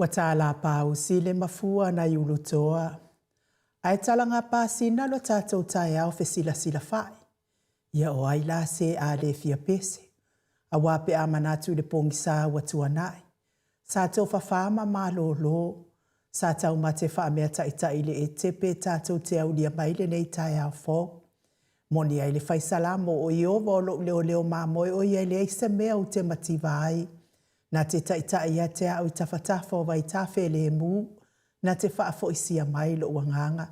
Watala pa usile mafua na yulutoa. Ai talanga pa sina lo tatou tai au fe sila fai. Ia o ai la se a le fia pese. A wape a manatu le pongisa watua nai. Sa tau fafama malo lo. Sa tau mate fa mea ta ile e tepe tatou te au lia maile nei tai au fo. Moni ai le fai salamo o iova o leo mamoe o ia le aisa mea u te mativai. Na te taita ia te au i tawhatafa o vai tawhe le mu, na te whaafo isia mai lo uanganga.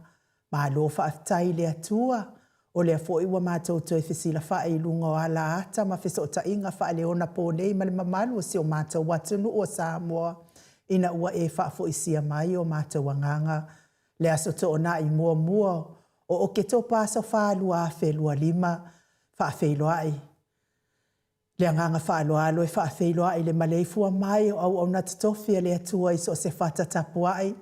Ma lo whaatai le atua, o le afo iwa mātou toi whisila whae i lunga o ala ata, ma whiso o ta inga whae le ona pōnei, ma le mamalu o si o mātou watunu o Samoa, ina ua e whaafo isia mai o mātou wanganga. Le aso to ona i mua, o ke tō pāsa whaalua a whelua lima, whaafeiloai. Le anganga whaaloalo e whaafeiloa i le maleifua mai o au na tatofia le atua i so se whatatapuai.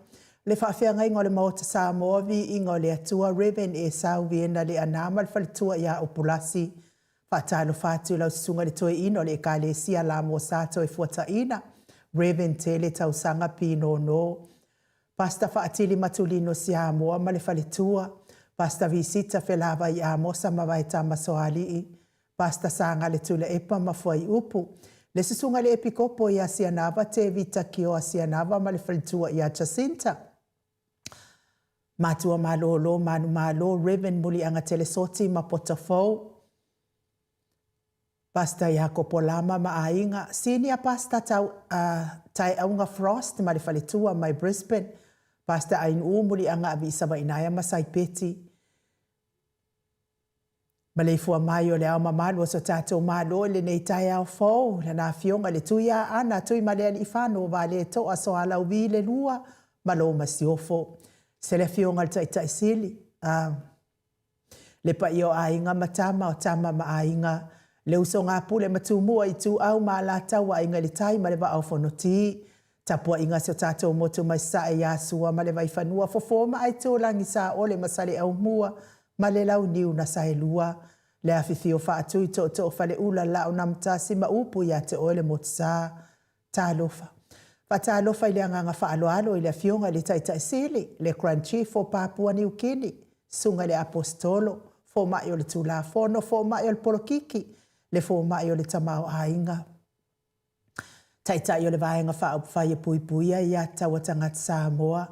Le whaafeanga ingo le Maota Samoa Viiga le atua Reven e sau viena le anama le whalitua ia o pulasi. Whaatalo whātu lau sunga le toe ino le ekalesia la mo sato e fuata ina. Reven tele tausanga pino no. Pasta whaatili matulino si Samoa ma le whalitua. Pasta visita whelava i amosa mawai tamasoali i. Pasta sanga le tula epa mafuai upu. Le sisunga le epikopo ia sianava te vita kio a sianava ma le whalitua ia Jacinta. Matua malolo, manu malo, Reven muli anga telesoti ma potafou. Pasta ia kopolama ma ainga. Senior pasta tai aunga Frost ma le whalitua mai Brisbane. Pasta ain muli anga avisa wa inaya ma saipeti. Maleifua mai o le au mamalu o so tātou malo le nei tai au fau. Le nā fionga le tuia ana tui male ali whāno wa le to aso ala uvi le lua malo masiofo. Se le fionga le tai sili. Le pa i o ainga matama o tama ma ainga. Le uso ngā pule matumua i tu au ma la tau a inga le tai ma le wa au whanoti. Tapua inga se o tātou motu mai sa e asua ma le vai whanua fofoma ai tō langi sa ole masale au mua. Ma le lau niu na saelua, le awhiwhi o whaatu i to whale ula lau namtasi ma upu ia te oele motisa, tālofa. Wa tālofa i le anganga whaaloalo i le fionga le taita sili, le Grand Chief o Papua New Guinea, sunga le apostolo, fo mai o le tula fono, fo mai o le polokiki, le fo mai o le tamao ainga. Taita i o le vaenga whaai pui puia i ata watanga Samoa,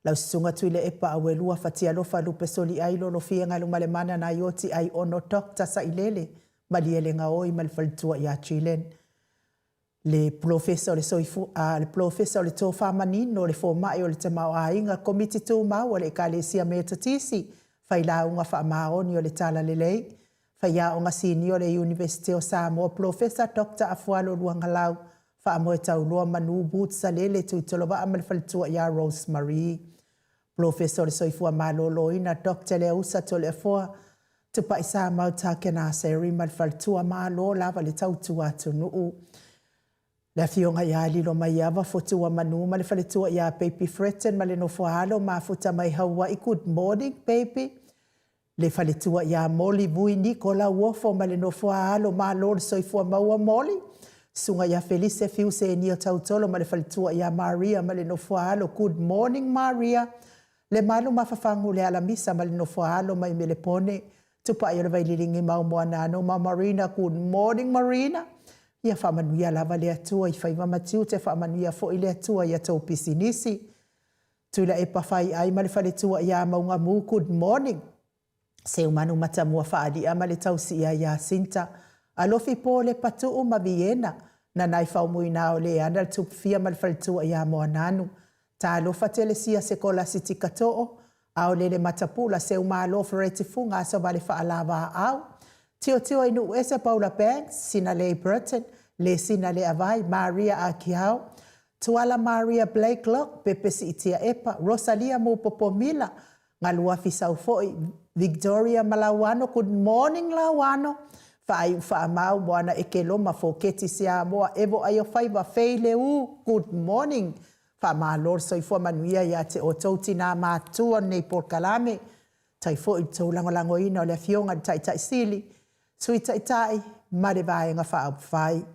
lau sunga tui le epa awelua fatia lofa lupe soli ailo lo fia ngalu male mana na yoti ai ono dokta sa ilele maliele nga oi malfaltua ya Chilen. Le professor le soifu le professor le tofa manino le forma o le tamao ainga komiti tu mau le kalesia metatisi faila unga fa maoni o le tala lelei faia unga senior le University of Samoa professor Dr. Afualo luangalau fa mo taulua manu but salele tu toloba amalfaltua ya Rosemary. Professor soifua maloloina Dr. Leusa tolefoa tupa isa mauta kena seri malfaltua malo lava le tautua tunu. La fionga ya lilo maiava fotua manu malfaltua ya baby Fretten maleno foalo mafuta mai Hawaii good morning baby. Le faletua ya Molly vui Nicola wofo maleno foalo malo soifua maua Molly. Sunga ya Felice fiuse ni o tautolo malfaltua ya Maria maleno foalo good morning Maria. Le malu mafafangu le alamisa malino foalo mai melepone. Tupa ayo le vaililingi mau moanano ma Marina. Good morning Marina. Ia whamanuia lava le atua i whaiva matiu te whamanuia fo i le atua ia tau pisinisi. Tula e pawhai ai male whaletua ia maunga mu good morning. Se umanu matamua whaali ama le tausi ia ia sinta. Alofi po le patu uma Viena. Na nai whaumui o le ana tup fia male whaletua ia moananu. Ta alofa telesia se kola siti kato'o, au lele matapula se umalofa retifunga aso vale whaalava au. Tio inu ese Paula Banks, sina le Burton, le sina le avai, Maria Akiao, tuala Maria Blakelock, pepesi itia epa, Rosalia Mupopomila, ngalua fisau foi, Victoria Malawano, good morning Lawano, whaamau moana ekeloma foketi Samoa, evo ayo faiva feileu, good morning. Malor soifua manuia ia te o tauti nā mātua nei porkalame. Tai fo i tau langolango ina o le fionga tai sili. Sui tai mare vaenga whaapwhai.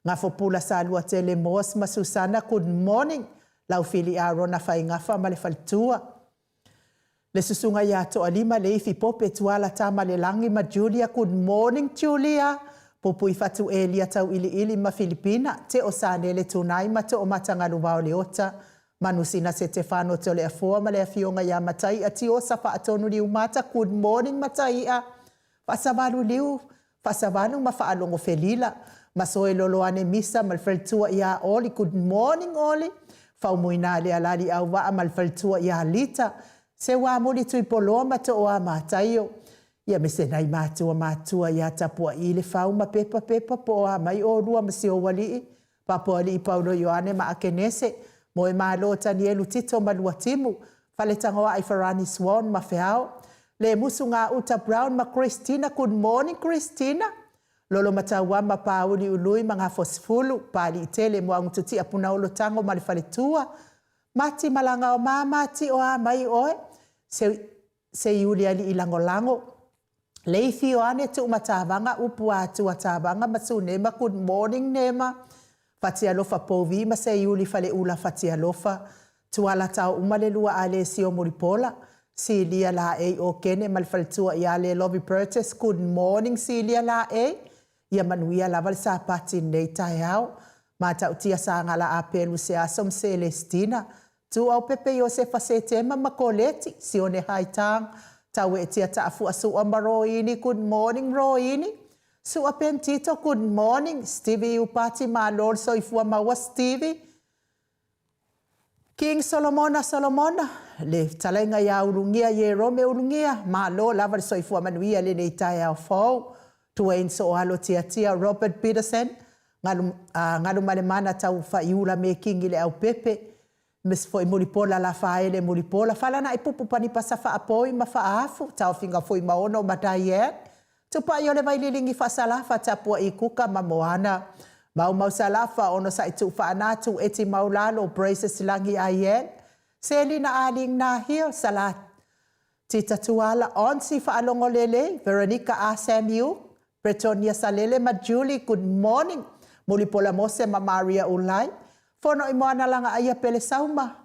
Ngā fopula sa lua te le mos ma Susana, good morning. lau fili a rona whaingafa ma le whalitua. Le susunga ia to alima le ifi pope tuala tama le langi ma Julia. Good morning Julia. Popu ifatu elia tau ili ma Filipina. Te o sanele tunai ma to o matangalu wao leota. Manusina se Stefano to le afua ma le afionga ia matai ati o sapa atonu liu mata. Good morning matai a. Fasavalu liu. Fasavalu ma faalongo felila. Masoe loloane misa malfaltua ia oli. Good morning oli. Faumuina le alali au waa malfaltua ia lita. Se wa muli tui poloma to o amataio. Ia mese nai matua ia tapua ile fauma pepa po a mai o rua masi o wali. Papo ali i Paulo Ioane ma akenese. Moe malo tanielu tito malua timu. Fale tangoa ai Farani Swan ma feao. Le musu ngā uta Brown ma Christina. Good morning Christina. Lolo matawa ma pauli ului mga fosfulu. Pali itele mua ngututi apuna olo tango ma le fale tua. Mati malanga o mamati o a mai oe. Se Yulia li ilango. Leifi o ane tu matavanga upu atu atavanga masunema. Good morning nema. Fatia lofa povi ma se Yuli fale ula fatia lofa. Tuala tau umalelua ale si o muripola. Silia la e o kene malfaltua ia le lobby purchase. Good morning Silia la e. Ia manuia laval sa pati nei tai au. Mata utia sa ngala apelu se asom Celestina. Tu au pepe yo se fase tema makoleti. Si one haitang. Tau e tia ta afu asu ama Roini. Good morning Roini. Su apen tito good morning. Stevie upati ma lol so ifua mawa Stevie. King Solomona. Le talenga ya urungia ye rome urungia. Ma lo lavar so ifua manuia le nei tai au fau. Tuain so halo tia Robert Peterson. Ngalu malemana tau fa iula me kingi le au pepe. Mes foi mulipola la faele mulipola. Fala na ipupu pani pasa fa apoi ma fa afu. Tau finga foi maono mataye. Tupa yo le vai lilingi fa salafa tapua i kuka ma moana. Mau salafa ono sa itu fa anatu eti maulalo braces langi ayen. Seli na aling na hio salat. Tita tuala onsi fa alongo lele. Veronica A. Samuel. Bretonia Salele ma Julie. Good morning. Mulipola mose ma Maria Ulai. Fono imoana langa aya pele sauma.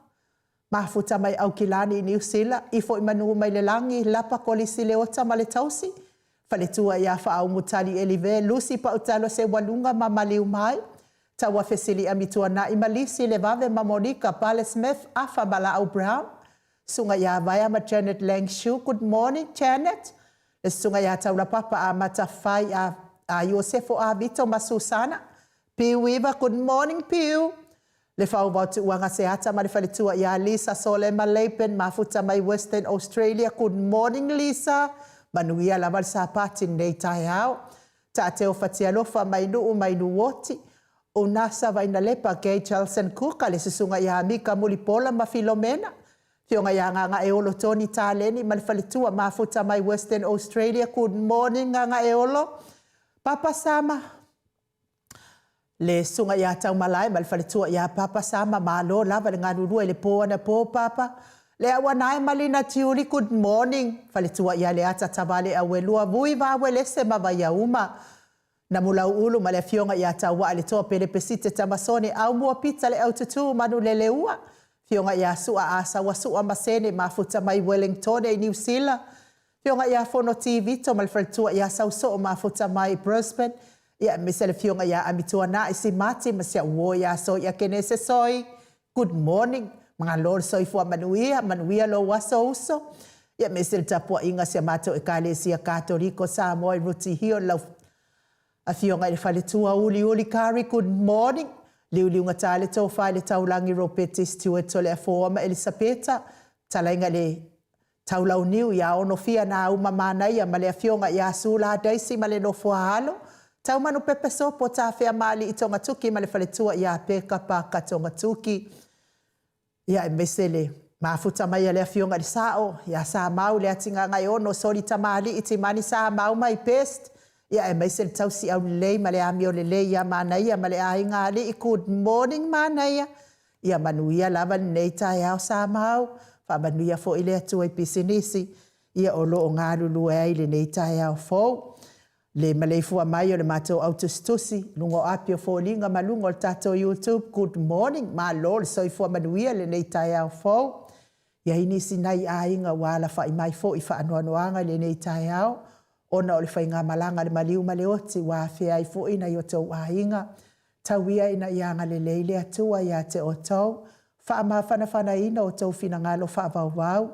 Mafuta mai au kilani New Zealand. Ifo imanu mai le langi lapa kolisi leota ma le tausi. Faletua ia fa au mutali elive. Lucy pa utalo se walunga ma maliu mai. Tawa fesili amitua na imalisi le vave ma Monica Pale Smith afa bala au Brown. Sunga ia vaya ma Janet Langshu. Good morning Janet. Le sunga ia taula papa a matafai a Yosefo a Vito ma Susana. Piu Weaver. Good morning Piu. Le fau watu uanga se ata ma le faletua ia Lisa Solema Leipen mafuta mai Western Australia. Good morning Lisa. Manuia laval sa pati nei tai au. Ta te o fatia lofa mai nu woti. O nasa vai na lepa kei Charleston Kuka le susunga ia Mika Mulipola ma Filomena. Fionga ia nganga eolo Tony Taleni ma le faletua mafuta mai Western Australia. Good morning nganga eolo. Papa Sama. Le sunga ia tau malai ma le faletua ia Papa Sama malo lava le nganurua le poa na po papa. Le awanai malina tiuli good morning. Faletua ia le ata tabale awelua vui va awelese ma vaya uma. Na mula ulu ma le fionga ia tawa le toa pele pesite tamasone au mua pizza le au tutu manu le leua. Fionga ia sua asa wa sua masene mafuta mai Wellington e New Zealand. Fionga ia fono TV to ma le faletua ia sauso mafuta mai Brisbane. Ia misele fionga ia amitua na isi mati masia uo ia so ia kenese soi. Good morning. Mga lor so ifua manuia lo waso uso. Ia mesil tapua inga sia mato e kalesia Katoriko Samoa ruti hio lau. A fionga i faletua uli kari. Good morning. Liu ngatale tau fai le taulangi ropeti Stuart tole a foama Elisabeta. Talainga le taulau niu ia ono fia na umamana ia male a fionga ia sula daisi male no fuahalo. Tau manu pepe sopo ta fea mali i tonga tuki male faletua ia peka pa ka tonga tuki. Ia mesele mafuta mai le fionga di sao ia sa mau le atinga ngai ono soli tamali iti mani sa mau mai pest ia mesele tausi au lei male amio le ia mana ia male ainga ali good morning mana ia manuia lava nei tai au sa mau fa manuia fo ile atu e pisinisi ia olo ngalu lu ai le nei tai au fo Le maleifua mai o le mātou autostusi, lungo apio fōlinga malungo o tātou YouTube, good morning, ma lo le soifua manuia le nei tai au fōu. Ia hini sinai a inga wala whai mai fō i whaanoanoanga le nei tai au, ona o le whainga malanga le maliu male oti, wā whea i fō ina i o tau a inga, tauia ina ianga le leile atua ia te o tau, wha ma whanawhana ina o tau whina ngalo wha wau,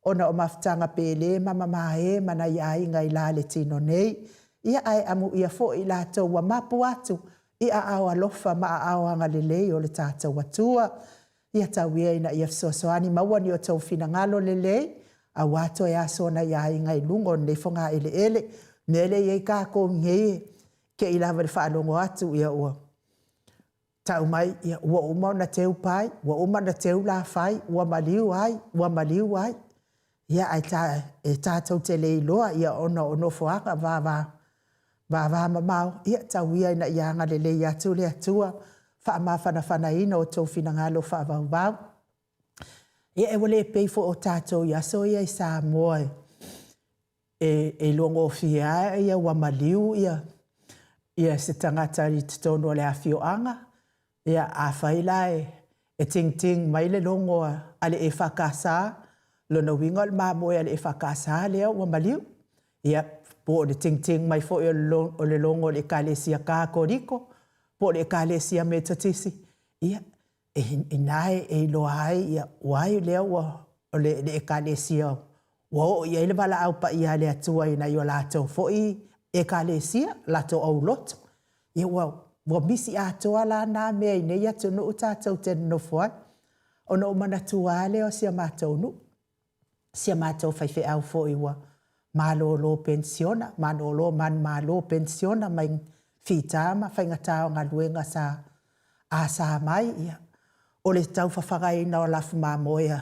ona o mafutanga pele mama mahe mana i a inga i la le tino nei, ia ai amu ia fo i lātou wa mapu atu, ia awa lofa maa awanga lelei o le tātou atua, ia tauia ina ia fsosoani mauani o tau whina ngalo lelei, a wato e asona ia inga i lungo ne fonga ele ele, nele ia i kako ngeye, ke i lawa le whaalongo atu ia ua. Tau mai, ia ua uma na teu pai, ua uma na teu la fai, ua maliu ai, ia ai tātou te leiloa, ia ono fuanga vā mamau, ia tauia ina ianga lele i atu le atua, wha mawhana ina o tau whina ngalo wha vau. Ia e wale peifo o tātou ia so ia i Samoa, e longo fia ia ua maliu ia se tangata i titono le awhioanga, ia a whaila e ting mai le longo ale e whakasa, lona winga le mamoe ale e whakasa lea ua maliu, ia po le ting mai fo o le longo le kalesia kākoriko, po le kalesia me tatisi. Ia, e nae e loai, ia wai lea o le kalesia. Wao, ia ile wala au pa ia le atua ina i o lātou fo e kalesia, lātou au loto. Ia wa misi atoa la nā mea ine ia tunu o tātou tenu no fuai. Ono o manatua leo sia mātou nu. Sia mātou whaiwhe au fo i wa. Malo pensiona, malo pensiona mai fitama, whaingatao ngā luenga sa mai ia. O le tau whawhagai na o lafu māmoia,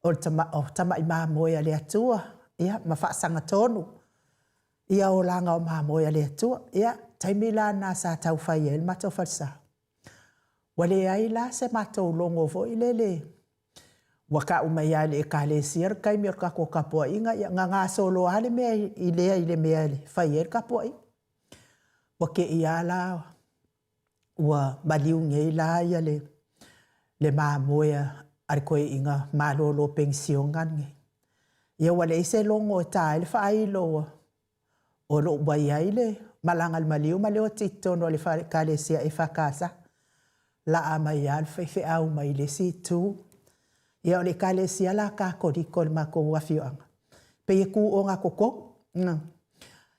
o tama i māmoia le atua, ia, ma whaasanga tonu. Ia o langa o māmoia le atua, ia, taimila nā sa tau whai el, matau whalsa. Wale ai la se matau longo vo i lele. Waka umai ale e kale siar kai mi orka ko kapoa inga ia nganga solo ale mea i le mea le whai er kapoa i. Wake i ala ua maliu ngei la ia le māmoia ar koe inga malolo pensiongan nge. Ia wale se longo ta ele whai loa. O lo wai ai le malangal maliu ma leo titono le kale sia e whakasa. La amai al whaiwhi au mai le si tu. Ia o le kale sia la ka koriko le mako wawhioanga. Pe e ku o ngā koko.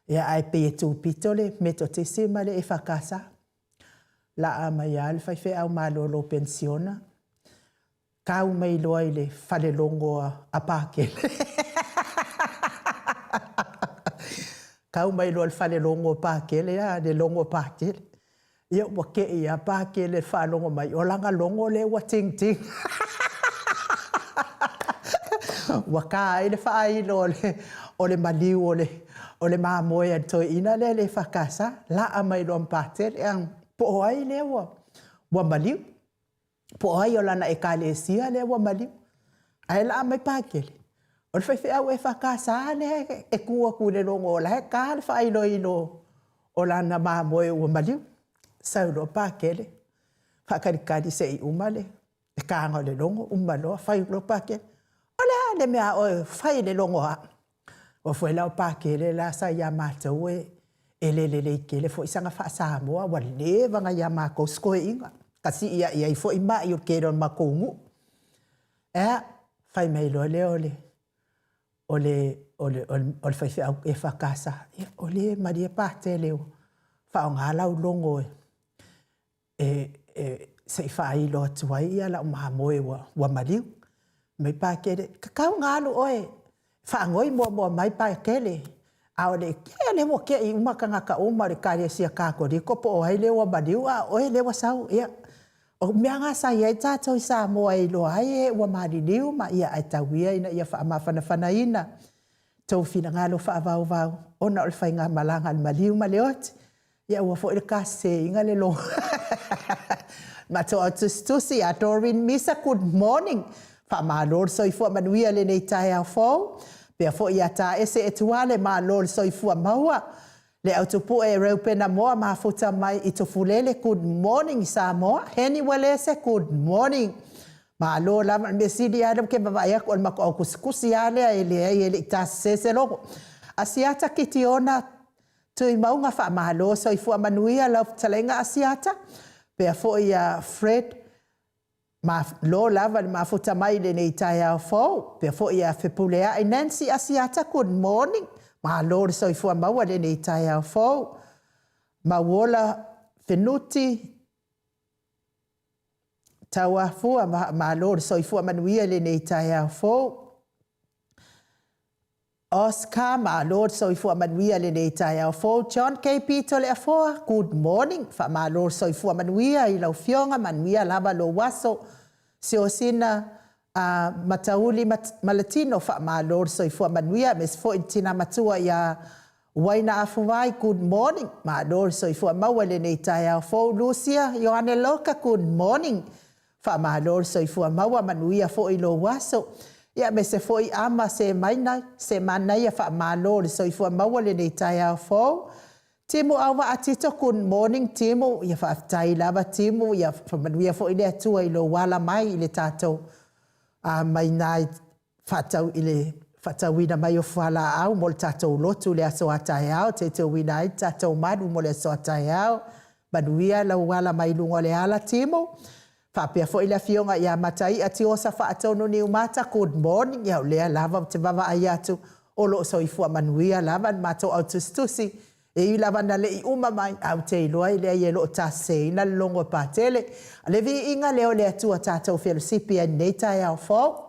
Ia ai pe e tū pito le meto te se ma le e whakasa. La amai al whaiwhi au malolo pensiona. Kau mai loa i le whale longo a pākele. Kau mai loa le whale longo a pākele, le longo a pākele. Ia wake i a pākele whalongo mai. O langa longo le wa ting. Waka ai le whailo o le maliu o le māmoe toi ina le whakasa. La amai loa mpātele. Po ai le wa maliu. Po ai o lana e kalesia le wa maliu. Ai la amai pākele. O le whaiwhi au e whakasa le e kua ku le longo o la he ka le whailo ino o lana māmoe wa maliu. Saulo pākele. Whakarikari se i umale. E kānga le longo umaloa whailo pākele. Le mea o whai le longo ha. O fwoi lau pākele la sa ia mātou e le kele fwoi sanga wha Samoa wa le vanga ia mākou skoe inga. Kasi ia i fwoi mai o kero mākou ngu. Whai mai loa le o le whaiwhi au e whakasa. O le maria pāte leo. Whao ngā lau longo se i whai loa tuai ia lau māmoe wa maliu. Mai pākele, kakau ngālu oe, whaangoi mua mai pākele. A o le, kia le mo kia i umakanga ka uma le kāre sia kākori, kopo o hei lewa maliu, a oe lewa sau, ia. O mea ngā sa iai tātou i Samoa i loa ai ua mariliu, ma ia ai tauia ina ia whaamawhana ina. Tau whina ngālo whaavau, ona o le whainga malanga al maliu ma le oti. Ia ua fo i le kāse inga le lo. Ma tō atustusi a Doreen Misa, good morning. Whaamālor soifua manuia le nei tai au fōu. Pea fo i ata ese e tuale mālor soifua maua. Le au tupu e reu pena moa mafuta mai I tofulele, good morning Samoa. Heni walese, good morning. Ma lo lava me sidi adam ke baba ya ko mako au kuskusi ale ele tasese logo. Asiata kitiona tu maunga fa malo so ifu manuia la talenga asiata. Pe fo ya Fred ma lo lava mafuta mai le nei taia fo. Pe fo ya fepulea Nancy asiata good morning. Ma lo so ifu maua le nei taia fo. Ma wola fenuti tawa fua ma lor so fua manuia le nei taia fo. Oscar ma lor so fua manuia le nei taia fo. John KP tole afoa, good morning. Fa ma lor so fua manuia I lau fionga manuia lava lo waso. Si o sina matauli malatino fa ma lor so fua manuia mes fo intina matua ya waina afuai, good morning. Ma lor so fua maua le nei taia fo. Lucia, Yohane Loka, good morning. Fa malor so ifua maua manuia fo I lo waso. Ia me se fo I ama se mainai, se manai fa malor so ifua maua le nei taia fo. Timu awa atito good morning timu. Ia fa aftai lava timu. Ia fa manuia fo I le atua I lo wala mai I le tato. Mainai fatau I le fatau wina mai o fuala au. Mo le tato lotu le aso atai au. Te te wina I tato madu mo le aso atai au. Manuia la wala mai lungo le ala timu. Fapea fo ila fionga ia matai ati osa fa atono ni umata good morning ia lea lava te baba ayatu olo so ifua manuia lava mato autustusi e I lava na le I uma mai au te iloa I lea yelo tase ina longo patele le vi inga leo lea tua tatou fellowship ia neita ia o fo.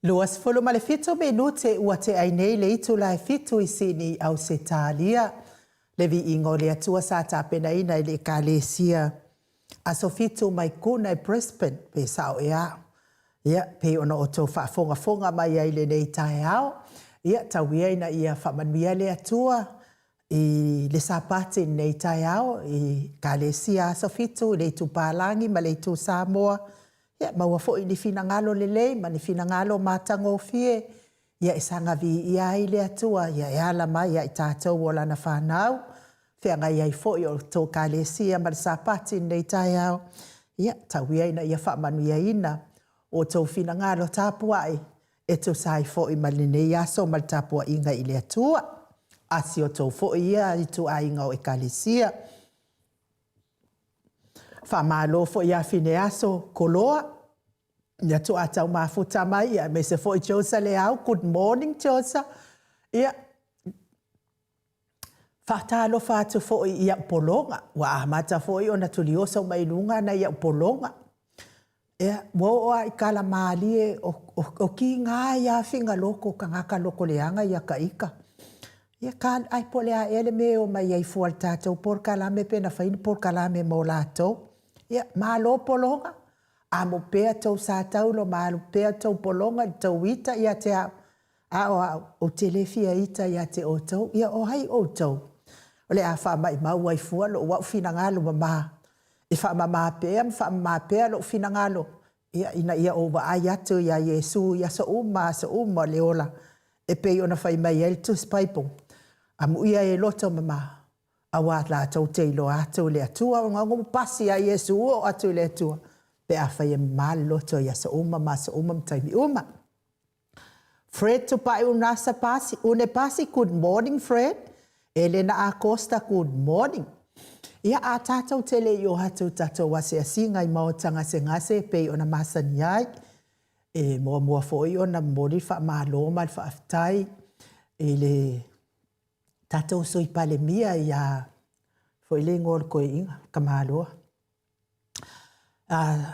Luas fulu ma le fitu minute ua te ainei le itu la fitu isini au se talia. Le Viiga o le Atua sa tapena ina i le ekalesia. Aso fitu mai kuna e Brisbane pe sao ea. Ia pe ona o tō whaafonga mai ai le nei tae ao. Ia tauia ina ia whamanuia le Atua i le sapati nei tae ao i kalesia aso fitu le itu Pālangi ma le itu Samoa. Ia maua fo i ni finangalo le lei ma ni finangalo matango fie. Ia isanga vi ia i le Atua ia e ala mai ia i tātou o lana whanau. Whianga ia i fo i o tō kalesia ma le sapati nei tae ao. Ia tauia ina ia whamanuia ina. O tau finangalo tāpuai e tau sai fo i malinei aso mal tāpua inga i le Atua. Asi o tau fo ia i tu ainga o e kalesia. Whamalo fo ia fine aso koloa. Ia tu atau mafuta mai ia me se fo i Josa le au. Good morning Josa. Ia whatalo whatu fo i ia polonga. Wa amata fo i ona tuliosa mai lunga na ia polonga. Ia woa i kala maalie o ki ngā ia whinga loko ka ngaka loko leanga ia ka ika. Ia ka ai polea ele me o mai ai fual tātou por kalame pena whaini por kalame mo lātou. Ia malo polonga. A mo pea tau sa taulo malo pea tau polonga tau ita ia te o telefia ita ia te o tau. Ia o hai o tau. O le a whamai mau ai fualo o wau finangalo mama. E whamamapea lo finangalo. Ia ina ia o wa ai atu ia Yesu ia sa uma leola. E pei ona whai mai el tu spaipo. Amu ia e loto mama. Awa la tau teilo atu le Atua. Ngongo pasi a Yesu o atu le Atua. Pe a whai e loto ia sa uma mtaimi uma. Fred tu pai unasa pasi. Une pasi, good morning Fred. Elena Acosta, good morning. Ia a tātou tele i o hatu tātou wase a singa i Maota ngase ngase pei ona masani ai. E mua foi ona mori wha māloma i wha aftai. E le tātou soi pale mia i a foi le ngor koe inga ka māloa.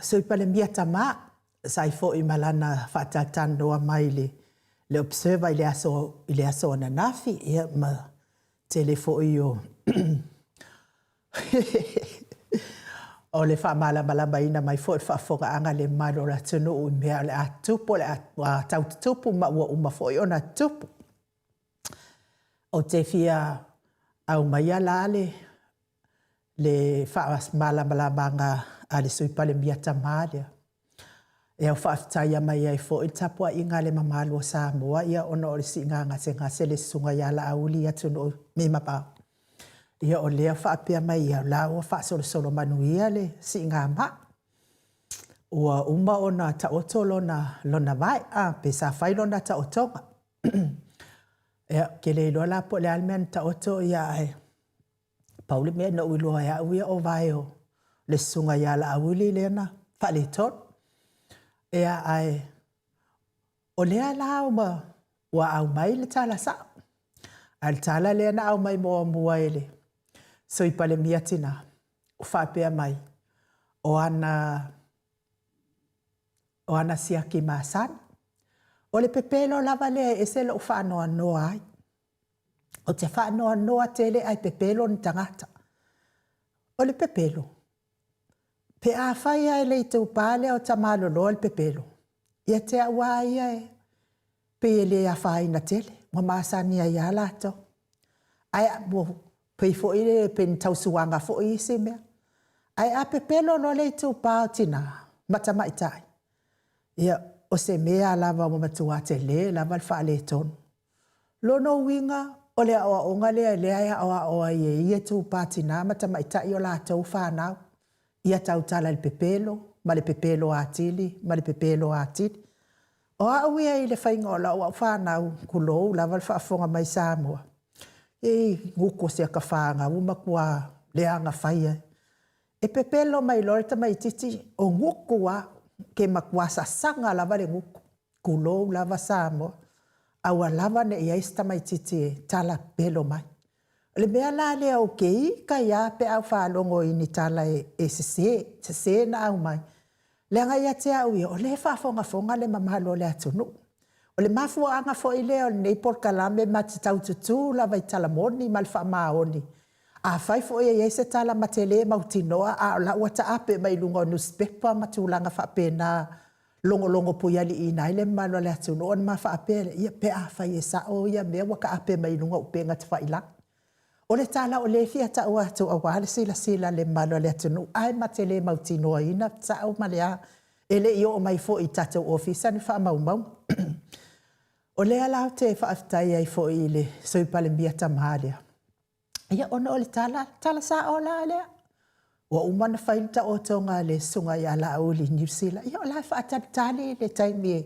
Soi pale mia tama sai foi malana wha tātanoa mai le observer i le aso na nafi. Ia ma tele foi o... o le whamalama ina mai fo whafonga anga le marora tunu u mea le atupo le tautupu ma ua uma fo i ona tupu. O te fia au mai ala le whamalama anga a le suipale mia tamalia. E au whaaftaia mai ai fo i tapua inga le mamalo Samoa ia ona o le si ngase le sunga yala auli atunu me mapau. Ia o lea whaapea mai ia lau whaasolo manuia le si ngā ma. Ua uma o na taoto lona vai, pe sa whai lona taotonga. Ia ke le iloa la po le almean taoto ia ai. Pauli mea na uiloa ia uia o vai o le sunga ia la auli lena whale ton. Ia ai o lea lau ma ua au mai le tala sa. Al tala lena au mai mua ele. So i pale mia tina, o whapea mai, o ana siaki maasan. O le pepelo lava lea e se lo whaanoa noa ai. O te whaanoa noa tele ai pepelo ni tangata. O le pepelo. Pe a whai ai le te upale o tamalo loa le pepelo. Ia te awa ia e. Pe e le a whai na tele. Ma maasani ai alato. Ai a mo. Pei fo ile pen tausuanga fo i se mea. Ai a pepelo no le tu pao tina. Matama itai. Ia o se mea lava mo matua te le lava le whaale ton. Lono winga o le awa onga le aia awa oa ia tu pao tina. Matama itai o la tau whanau. Ia tau tala le pepelo. Ma le pepelo atili. Ma le pepelo atili. O a uia i le whainga o la o whanau kulou lava le whaafonga mai Samoa. Nguko se ka whaanga, umakua leanga whaia. E pepelo mai lorita mai titi, o nguko wa ke makua sa sanga lava le nguko. Kulou lava Samoa. Awa lava ne iaista mai titi tala pelo mai. Le mea la lea o kei, ka ia pe au whalongo ini tala e se na au mai. Leanga ia te au ia, o le whafonga le mamalo le atunu. O le mafuanga fo ile o nei por kalame matitau tutu la vai talamoni mal fa maoni. A fai fo e se tala matele mautinoa a la wata ape mai lunga newspaper matulanga fa pena longo puyali ina ile malo le atu no ma fa ape ia pe a fai e sa o ia me waka ape mai lunga upenga te faila. O le tala o le fia ta o atu a wale sila le malo le atu no ai matele mautinoa ina sa o malea ele io o mai fo i tatu ofisa ni fa mau. O le ala te whaaftai ai fo i le soi pale mbia tamalia. Ia ona o le tala sa o la lea. Wa umana whailta o tonga le sunga i ala o li New Zealand. Ia o la whaatatali le taimi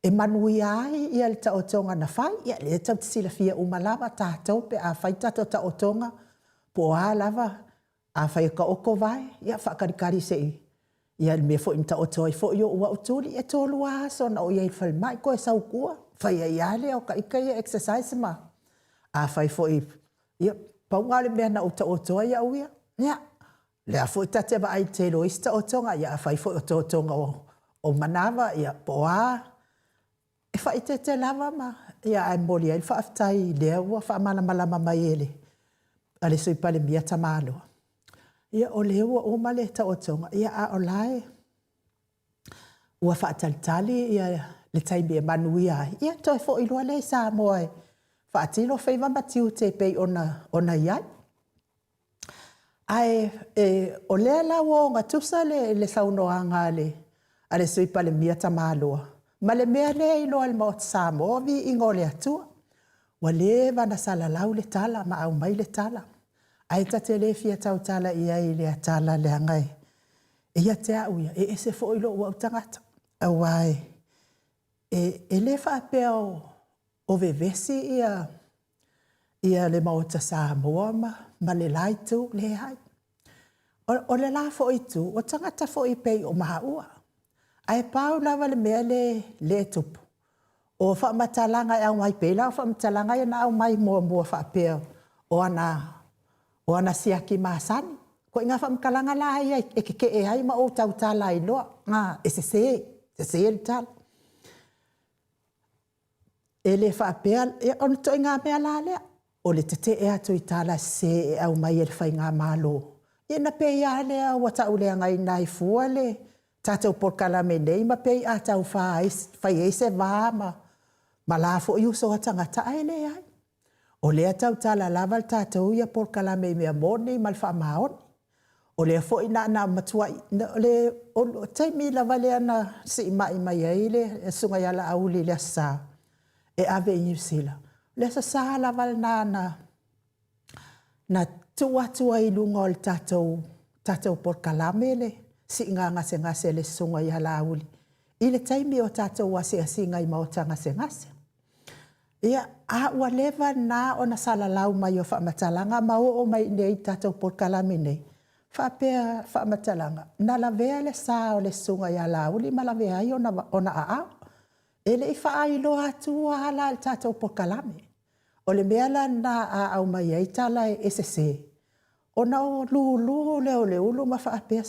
e manui ai ia le ta o tonga na whai. Ia le tau tisila fia umalawa tātou pe a whaitato ta o tonga. Po a lava a whai ka oko vai. Ia whaakarikari se i. Ia le mea fo inta o toi fo i o ua uturi e tolu a so na o iai whalmai koe sau kua. Fai ai ale o ka ika ia exercise ma. A fai fo i. Ia paunga le mea na uta o toa ia uia. Ia. Lea fo i tate wa ai te loista o tonga. Ia fai fo i o tonga o manawa. Ia po a. E fai te lava ma. Ia ai mori ai whaaftai lea ua wha malama mai ele. Ale soi pale mia tamalo. Ia o lea ua o male ta o tonga. Ia a o lae. Ua whaatalitali ia le taimi e manui ai. Ia toi fo i lua le Samoa e. Whaatilo whaiva matiu te pei ona iai. Ai o lea la wonga tusa le saunoanga le. Ale sui pale mia tamaloa. Ma le mea le ilo al Maota Samoa vi ingo le atua. Wa le vana sala lau le tala ma au mai le tala. Ai tate le fia tau tala iai le atala le angai. Ia te auia. E se fo ilo ua utangata. Awai. E le whaapea o vevesi ia le Maota Samoa ma le laitu le hai. O le la fo i tu, o tangata fo i pei o maha ua. Ai pau lava le mea le tupu. O wha matalanga e au mai pei, lau wha matalanga e na au mai mua whaapea o ana siaki maasani. Ko inga wha makalanga la ia e ke e hai ma o tau tala i loa. E se le tala. E le whaapea, on to inga mea la lea. O le tete e atu i tala se e au mai e le whai ngā malo. E na pei a lea wata ulea ngai nai fua le. Tātou porkala me nei ma pei a tau whai eise vāma. Ma la fo i uso atangata ai le ai. O lea tau tala laval tātou ia porkala me mea moni mal wha maon. O lea fo i na matua o taimi lava lea na si mai ai le sunga yala auli lea saa. E ave i New Zealand. Le sa sala val na tua i lunga o le tātou por kalamele si ngase le sunga i hala uli. I le taimi o tātou wase a singa i Maota ngase. Ia a ua leva na o na sala lau mai o whamatalanga ma o mai nei tātou por kalamene. Whapea whamatalanga. Na la vea le sa o le sunga i hala uli ma la vea i ona a. Ele i whaailo atua hala le tātou por kalame. O le meala na au mai ai tala e se. O na o lulu le ulu ma whaapea.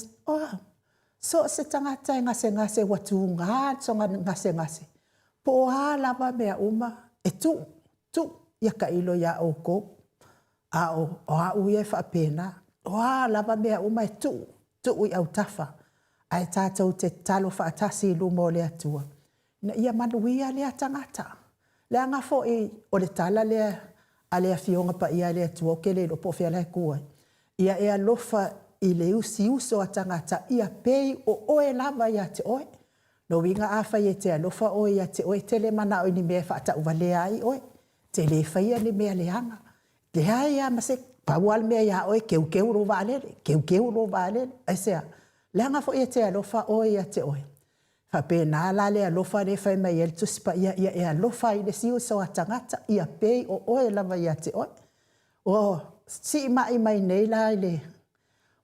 So se tangata e ngase watu ngā tonga ngase. Po a lava mea uma e tu ia ka ilo ia o ko. O a uie whaapena. O a lava mea uma e tu i au tafa. Ai tātou te talo whaatasi lumo le atua. Na ia manuia lea tangata. Lea ngā fo i o le tala lea a lea fionga pa ia lea tua ke le lopo fia lea kua. Ia e alofa i le uso a tangata ia pei o oe lava ia te oe. No winga a fai e te alofa oe ia te oe tele mana o ni mea whaata uwa lea ai oe. Te le fai ni mea leanga. Le hai ia mase paual mea ia oe keu ro valele. Keu ro valele. Aisea. Lea ngā fo i te alofa oe ia te oe. Whapena la le alofa le whai mai el tusipa ia e alofa i le siu so a tangata ia pei o oe lava ia te oe. O si mai nei la le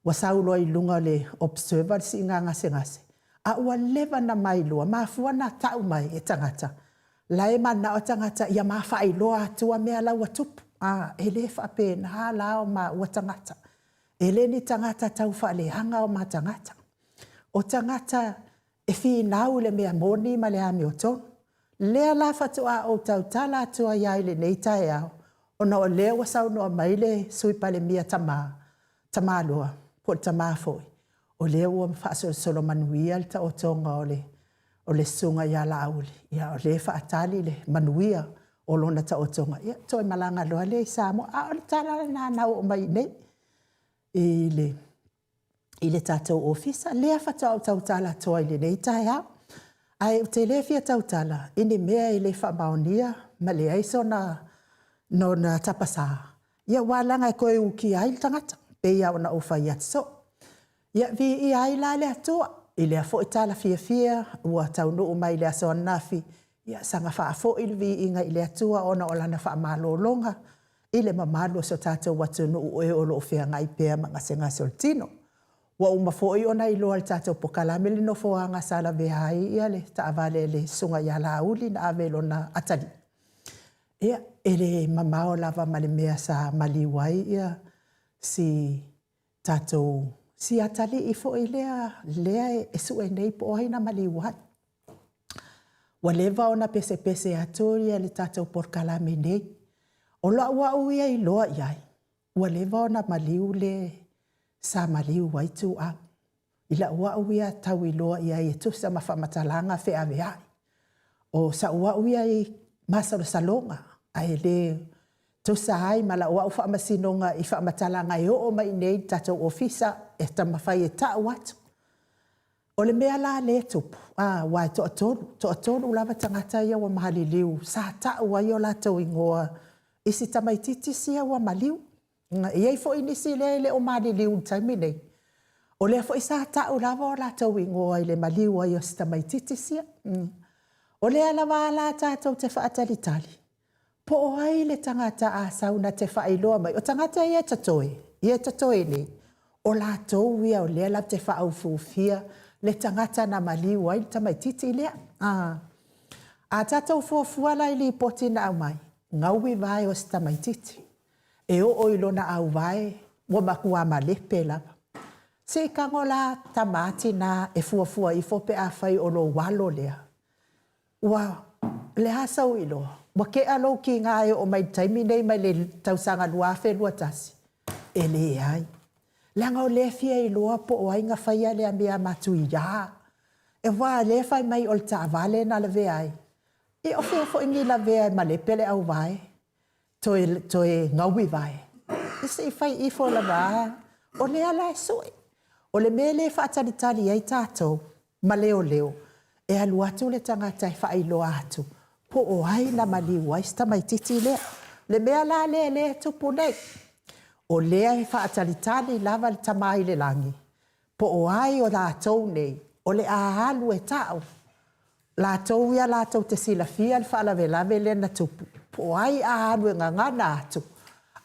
wasaulo i lunga le observer si ngase. A ua leva na mai lua ma fuana tau mai e tangata. La e mana o tangata ia ma whai loa tua mea lau atupu. E le whapena ha lao ma ua tangata. E le ni tangata tau whale hanga o ma tangata. O tangata e fi nau le mea moni ma le ami o tonu. Lea la fatua o tautala atua iai le nei tae au. Ona o lea wasau noa maile sui pale mia tama loa, po tama foi. O lea ua mfaaso solo manuia le ta o tonga o le sunga ia la auli. Ia o lea faatali le manuia o lona ta o tonga. Ia toi malanga loa le Samoa. A o le tala na nau o mai nei. I le tātou ofisa. Lea fatua o tautala atua i le nei tae au. Ai te le fia tautala, ini mea i le whamaonia, ma le aiso na tapasa. Ia wālanga koe uki ai le tangata, pe ia ona uwha i atso. Ia vi i ai la le atua, i le afo i tala fia, ua taunu umai le aso nafi, ia sanga wha afo i le vi inga i le atua, ona o lana wha malo longa, i le mamalo so tātou watu nu ue o lo fia ngai pēa mga senga soltino. Wa uma foi ona i loa le tātou pokalame le nofo anga sala vehai ia le taavale le sunga ia la uli na avelo na atali. Ia ele mamao lava male mea sa maliwai ia si tātou si atali i foi lea e su e nei po ohi na maliwai. Wa leva ona pese atori ia le tātou pokalame nei. O loa ua uia i loa iai. Wa leva ona maliu le sa maliu waitu a. Ila ua uia tau i loa ia i tu sa mawhamatalanga whea veai. O sa ua uia i masaro salonga. Ai le tu sa ai mala ua ufa masinonga i whamatalanga i o mai nei tatou ofisa e tamawhai e ta watu. O le mea la le tupu. Wai to atonu lava tangata ia wa mahali liu. Sa ta ua i o la tau ingoa. Isi tamaititi sia wa maliu. Iei fo inisi le o mali liu taimi nei. O le fo isa ta lava o la tau ingoa i le maliu ai o sita mai titisia. O le alawa la tātou te whaatalitali. Po o ai le tangata a sauna te whaailoa mai. O tangata i e tatoe nei. O la tau ia o le la te whaaufuufia le tangata na maliu ai le tamai titi lea. A tātou fuafuala i li poti na au mai. Ngauwi vai o sita mai titi. E o ilona au vai, wa makua ma lepe lava. Se kangola tamati na e fuafua i fope a fai o lo walo lea. Wa le hasau ilo. Wa ke alo ki ngā e o mai taimi nei mai le tausanga luafe lua tasi. E le ai. Langa o le fia i loa po o ai ngā whaia le mea matu i ya. E wa le fai mai o le taavale na le veai. E o fea fo ingi la veai ma lepe le au vai. Toe ngauwi vai. Isi i fai i fo la va. O le ala e sui. O le mele whaatalitali ai tātou. Ma leo. E alu atu le tangata e whai loa atu. Po o ai na maliu ai sta mai titi lea. Le mea la le tupu nei. O lea e whaatalitali lava le tamai le langi. Po o ai o la tau nei. O le ahalu e tau. La tau ia la tau te sila fia le whaalawe le na tupu. Po ai ahalu e ngangana atu.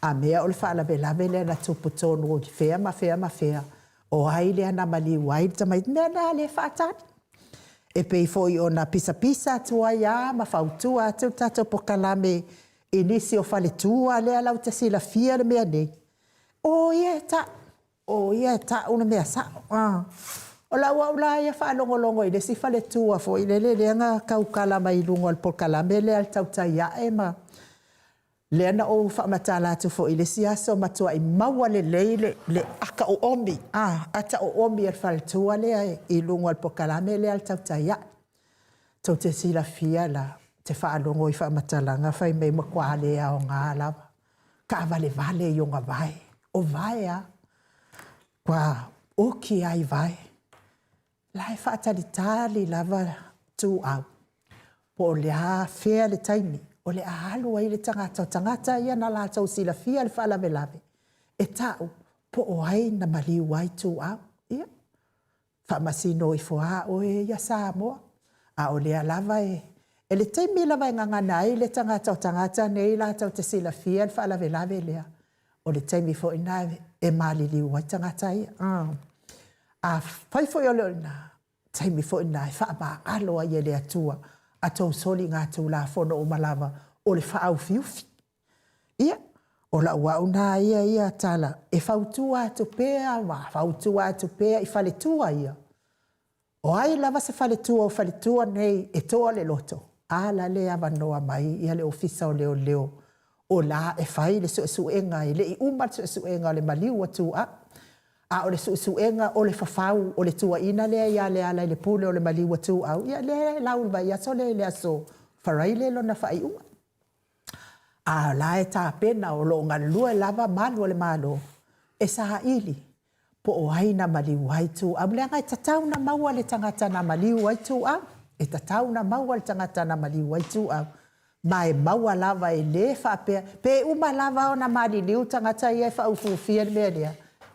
A mea o le whaalawe le na tupu tonu o fea ma fea. O ai le ana maliu ai tamai mea na le whaatali. E pei foi ona pisa tua ia ma fautua atu tato pokalame inisi o fale tua le alau te sila fia le mea nei. O ia ta una mea sa. O la ua ia whaalongolongo i le si fale tua fo i le leanga kaukala mai lungo al pokalame le al tautai ia e ma. Le ana o whaamatala atu fo i le siaso matua i maua le le aka o omi. Ata o omi al fale tua le i lungo al pokalame le al tautai ia. Tau te sila fia la te whaalongo i whaamatalanga whai mei makua le au ngā lava. Ka vale i o ngā vai. O vai a. Kwa oki ai vai. Lai whaatalitali lava tu au. Po le a fea le taimi. O le ahalu ai le tangata ia na la tau sila fia le whaalawe. E tau po o ai na maliu ai tu au. Ia. Whaamasino i fua o e ia Samoa. A o lea lava e le taimi lava e ngangana ai le tangata nei la tau te sila fia le whaalawe lea. O le taimi fo ina e maliliu ai tangata ia. A fai fo i ole na taimi fo ina e whaama alo ai e le atua. A tau soli ngā tau la fono o malava o le whaau fiufi. Ia, o la ua una ia tala. E whautua atu pēa i whaletua ia. O ai lava se whaletua o whaletua nei e toa le loto. ala le avanoa mai ia le ofisa o leo o la e fai le suenga i le i uma suenga o le maliu atua a o le suenga o le fafau o le tuaina le ia le ala i le pule o le maliu atua ia le lau vai ia so le aso farai le lona fai uma a la e ta pena o lo ngalua lava malu o le malo e sa ili po o haina maliu haitu a mle ngai tatau na maua le tangata na maliu haitu a e tatau na maua le tangata na maliu haitu a mai maua lava e le fa pe uma lava ona mali liu tangata ia fa ufufia le mea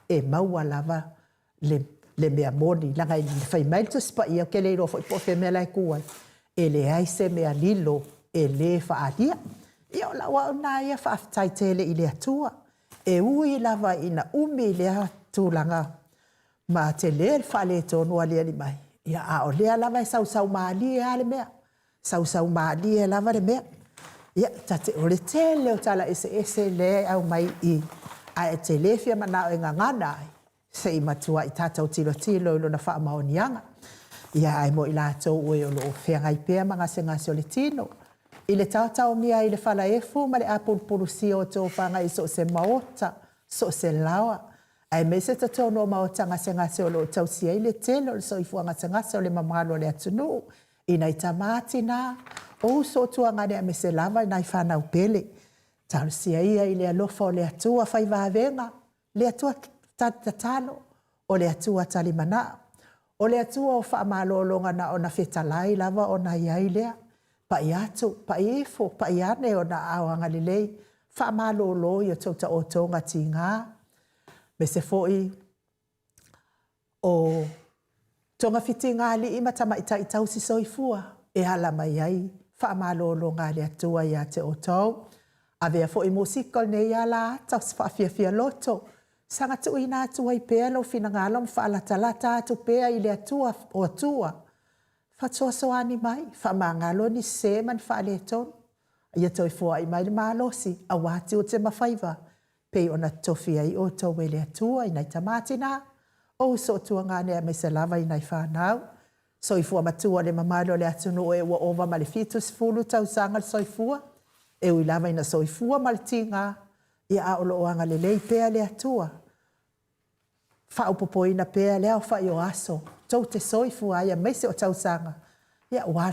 e maua lava le mea moni langa i fai mai tu spa ia ke le ro fo po fe me la kuai e le ai se mea lilo e le fa alia ia la wa na ia fa tai tele i le atua e ui lava ina umi le tulanga ma te le fa le tonu ali ali mai ia a o le lava sau mali ale mea sau mali e lava le mea ia tate o le tele o tala ese le au mai i a e te le fia mana o ngangana se i matua i tatau tilo ilo na faa maonianga ia ai mo i lātou ue o lo whenga i pēr mga se ngasi o le tino i le tautau mia i le whala efu ma le apulpulusi o tō whanga i so se maota so se lawa ai me se tatono maota ngase o lo tausia i le telo le so i fuanga se ngase o le mamalo le atunu i nei tamati na o so tua ngane a me se lava i nei whanau pele tausia ia i le alofa o le atua whai vavenga le atua tatalo o le atua talimana o le atua o wha malolonga na o na whetalai lava o na iai lea pa i atu, pa i efo, pa i ane o na awanga lilei wha malolo i o tauta o tonga ti ngā me se foi o tonga fiti ngā li ima tama i tau si soifua e hala mai ai wha malolonga le atua i a te o tau a vea foi musikal ne i ala ata wha fia loto sanga tu ina atua i pēa lau fina ngālam wha ala talata atu pēa i le atua o atua wha toa soani mai wha mangalo ni seman wha le ton ia toi fua i mai le malosi a wati o te mawhaiva pei ona tofi ai o tau e le atua i nei tamatina o so tua ngane a me se lava i nei whanau so i fua matua le mamalo le atunu e ua ova ma le fitus fulu tau sanga so i fua e ui lava ina so i fua ma le tinga ia a olo oanga le lei pēa le atua. Wha upopoina pēa lea o wha i o aso. Tau te soifu aia meise o tausanga. Ia wā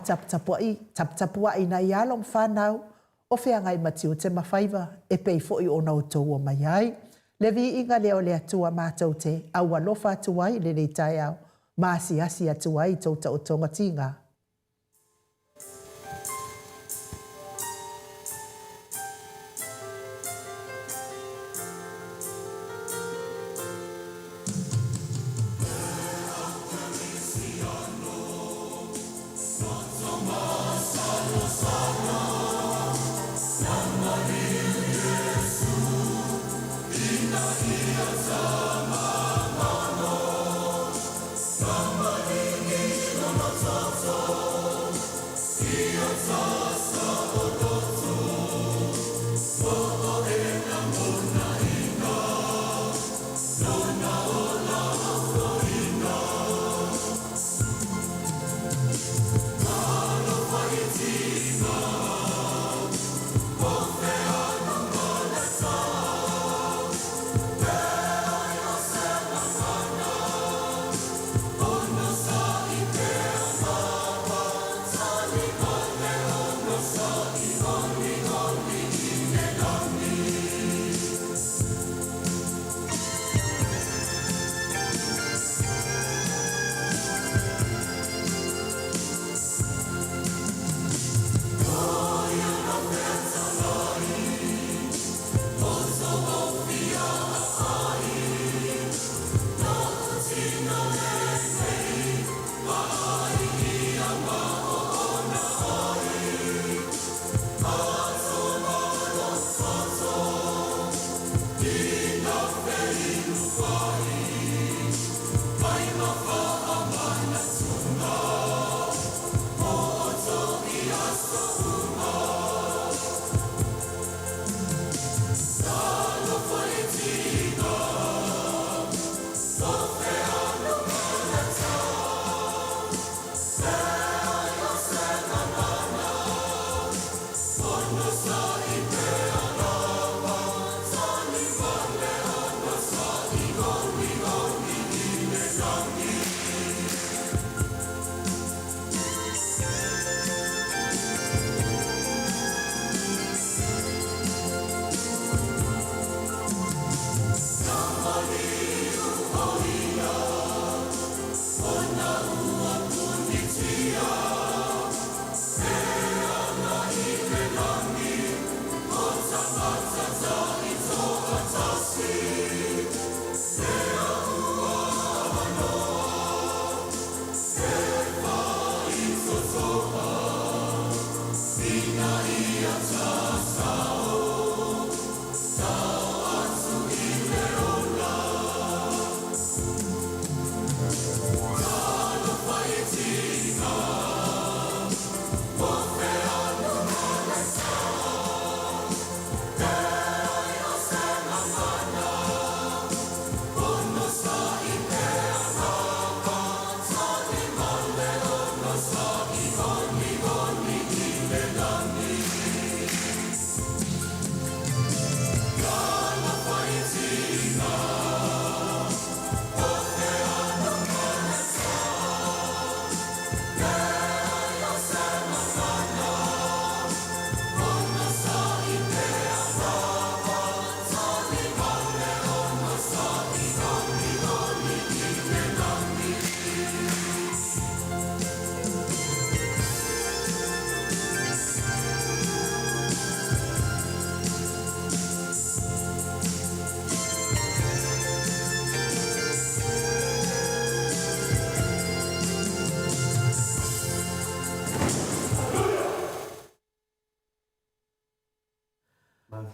taptapua i na i along whanau o whea ngai mati o te mawhaiva e pei fo i ona o tau o mai ai. Le vi inga leo le atua mātou te au alofa atuai le nei tai au. Māsi asi atuai tauta o tonga tinga. Somebody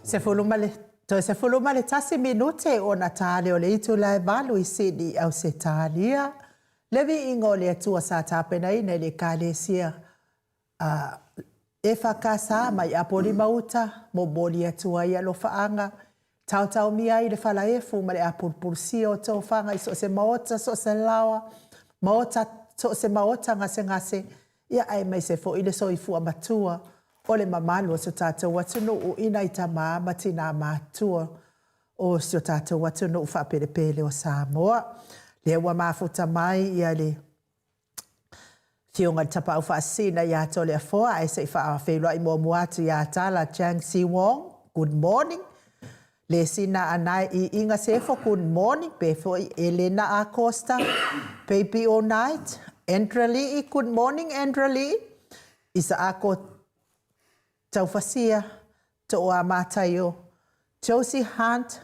Se fuluma le tasi minute o na tale o le itu lai balu I sidi au se talia. Levi ingo le atua sa tapena ina le kalesia e whakasa mai apori Maota mo boli atua ia lo faanga. Tau mia I le falaefu ma le apurpursia o tau whanga I so se Maota so se lawa. Maota so se Maota ngase ia ai mai se fo I le soifua matua. O le mamalu o so tātou watunu o ina I tama matina mātua o so tātou watunu o whaperepele o Samoa. Le ua mafuta mai ia le fionga tapa au whaasina ia to le afoa ai se wha awhewloa I muamuatu ia tala Chang Si Wong. Good morning. Le sina anai I inga sefo good morning. Pefo I Elena Acosta. Baby all night. Endrali good morning Endrali. Isa ako tau fasia to o amatayo. Josie Hunt.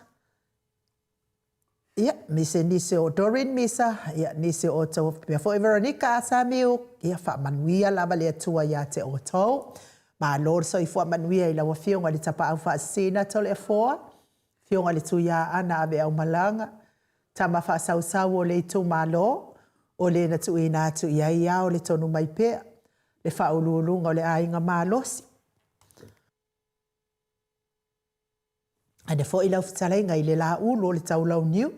Ia, mise nise o Doreen Misa. Ia, nise o tau. Befo e Veronica Asamiu. Ia, wha manuia lava le atua ia te o tau. Ma lor so I fua manuia I lawa fionga li tapa au wha sina to le foa. Fionga li tuia ana abe au malanga. Tama wha sau o le tu malo. O le na tu ina tu ia o le tonu mai pea. Le wha uluulunga o le ainga malosi. Ane fo I lau fitalenga I le la ulu o le taulau niu.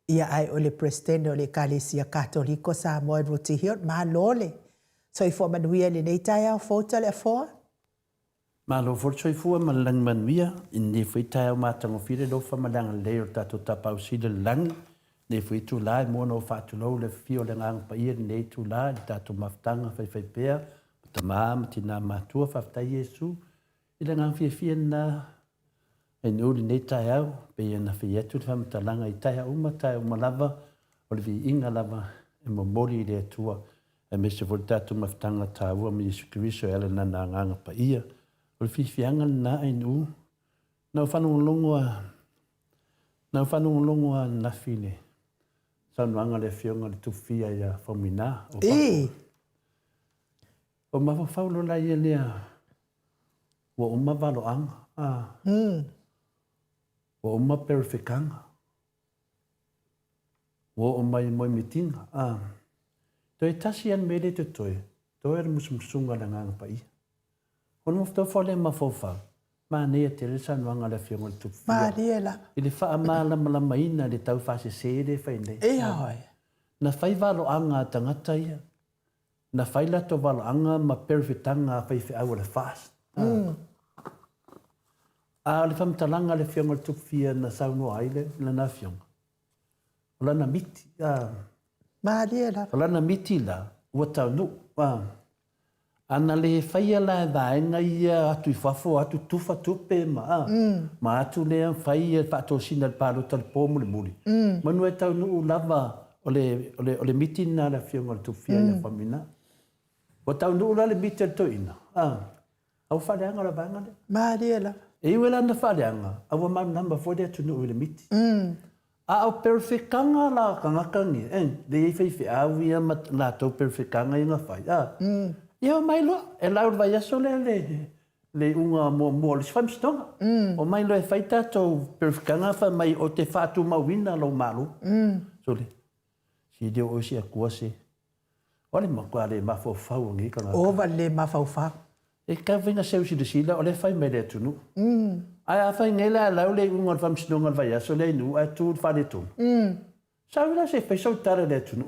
Ia ai o le presidente o le Kalesia Katoliko Samoa Rutihio. Ma lole. So I fua manuia le neitai au fota le afoa. Ma lo forso I fua malang manuia. Inni fuitai au matango fire do fa malanga leo tato tapau sida lang. Ne fui tu la mo no fa tu lo le fio le ngang pa ia ne tu la tato maftanga fai pea. Tama matina matua fa ta Yesu. Ile ngang fie na en uli nei tai au, pe na fia tu fa matalanga I tai au matai uma lava, o le Viiga lava, e momoli le atua, e me se voltatu maftanga taua me Yesu Kristo ele na nganga pa ia, o le fianga na en na whanung longoa na fine, sa nuanga le fionga le tufia ia whamina, o pako. O mawhawlo la ia lea, wa o mawalo anga, wa o ma perfekanga. Wa o mai mitinga. Toi tasi an mele te toi. Toi er musumsunga na nganga pa ia. Ono mofto fole ma fofa. Ma nea te resa nuanga le fionga le tupia. Ma riela. Ili faa amala malamaina le tau fase sere faine. E hoi. Na fai valo anga tangata ia. Na fai lato valo anga ma perfetanga fai fe au le fast. Le whamtalanga le fionga le tupia na sauno aile le na fionga. O lana miti. Maariela. O lana miti la. Ua tau nu. Ana le whaia la vaenga ia atu I whafo, atu tufa tupe ma. Ma atu lea whaia whato sina le palo tal pomu le muri. Manu e tau nu lava o le miti na le fionga le tupia ia whamina. Ua tau nu la le miti le toina. Au whareanga la vaenga le. Maariela. E wela na whareanga, awa mau namba fo dea tunu ui le miti. Au perfekanga la kangakangi, le ei whaiwhi au ia la tau perfekanga I ngā whai. Ia mai loa, e laur vai aso le unga mua le swamstonga. O mai loa e whai tātou perfekanga wha mai o te whātu mawina lau malu. So le, si deo o si a kuase. Ole makua le mafo whau ngi ka ngā. Ova le mafau whau. E ka vinga seu si de sila o le whai mai le tunu. Ai a whai ngela lau le unga whamsinonga vai aso le nu a tu whare tunu. Sa wila se whai sau tara le tunu.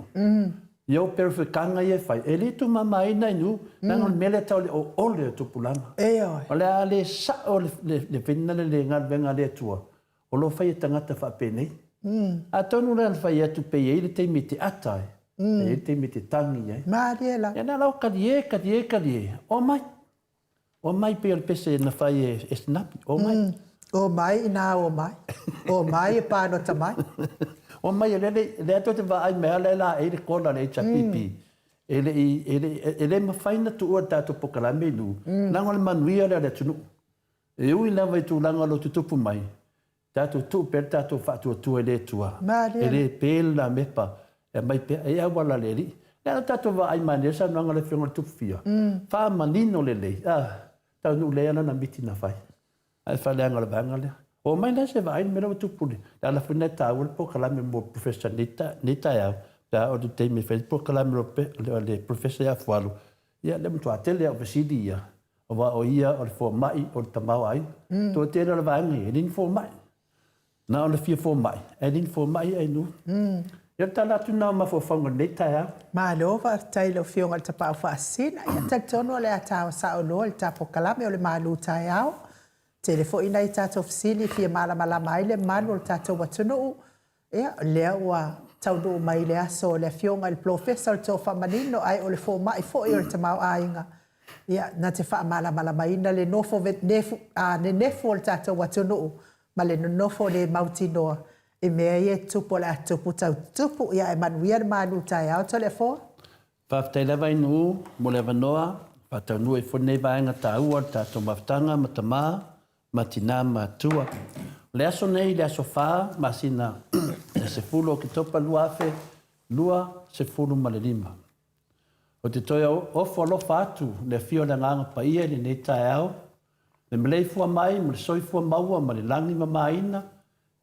Iau perfekanga I e whai. E le tu mamai nai nu, nangon mele tau le o ole tupulanga. E oi. O le a le sa o le whina le ngal venga le tua. O lo whai e tangata whapenei. A tonu le whai atu pei e le teimi te atai. E le teimi te tangi e. Maariela. E na lau karie. O mai. O mai pe al pese na fai e snapi. O mai. O mai ina o mai. O mai e pāno ta mai. O mai le ato te vai mea le la e le kona le chapipi. E le mawhaina tu ua tātou pokalame nu. Nanga le manuia le tunu. E ui lava I tu langa lo tutupu mai. Tātou tu per tātou whātua tua le tua. E le pēla mepa. E mai pe e awala le li. Le tātou vai mane sa nanga le whionga tupu fia. Wha manino le lei. Tau nu lea na miti na whai. Ai whaleanga le vanga le. O mai la se vai mera tupuni. La la funa tawul po kalame mo professor nita ya. Da o te me fe po kalame le professor Afualo. Ia le mtu atele o vesidi ia. O wa o ia o le fo mai o le tamau ai. To te le vanga e din fo mai. Na o le fia fo mai. E din fo mai ai nu. Ia tala tu na ma fo fonga nita ya. Ma lo va tailo fionga te pa fa sina. Ia taktono le ata sa o lo le tapo kalame o le malu taiao. Telefo ina i tato fisili fia mala mai le malu le tato watunu. Ia lea ua taudu mai le aso le fionga le professor to fa manino ai o le fo mai fo i o le tamau ainga. Ia na te fa mala mai na le nofo nefu ne nefu le tato watunu. Ma le nofo le mautinoa. E mea ia tupo le atupu tau tupu ia e manuia le malu tai au to le fo. Whaftai lewa inu mo le wanoa. Whatau nui whone vaenga ta ua tato maftanga ma tamaa ma tina ma tua. Le aso nei le aso wha ma sina le se fulo ki topa luafe lua se fulu ma le lima. O te toia ofo alofa atu le fio le nganga pa ia le nei tai au. Le mlei fua mai mo le soi fua maua ma le langi ma maina.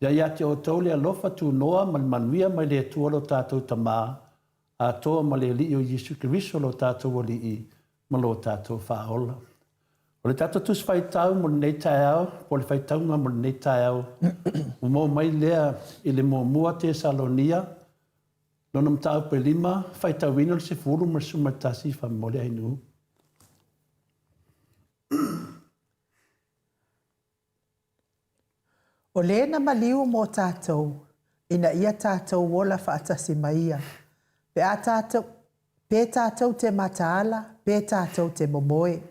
Ia ia te o tau le alofa tu noa ma le manuia mai le tua lo tātou tamaa. A toa ma le li o Jesu Kiriso lo tātou o li i ma lo tātou whaola. O le tātou tus whaitau mo le nei tai au, po le whaitaunga mo le nei tai au. O mo mai lea i le mo mua te Salonia. Lono mtau pe lima, whaitau ino le se furu ma sumatasi wha mole ainu. O le na maliu mo tātou, ina ia tātou wola whaatasi maia. Pe tātou te mataala, pe tātou te momoe.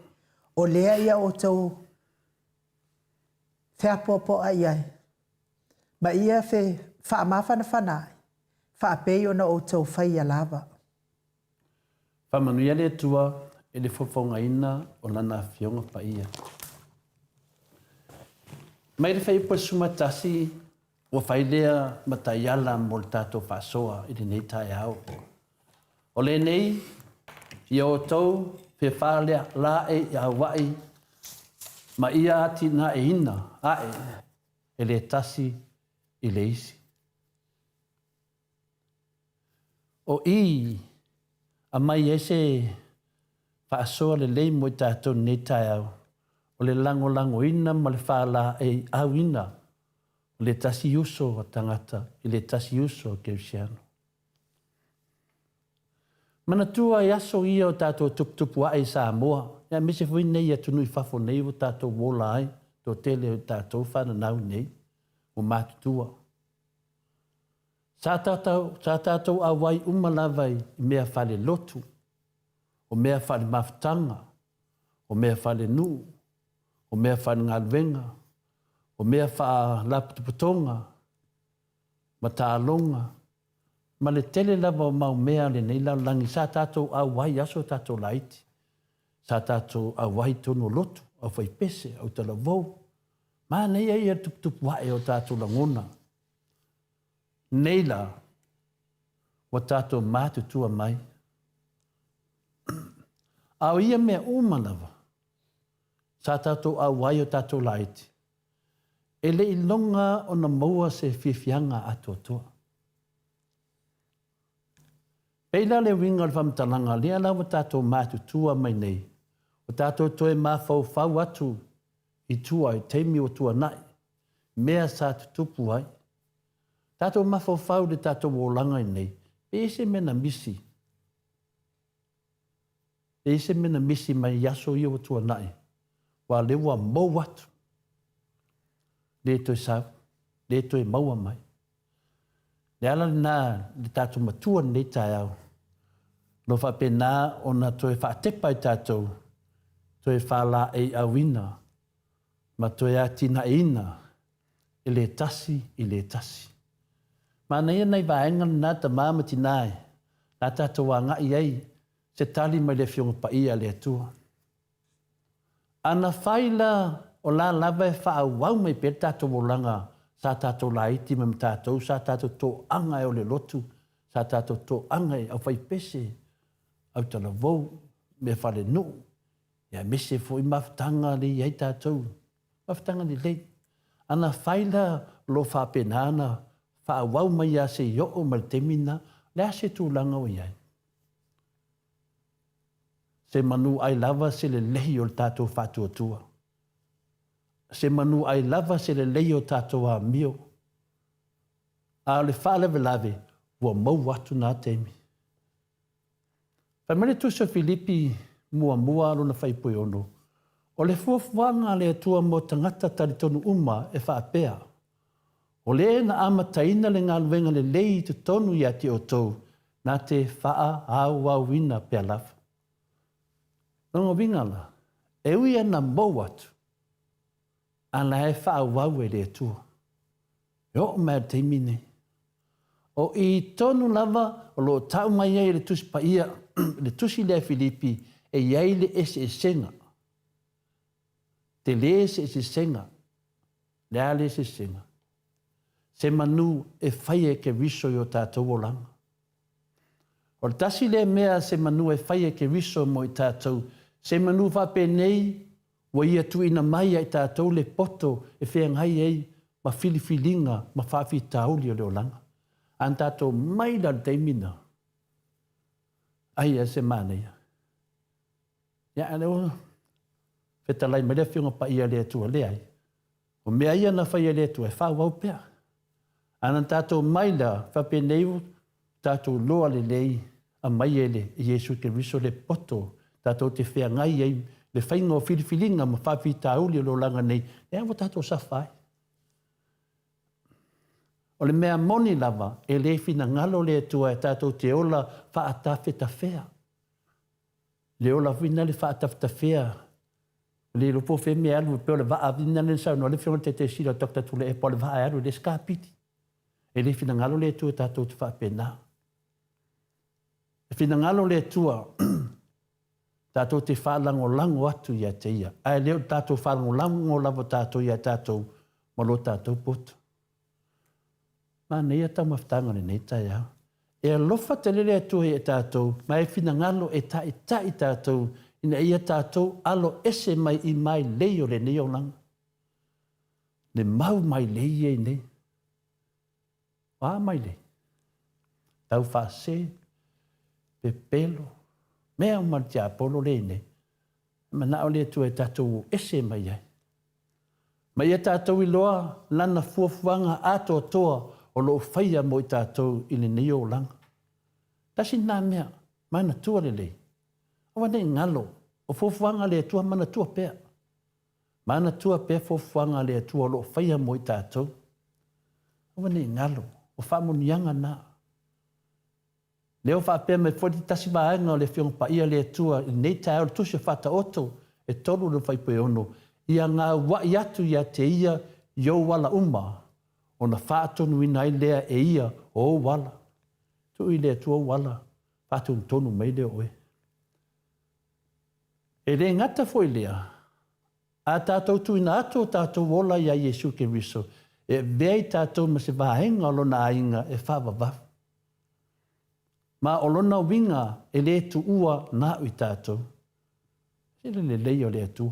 O lea ia o tau wheapopo ai ai. Ma ia wha mawhana whanai, wha pei ona o tau whaia lava. Whamanuia le tua e le whawhaunga ina o lana whionga pa ia. Mai le whaipa sumatasi o whailea mataiala mo le tātou whasoa i le nei tai au. O le nei, ia o tau pe whalea la e i awai ma ia ati na e ina ae e le tasi i le isi. O i a mai ese whaasoa le lei mo i tātou nei tai au. O le lango ina ma le whala e au ina. O le tasi uso a tangata i le tasi uso ke usiano. Mana tua i aso ia o tātou tuputupu ai Samoa. Ia mese fui nei atu nui whafo nei o tātou wola ai. Tō tele o tātou whana nau nei. O mātutua. Sa tātou awai umalawai i mea whale lotu. O mea whale maftanga. O mea whale nuu. O mea whale ngalwenga. O mea wha laputuputonga. Ma tālonga. Ma le tele lava o mau mea le nei lau langi. Sa tātou awai aso tātou laiti. Sa tātou awai tono lotu. Au whai pese, au tala vau. Ma nei ai e tuputupu wae o tātou langona. Nei la, wa tātou mātutua mai. Au ia mea umanawa. Sa tātou awai o tātou laiti. E le ilonga o na maua se whiwhianga atoa. Peila le winga le whamtalanga, lea lawa tātou mātutua mai nei. O tātou toe mawhau atu i tua i teimi o tua nai. Mea sa tutupu ai. Tātou mawhau le tātou wolanga i nei. Pese mena misi. Pese mena misi mai yaso i o tua nai. Wa lewa mau atu. Le toi sau. Le toi maua mai. Le ala nā le tātou matua nei tai au. No whapena o na toi whaatepa i tātou. Toi whala e awina. Ma toi atina e ina. I le tasi, i le tasi. Ma nei nei vaenga na ta mamati nai. Na tātou wanga i ei. Se tali mai le fionga pa ia le atua. Ana whaila o la lava e wha wau mai pe tātou wolanga. Sa tātou la iti me tātou. Sa tātou tō anga e o le lotu. Sa tātou tō anga e au whai pese. Au tala vau me whale no. Ia mese fo i maftanga le iei tātou. Mawhatanga ni lei. Ana whaila lo whapenana, whaawau mai a se yo o maltemina, lea se tūlanga o iai. Se manu ai lava se le lehi o tātou whātuatua. Se manu ai lava se le lehi o tātou a mio. A le whaalewe lave, ua mau atu nā temi. Whaimane tuso Filipi mua alona whaipoi ono. O le fuafuanga le atua mo tangata taritonu uma e whaapea. O le na amataina le ngā luenga le lei te tonu ia te o tau, nā te whaa auawina pea lawa. Nongo wingala, e uia na mau atu, ana e whaawau e le atua. E o mea teimi nei. O i tonu lava, o lo tau mai ai le tusi pa ia, le tusi lea Filipi, e iai le ese senga. Te le ese senga, le ale ese senga. Se manu e whai e ke riso i o tātou o langa. O le tasi le mea se manu e whai e ke riso mo i tātou, se manu whape nei, wa ia tu ina mai ai tātou le poto e whengai ei, ma filifilinga, ma whawhi tauli o le o langa. An tātou mai la teimina. Ai e se māneia. Ia aneo, whetalai mai le whiunga pa ia le atua le ai. O mea ia na whai le atua e whawau pea. An tātou mai la whape nei, tātou loa le lei, a mai ele, e Jesu ke riso le poto, tātou te whengai ei, le whainga o filifilinga, ma whawhi tauli o le o langa nei, e awa tātou sa whai. O le mea moni lava, e le fina ngalo le atua e tātou te ola whaatawheta whea. Le ola wina le whaatawheta whea. Le lupo whe mea alu, peo le waa vina le sau, no le whionga te sira tokta tule e po le waa alu, le skapiti. E le fina ngalo le atua e tātou te whaapena. E fina ngalo le atua, tātou te whaalango lango atu ia te ia. Ai leo tātou whaalango lango lava tātou ia tātou, malo tātou poto. Ma nei ata maftanga nei tai au. E alofa te lele atua e tātou, ma e fina ngalo e ta i tātou, ina ia tātou alo ese mai i mai leo le neo langa. Le mau mai lei e nei. Wā mai lei. Tau whaase, pe pelo, mea o mati a polo le nei. Ma nao le atua e tātou ese mai ai. Ma ia tātou i loa, lana fuafuanga ato toa, o lo whaia mo i tātou i le neo langa. Tasi nā mea, mana tua le lei. Awa nei ngalo, o fofuanga le atua mana tua pea. Mana tua pea fofuanga le atua o lo whaia mo i tātou. Awa nei ngalo, o whamonianga nā. Leo whapea me fwoti tasi vaenga o le whionga pa ia le atua i nei tae o le tusi whata oto e tolu le whaipoe ono. Ia ngā wai atu ia te ia yo wala uma. O na whaatonu ina i lea e ia o wala. Tu i lea tua wala, whaatonu tonu mai lea oe. E le ngata foi lea, a tātou tu ina ato tātou wola ia Jesu ke riso, e vei tātou ma se vahenga o lona ainga e whawawaf. Ma o lona winga e le tu ua nā ui tātou. Se le lei o lea tu.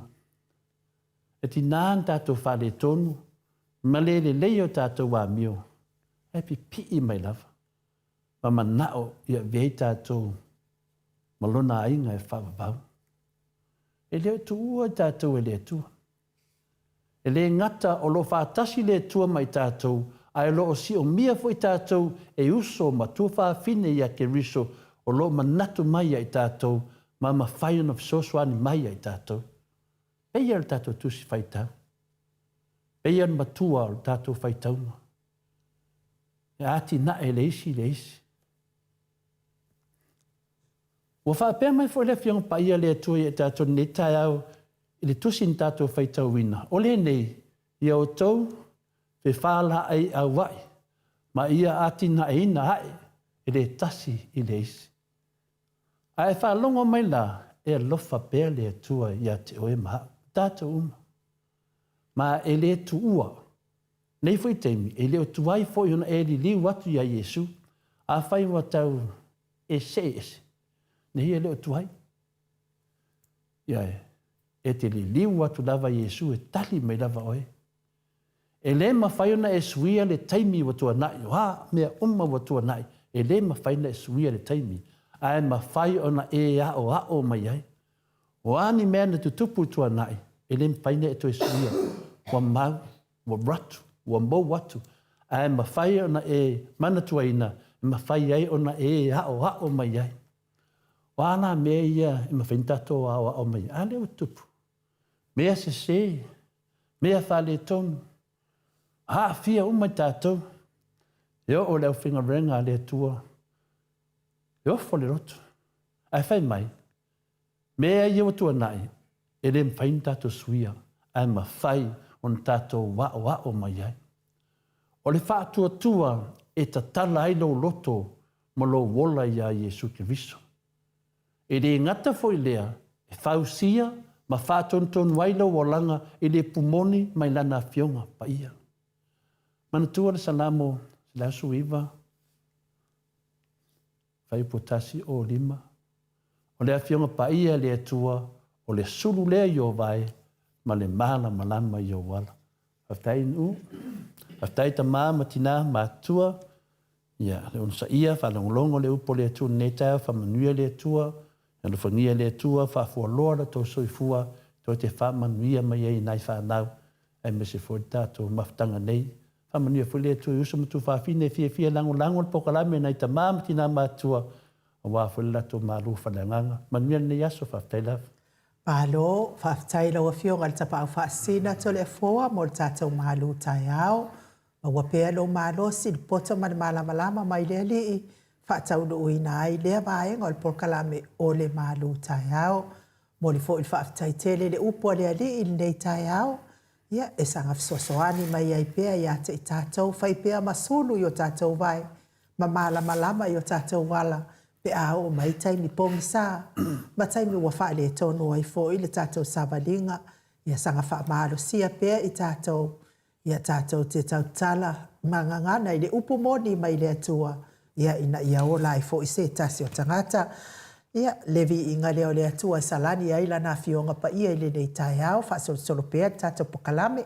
E ti nān tātou whale tonu, ma le leo tātou wā mio, e pi i mai lava. Ma manao ia vei tātou, ma lona ainga e whawawau. E leo tu ua tātou e lea tua. E le ngata o lo whātasi lea tua mai tātou, ai lo o si o mia fo i tātou e uso ma tua whāwhine ia ke riso o lo manatu mai ai tātou, ma whaiona fisoswani mai ai tātou. Pei al tātou tusi whaitau. Pei an matua o tātou whaitaunga. E ati na e leisi. Wa whapea mai fo le whionga pa ia le atua e tātou ne tai au i le tusi ni tātou whaitau wina. O le nei, ia o tau, pe whala ai au wai, ma ia ati na e ina ai, e le tasi i leisi. A e whalongo mai la, e alofa pea le atua ia te oe maha, tātou uma. Ma e le tu ua. Nei foi teimi, e leo tuai foi ona e li liu atu ia Jesu, a whai wa tau e se. Nei e leo tuai. Ia e. e te li liu atu lava Iesu e tali mai lava oe. E le mawhai ona e suia le taimi watua nai, ha, mea umma watua nai, e le mawhai na e suia le taimi, a e mawhai ona e a o mai ai. O ani mea na tutupu tua nai, e le mawhai na e to e suia, wa mau, wa ratu, wa mau watu, a e mawhai ona e mana tua ina, e mawhai ai ona e a o mai ai. O ana mea ia, e mawhai tato a o mai, a leo tupu. Mea se, mea whale tonu, ha fia umai tātou. Eo o leo whinga renga le tua. Eo fole roto. Ai whai mai. Mea i o tua nai. E le mwhain tātou suia. Ai ma whai on tātou wa o mai ai. O le whātua tua e ta tala ai lo loto mo lo wola ia Iesu Kiriso. E le ngata foi lea e whausia ma whātonton wailo walanga e le pumoni mai lana fionga pa ia. Mana tua le salamo, se la suiva, whai potasi o lima, o le afionga pa ia le atua, o le sulu lea i o vai, ma le mala malama i o wala. Haftai nu, haftai ta ma tina ma tua, ia, le unsa ia, whalongolongo le upo le atua netau, whamanuia le atua, le whangia le atua, whafualoa la tō soifua, tō te whamanuia mai ei nai whanau, ai me se fwota tō maftanga nei, Whamania whulea tu usa matu whawhine fia lango pokalame nei ta māmatina mātua a wā whulea tu mālu whalanganga. Manuia nei aso whawhtailaw. Palo, whawhtaila wa fio ngal tapa au whaasina to le foa mo le tātou mālu tai au. Ma wapea lo mālo si poto ma malama mai le li whaatau no uina ai lea vae ngol pokalame o le mālu tai au. Mo le fo il whawhtaitele le upo le li nei tai au. Ia, e sanga fisosoani mai ai pea ia te i tātou, whai pea masulu i o tātou vai, ma malama i o tātou wala, pe a o mai taimi pongi sā, ma taimi ua wha le tonu ai fo i le tātou sabalinga, ia sanga wha maalo sia pea i tātou, ia tātou te tautala, mangangana i le upumoni mai le atua, ia ina ia ola i fo i se tasi o tangata, ia levi inga leo le atua salani ai lana fionga pa ia ile nei tai au fa solo pea tato pokalame.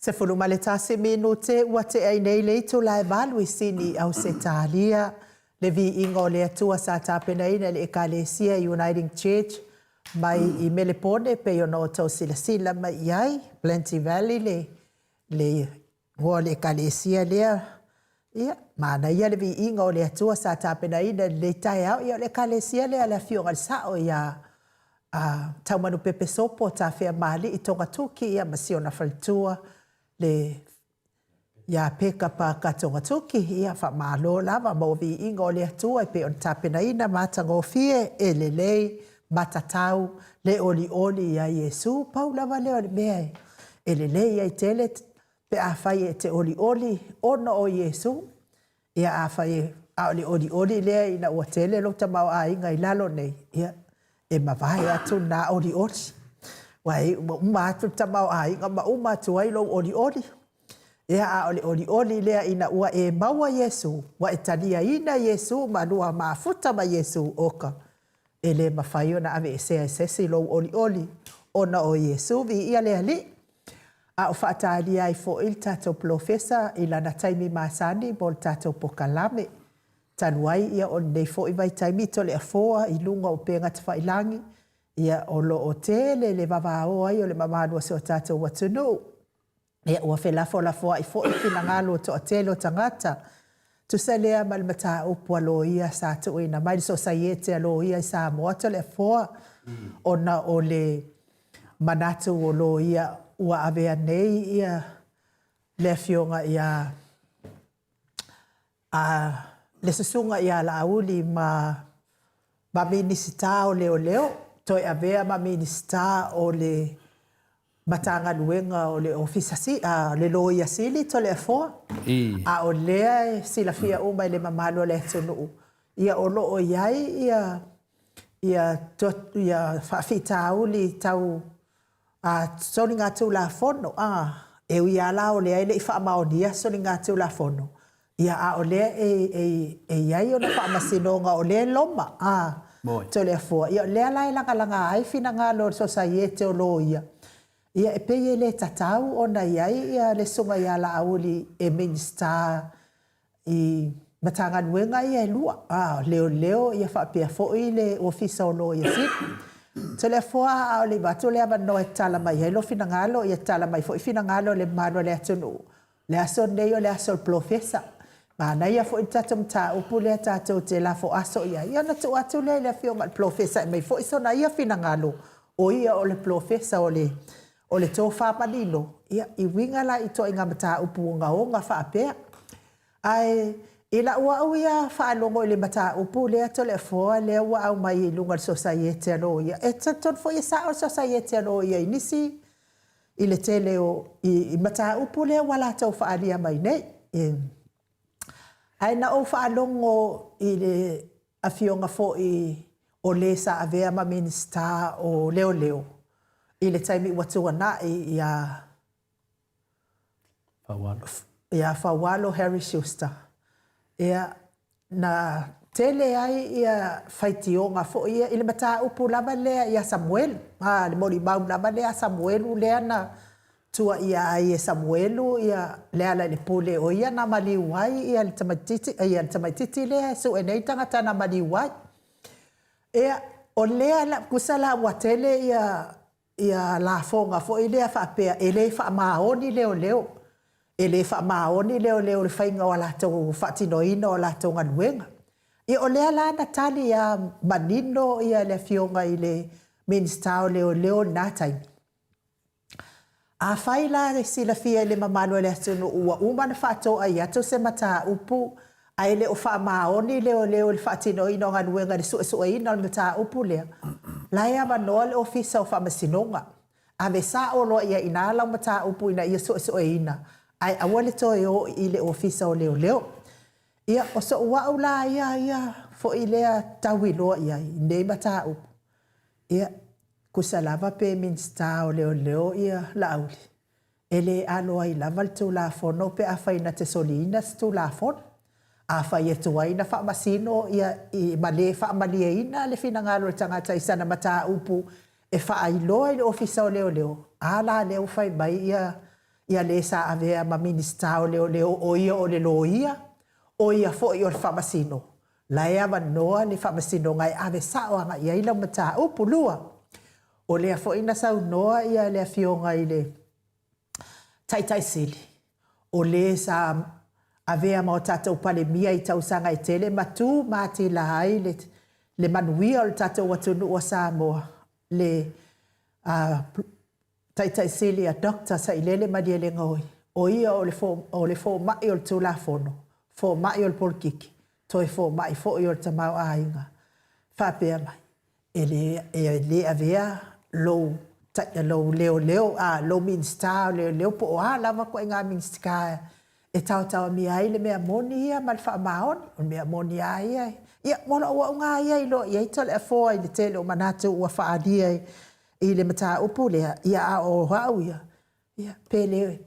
Se fulu ma le tasi minute ua te ai nei le itu lai malu I sini au se talia. Le Viiga o le Atua sa tāpena ina le Ekalesia Uniting Church mai I Melepone pe yo no tau sila mai iai Plenty Valley le hoa le Ekalesia lea. Ia, mana ia le Viiga o le Atua sa tāpena ina le tai au ia le Ekalesia lea le fionga le sao ia tau manu pepe sopo ta fea mali I tonga tuki ia masiona faltua le ia peka pa katonga tuki ia fa malo lava mo Viiga o le Atua pe on tapena ina matango fie le lei matatau le oli ia Yesu pau lava le ole mea le lei ia tele pe a fai te oli ono o Yesu ia a fai a oli le ina o tele lo tamau a inga I lalo nei ia e mawai atu na oli wai uma atu tamau a inga ma uma atu ai lo oli ia a oli lea ina ua e maua Yesu wa e tania ina Yesu ma lua mafuta ma Yesu oka ele mawhai ona ave e sea sesi lo oli ona o Yesu vi ia lea li a o whaatari ai fo il tato profesa I lana taimi masani bol tato pokalame tanuai ia o nei fo I vai taimi tole a foa I lunga o penga te whailangi ia o lo o tele le vavao ai o le mamanua se o tato watunu ia ua whelafo la foa I fo I fina ngalo to o tele o tangata tu se lea malimata upua lo ia sa tu ina mai so saiete lo ia I Samoa tole a foa ona o le manatu o lo ia ua avea nei ia le fionga ia le susunga ia la auli ma minisita o leo toi avea ma minisita o le matanga luenga o le ofisa le loia sili to le foa a o lea sila fia uma le mamalo le tunu ia o lo o iai ia fafita auli tau soni ngatu la fono e ia la o le ile fa maonia soni ngatu la fono ia a o le iai ona fa masinonga o le loma to le foa ia le la langa ai fina ngalo society o lo ia e pe le tatau ona iai ia le sunga ia la auli e minister I matanga nuenga ia lua leo ia fa pe fo ile ofisa o lo ia sit to le foa o le batu le avano e tala mai lo fina ngalo ia tala mai fo fina ngalo le mano le atunu le aso nei o le aso profesa mana ia fo tatum ta upu le tato te la fo aso ia na tu atu le fio mal profesa mai fo iso na ia fina ngalo o ia o le profesa o le tofa panilo ia I winga la I to inga mata upu nga o nga fa apea ai ila ua ia fa longo le mata upu le to le fo le ua au mai lunga society no ia e ton fo ia sa society no ia inisi ile tele o I mata upu le wala to fa alia mai nei ai na o fa longo ile afionga fo o le sa avea ma minister o leo ile taimi watu na ia ia Afualo Harry Schuster. Ia na tele ai ia whaitionga fo ia ile mata upu lava lea ia Samuel. Le mori bau lava lea Samuelu lea na tua ia ai Samuelu ia lea la le pule o ia na maliwai ia le tamaititi lea so enei tangata na maliwai. Ia o lea la kusala watele ia la fonga fo ilea whaapea ele whaamaoni leo. Ele whaamaoni leo le whainga o lato whaatinoina o lato nganuenga. Ia o lea la na tali ia manino ia le fionga i le minister leo na taimi. A whai la sila fia le mamano le atunu ua umana whaatoa i ato se mata upu a ele o whaamaoni leo le whaatinoina o nganuenga le suesueina o mata upu lea. Laia manoa le ofisa o whaamasinonga. A me sa o loa ia inala o mata upu ina ia suesueina. Ai awale toi o i le ofisa o leo. Ia o so ua ula ia fo i lea tawi loa ia i nei mata upu. Ia kusalava pe minsta o leo ia lauli. Ele aloa i lava le tu la fono pe a whaina te solina tu la fono. A whai e tuaina whaamasino ia i male whaamaliaina le finangalo le tangata i sana mata upu e whaailoa i le ofisa o leo. Ala leo whai mai ia le sa avea ma minista o leo o ia o le loia. O ia fo i o le whamasino. Laia manoa le whamasino ngai ave sao anga ia ila mata upu lua. O lea fo ina sau noa ia lea fionga i le taitai sili. O le sa avea mao tatou pale mia i tausanga i tele matu mati la hai le manuia o le tatou watunu o Samoa. Le taitai sili a dokta sa ilele madia le ngoi. O ia o le fo mai o le tula fono. Fo mai o le polkiki. Toi fo mai fo i o le tamau ainga. Whapea mai. E le avea lo minsta leo po o lava ko nga minsta e tau mi ai le mea moni ia mal fa maon o mea moni ai ia mola o nga ia lo ia tole a fo i le tele o manatu o fa adia i le mata upu le ia o hau ia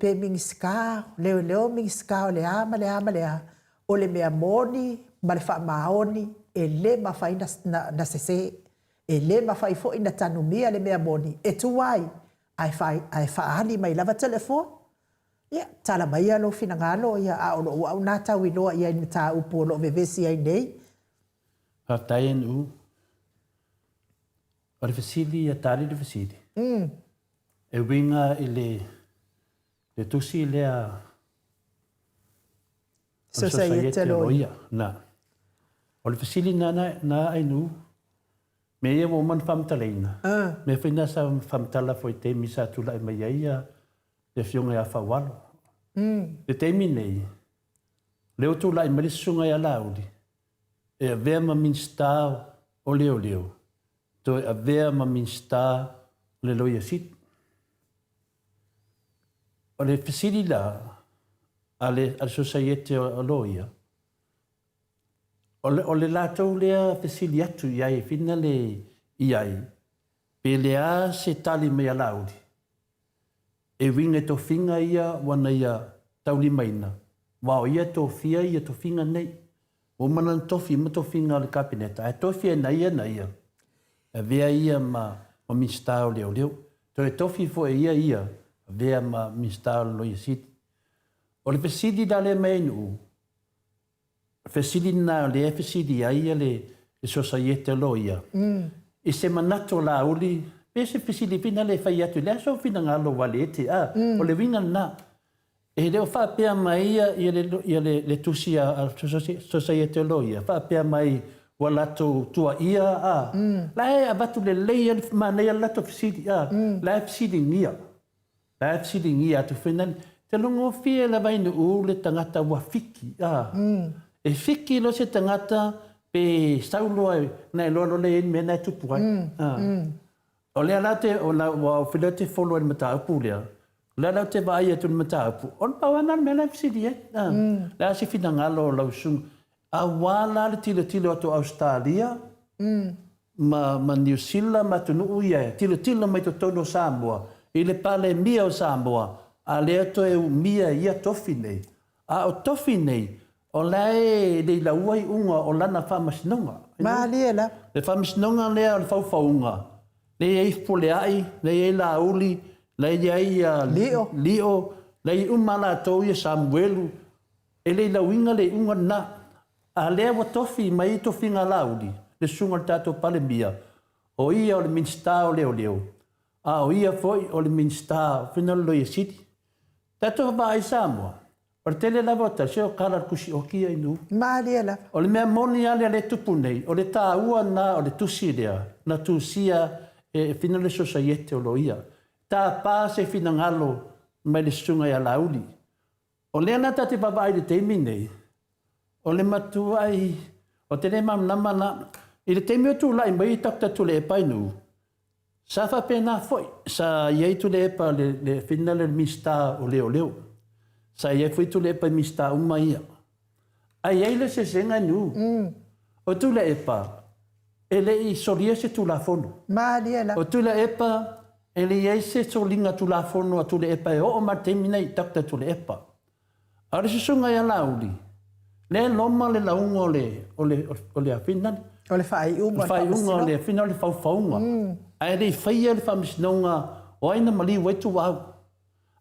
pe minsta leo minsta le ama o le mea moni mal fa maoni e le ma fa na sese e le mawhai fo ina tanumia le mea moni. E tuai, ai whaali mai lava telefon. Ia, tala mai alo finangalo, ia aolo ua au nata winoa ia ni ta upo lo vevesi ai nei. Haftai en u. O le fasili ia tali le fasili. E winga i le tusi lea Societe loia. Na. O le fasili na ai nu. Me ia mo man famtaleina. Me fina sa famtala foi te misa tula e mai ia le fionga ia Afualo. Le te minei. Leo tula e malisunga ia laudi. E a vea ma minsta o leo. To a vea ma minsta le loia sit. O le fasili la ale societe o loia. O le lātou lea fasili atu iai, whina le iai. Pe lea se tali mea laudi. E winga to whinga ia wana ia tauli maina. Wao ia to whia ia to whinga nei. O mana tofi ma to whinga le kapineta. E tofi e na ia. E vea ia ma minstao leo. To e tofi fo e ia. Vea ma minstao loia siti. O le fasili da le mainu. Fasili na le fasili ai le societe loia. E se manato la uli, pe se fasili fina le fai atu le so fina ngalo walete o le winga na. E le fa pe mai ia le tusia societe loia. Fa pe mai walato tua ia La e abatu le leia manea lato fasili La fasili ngia. La fasili ngia tu fina te longo fie la vai no le tangata wa fiki E whiki lo se tangata pe sauloa nei lolo le me nei tupu ai. O lea la te o la o whila te wholo en mataupu lea. Lea la te vai atu en mataupu. On pawana me la fisiri Lea se whina ngalo o lau sung. A wala le tilo atu Australia. Ma New Zealand ma tunu uia. Tilo mai to tono Samoa. I le pale mia o Samoa. A lea to e mia ia tofi nei. A o tofi nei, o lai le lauai unga o lana whamasinonga. Malia la. Le whamasinonga lea o le whauwhaunga. Le ei pole ai, le ei la uli, le ei lio, le ei umala tau ia Samuelu, e le lauinga le unga na. A lea wa tofi mai tofi ngā lauli, le sunga tato palemia, o ia o le minsta o leo leo. A o ia foi o le minsta, whinalo ia siti. Tato wa ai Samoa. O le tele lava o tase o kala kusi o kia inu. Malia la. O le mea moni ale le tupu nei, o le tā ua na o le tusi lea, na tusia e whina le sosaiete o lo ia. Tā pā se whina ngalo mai le sunga ia lauli. O lea na tate papa ai le teimi nei, o le matua ai, o te le mamnama na, i le teimi o tu lai mai i takta tu le e painu. Sa fa pena foi, sa iei tu le e pa le whina le mista o leo leo. Sa iei fui tu le e pa mista uma ia. A iei le se senga nu. O tu le e pa, e le i soria se tu la fono. Malia la. O tu le e pa, e le iei se solinga tu la fono a tu le e pa e o martemina i takta tu le e pa. A le se sunga ia lauli. Le loma le launga o le afinani. O le whai unga. O whai unga o le afinani le whauwhaunga. Ai rei whaia le whamisnonga o aina mali waitu wau.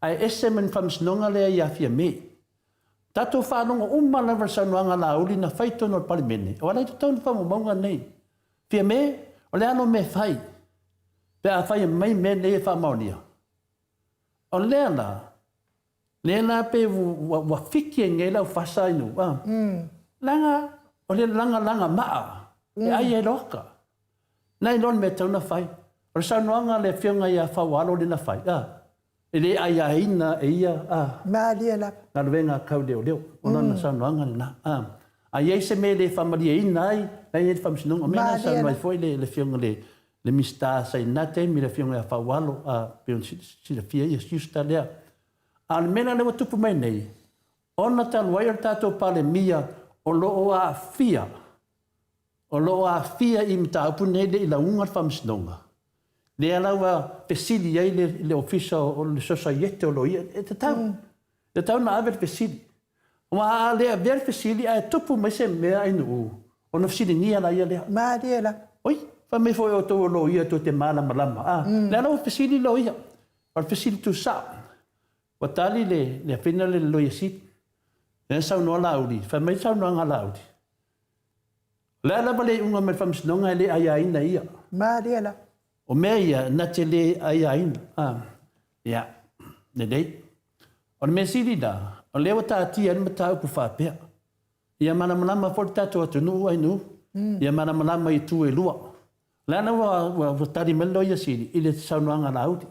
Ai ese men whamisnonga lea i awhia me. Tato whanonga umana varsanuanga la uli na whaitono o palimene. O alai tauni whamumaunga nei. Whia me, o le ano me whai. Pe a whai mai me nei e whamaunia. O lea la pe wa whiki e ngei lau whasa inu. Langa, o le langa maa. E ai e roka. Nai lon me tauna whai. O le saunoanga le whionga ia Afualo le na whai. E le ai aina e ia. Malia la. Nga ruenga kau leo leo. O nana saunoanga le na. A iei se me le whamaria ina ai. Nei e le whamsinonga. Mena saunoa i foi le whionga le mista sa ina te mi le whionga ia Afualo. Peon sila fia ia siusta lea. A le mena le watupu mai nei. Ona taluai ar tātou pale mia o loo a fia. O loo a fia i mtaupu nei le ila ungar whamsinonga. Le alaua pesili ai le ofisa o le sosaiete o lo ia. E te tau. Te tau na aver pesili. O a lea ver pesili a tupu mai se mea inu. O na pesili nia la ia lea. Malia la. Oi, fa me foi o tō lo ia to te mana malama. Le alaua pesili lo ia. O pesili tu sa. O tali le whina le lo ia sit. E sau noa lauri. Fa mai sau noa ngā lauri. Le alaua le unga me whamsinonga le ai aina ia. Malia la. O mea ia, na te le ai aina. Ia, ne dei. O mea siri da, o lewa tā tia ni matau ku whapea. Ia mana manama fori tātou atu nuu ai nuu. Ia mana manama i tū e lua. Lana wa tari melo ia siri, i le saunuanga laudi.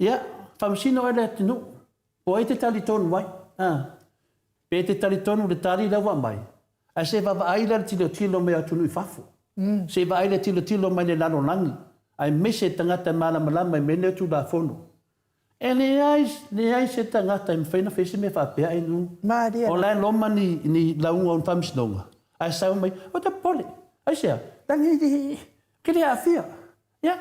Ia, whamsino ai le atu nuu. O ai te tali tonu wai. Pe te tali tonu le tari lawa mai. A se wawa aila le tilo mea atu nui whafu. Se wa aile tilo mai le lano langi. Ai mese tangata mana malama me ne tu la fono. E ne ai se tangata me faina fese me whapea ai nu. Maria. O lai loma ni launga on whamsinonga. Ai sau mai, o ta pole. Ai sea, tangi kiri a fia. Ia.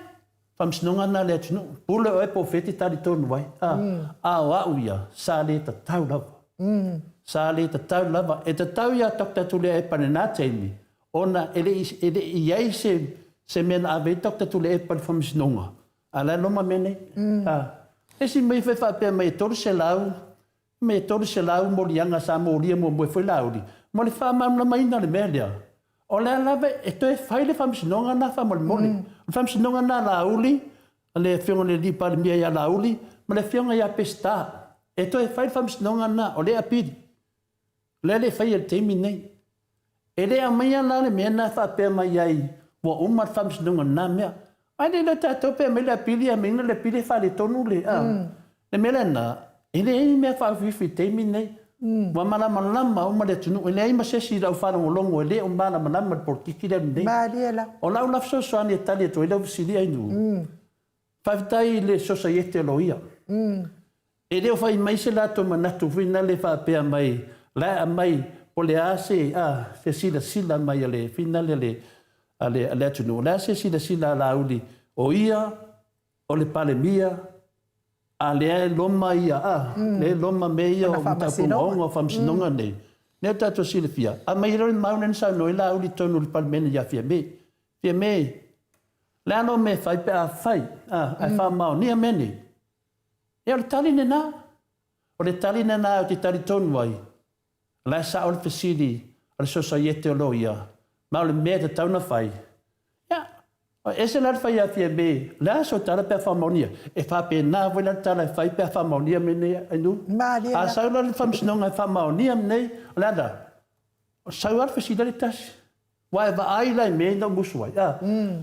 Whamsinonga na le atinu. Pule o e po feti tari tonu wai. A o au ia, sa le ta tau lava. Sa le ta tau lava. E ta tau ia tokta tule e panena teimi. Ona ele iai se mena ave tokta tule e pan whamsinonga. Ala loma mene. E si mai whewhapea mai toru se lau. Me toru se lau mo lianga sa mo lia mo mwe whelauri. Mo le whamamna mai na le mea lea. O lea lawe e toi whai le whamsinonga na whamole mole. Le whamsinonga na lauli. Le whionga le lipa le mea ia lauli. Ma le whionga ia pesta. E toi whai le whamsinonga na o lea piri. Le whai e teimi nei. E rea mai ana le mea na whapea mai ai. Wa umar whamsinonga na mea. Ai le tātou pēr me le pili a minga le pili whale tonu le. Le mea na, e le ei mea whawhiwhi teimi nei. Wa malama lama uma le tunu. E le ei ma sesi rau whanau longo e le o malama lama por kikira nei. Mariela. O lau lafso soani e tali e toi lau visiri ai nu. Whawhitai le sosa iete lo ia. E leo whai mai se lato manatu whina le whapea mai. Lae mai o le ase se sila mai a le whina le ale atunu. Le ase sila la uli o ia, o le pale mia, A lea loma ia le loma me ia o mtapunga o whamsinonga nei. Nea tato sile fia. A mai roi mauna nisa noi la uli tonu li palmene ia fia me. Fia me. Le ano me fai pe a fai. A wha mao nia meni. E o le tali nena. O le tali nena o te tali tonu ai. La sa o le fesili. O le sosa iete o lo ia. Ma o le mea te tauna fai. E se la fai a fia me, la so tala pe famonia. E fa pe na vola tala fai pe famonia me ne anu. A sa la fam snonga famonia me la da. Sa wa fa si dali tas. Wa va ai la me no muswa.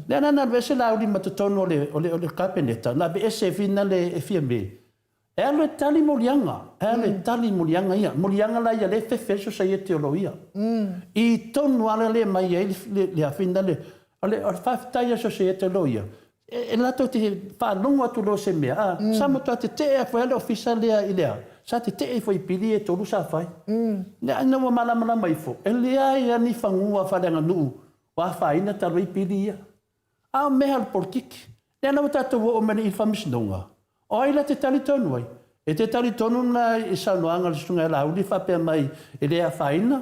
Le na vese la uli matotono le kapeneta. Na be se fina le fia me. E lo tali molianga, tali molianga ia. Molianga la ia le fe so sa ye teologia. I tonu ala le mai le afina le ale o whaftaia so se te loia. E lato te whanonga tu lo se mea. Sa mo te te e whaele ofisa lea i lea. Sa te te e whai pili e tolu sa whai. Nea ina wa malamala mai fo. E lea ia ni whangua whalenga nuu. Wa whaina talo i pili ia. A meha le politiki. Nea na wata o mani i whamisnonga. O aila te tali tonu ai. E te tali tonu na i saunoanga le sunga e lauli whapea mai e lea whaina.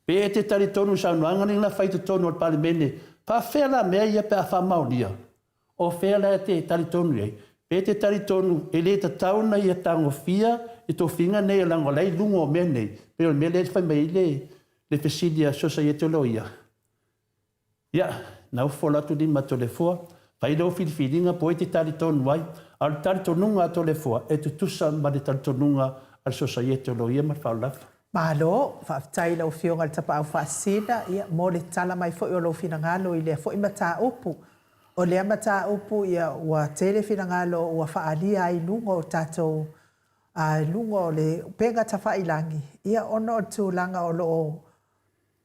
Pe e te tali tonu saunoanga ni na whai te tonu al palimene. Pa fela mea ia pe a whamaunia. O fela te taritonu ei. Pe te taritonu e le ta tauna ia tango fia i tō whinga nei e lango lei lungo o mea nei. Pe o mea le whai mei le fesilia sosa i te loia. Ia, nau wholatu di mato le fua. Pai leo whiriwhiringa po e te taritonu ai. Al taritonunga ato le fua. E tu tusa ma le taritonunga al sosa i te loia ma whaulafa. Malo, whaftai lau whionga le tapa au whaasina, ia mo le tala mai fo i o lau whinangalo i lea fo i mata upu. O lea mata upu ia ua tele whinangalo ua whaalia ai lungo o tātou, lungo le penga ta whailangi. Ia ono o tūlanga o lo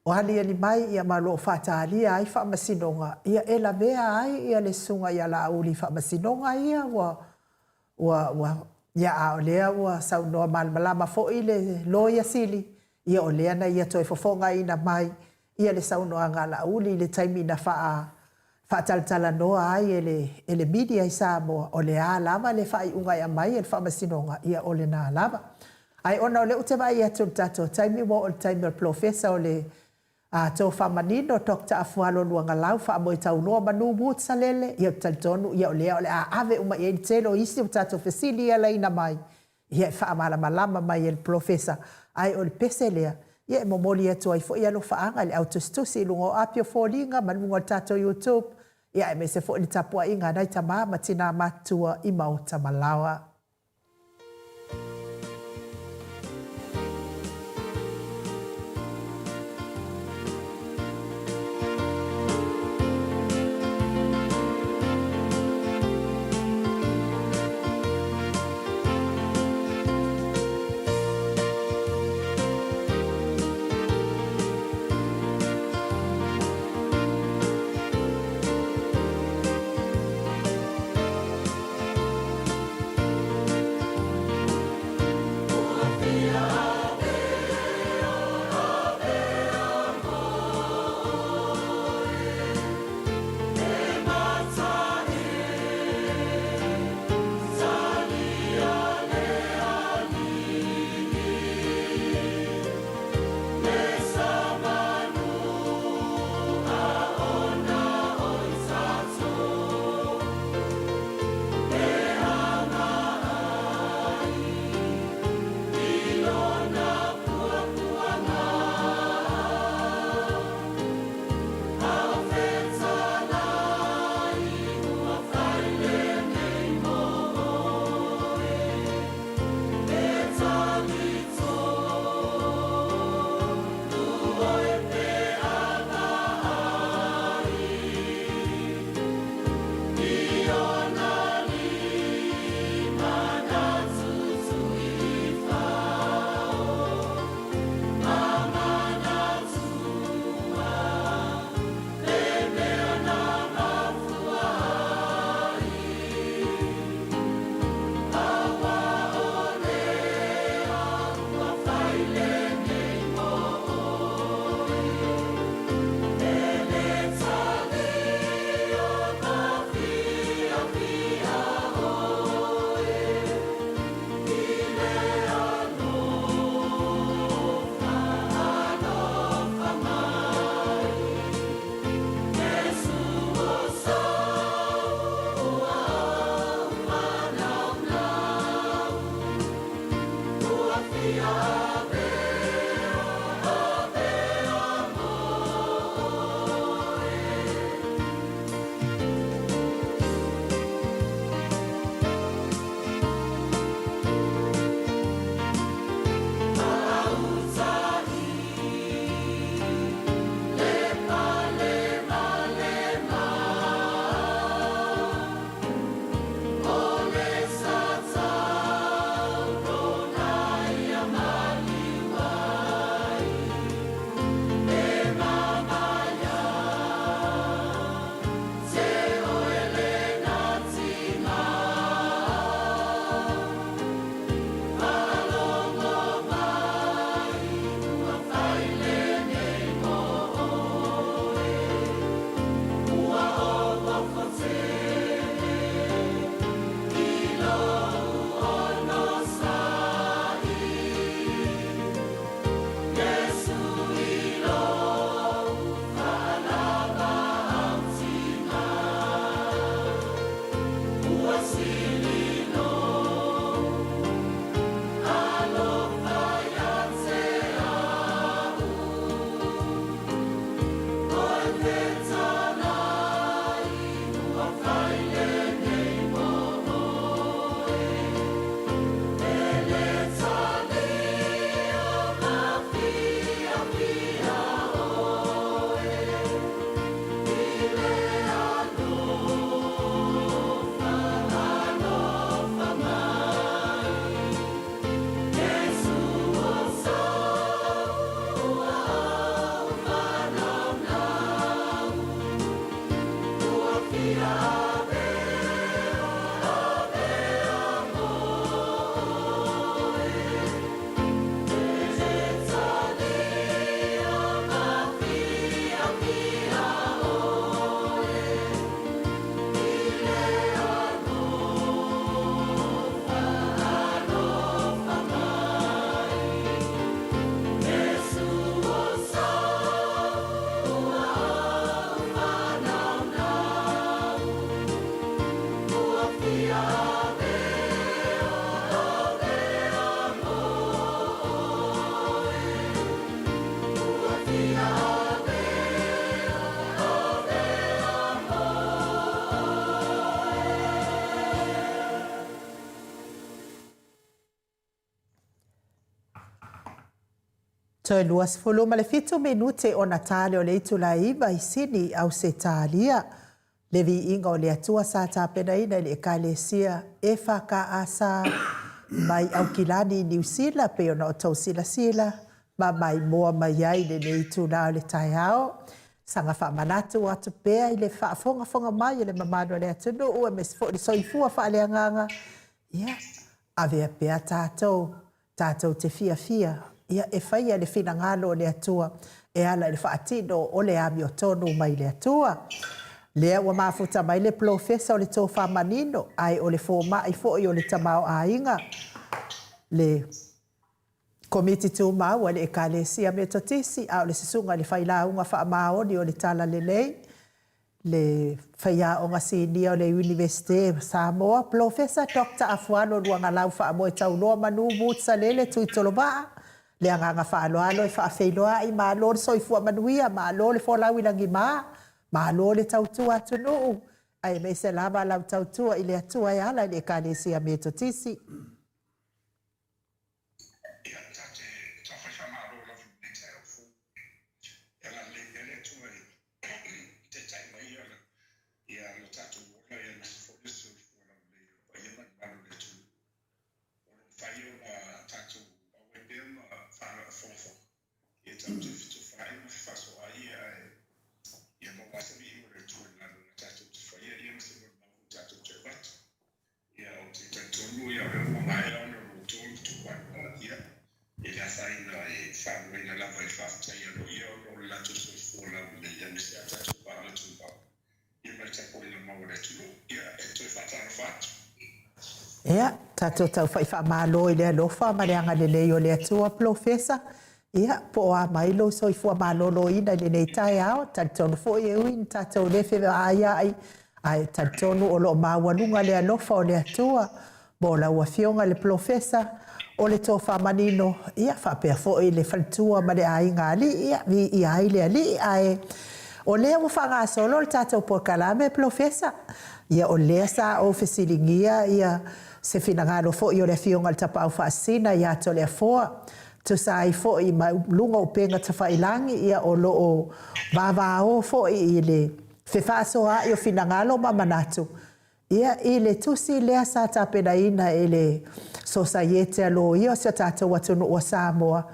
o halia ni mai ia malo whaatalia ai whaamasinonga. Ia e la mea ai ia le sunga ia la uli whaamasinonga ia ia a o lea ua saunoa malamalama fo i le loia sili. Ia o lea na ia toi fofonga ina mai. Ia le saunoa ngā la uli le taimi na whaataltala noa ai e le media i Samoa. O le a lama le whai unga ia mai e le whaamasinonga. Ia o le nā lama. Ai ona o le ute mai atu tato taimi mo o le taimi o profesa o le tō whamanino Dr. Afualo luanga lau whaamoe tau noa manu mūt sa lele. Ia taltonu, ia o lea o le ave uma i telo isi o tato fesili ia leina mai. Ia e whaamalamalama mai e le profesa. Ai o le pese lea. Ia e momoli atu ai fo ia lo whaanga le autostusi lungo apio fōlinga manunga tato YouTube. Ia e me se fo ni tapua inga nai tamā matina matua i Maota Malawa. Toe luas fulu ma le fitu minute o Natale o le itula iwa I sini au se tālia. Le Viiga o le atua sa tāpena ina le ekalesia e whaka asa mai au kilani New Zealand pe ona o tau sila ma mai moa mai ai le itula o le tai ao. Sanga wha manatu atu pea I le wha fonga mai le mamano le atunu ua me sifo le soifua wha le anganga. Ia, avea pea tātou te fia. Ia e whaia le finangalo le atua e ala le whaatino o le ami o tonu mai le atua. Lea ua mafuta mai le profesa o le tō whamanino ai o le fōma I fōi o le tamao a inga. Le komiti tū mau le ekalesia me totisi a o le sisunga le whailaunga whaamaoni o le tala le lei. Le whaia o ngasinia o le University Samoa. Profesa Dr. Afualo ruanga lau whaamo e tauloa manu mutsa lele tui tolobaa. Le anganga whaaloalo e whaafeiloa I maalo le soifua manuia, maalo le wholau ilangi maalo le tautua atunu. Ai me se lava lau tautua I le atua e ala le kalesia me totisi. Ia, tatou tau whaiwha malo I le alofa ma le anga le leo le atua profesa. Ia, po a mailo soifua malolo ina le nei tae ao, tatonu fo I uin, tatou le whewe aia ai tatonu o lo mawalunga le alofa o le atua. Bo la ua fionga le profesa o le tō whamanino. Ia, whapea fo I le whaltua ma le ainga ali, ia, vi I ai le ali ai. O lea mo whanga solo le tatou por kalame profesa. Ia o lea sa o fesilingia, ia se finangalo fo I o le fionga le tapa au whaasina, ia to le foa. Tu sai fo I ma lunga o penga ta whailangi, ia o lo o vavao fo I le whewhaso a I o finangalo ma manatu. Ia I le tusi lea sa tapena ina I le societe alo ia se tatou atunu o Samoa.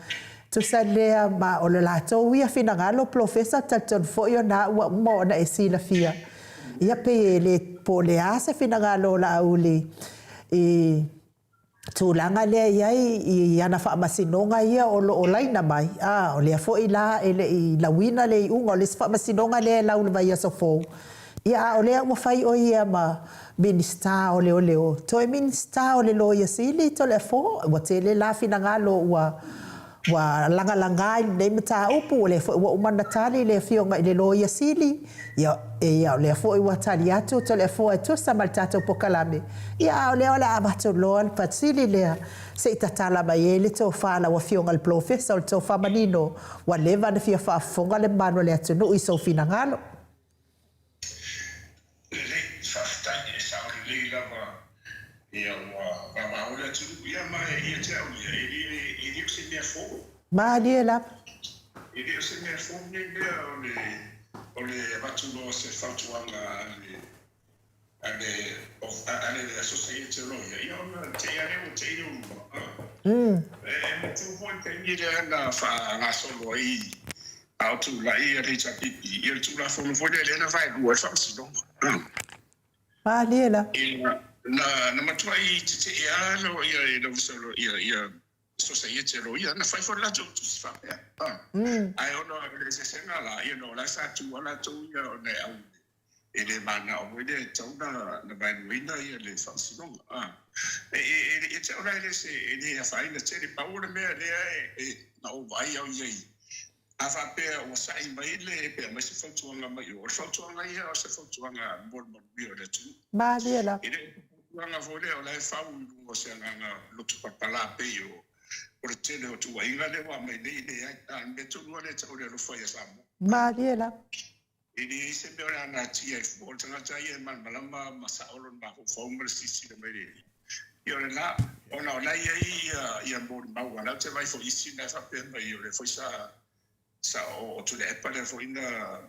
Tu sa lea ma o le lato ia finangalo profesa tatou fo I o na ua mo na e sila fia. Ia pe le po le ase finangalo la auli I tūlanga lea iai I ana whaamasinonga ia o lo o laina mai. O lea fo I la I lawina le I unga o le whaamasinonga lea lau le vai aso fōu. Ia o lea ua whai o ia ma minista o leo. Toi minista o le lo ia sili to le fō. Ua te le la finangalo ua langa nei mata upu o le fo ua umanatali le fionga I le lo ia sili. Ia o le fo ua tali atu to le fo e tusa mal tatou pokalame. Ia o le ola amato loa le patsili lea se itatala mai ele to fala ua fionga le profesa o le to whamanino ua leva na fia whaafonga le mano le atunu I so finangalo. Le whaftai e sao le leila ma ia ua wamaula tunu ia mai ia te au ia e se mea fo. Maali e la. E se mea fo ne mea o le watulo se whautuanga ale le societe loia. Ia ona te are o te iu. E tu hoi te ngire ana wha ngā solo I autu la I a reita pipi. Ia tu la fono foi le na vai lua whausinonga. Maali e la. Na matua I te alo ia no solo ia societe lo ia na fai for la tu fa. Ai ono le se senga la ia no la sa tu ala tu ia ne au. Ele mana o le tauna na vai wina ia le fansinonga. E te ora le se ele a fai na te paura me le na o vai au ia. A fa pe o sai mai le pe ma se fatuanga mai o fatuanga ia o se fatuanga bon bio le tu. Ma dia la. Nga vole o lai fau o se nga lutu papala pe o o te le o tu inga le wa mai le ai me tu no le tau le ro foi Samoa. Ma dia la. Ini se me ora na ti e fo tanga tai e man malama masa olo ma fo mer sisi le mai. Ia le la ona ona ia mo mau ana te vai fo isi na fa pe mai le fo sa o tu le pa le fo ina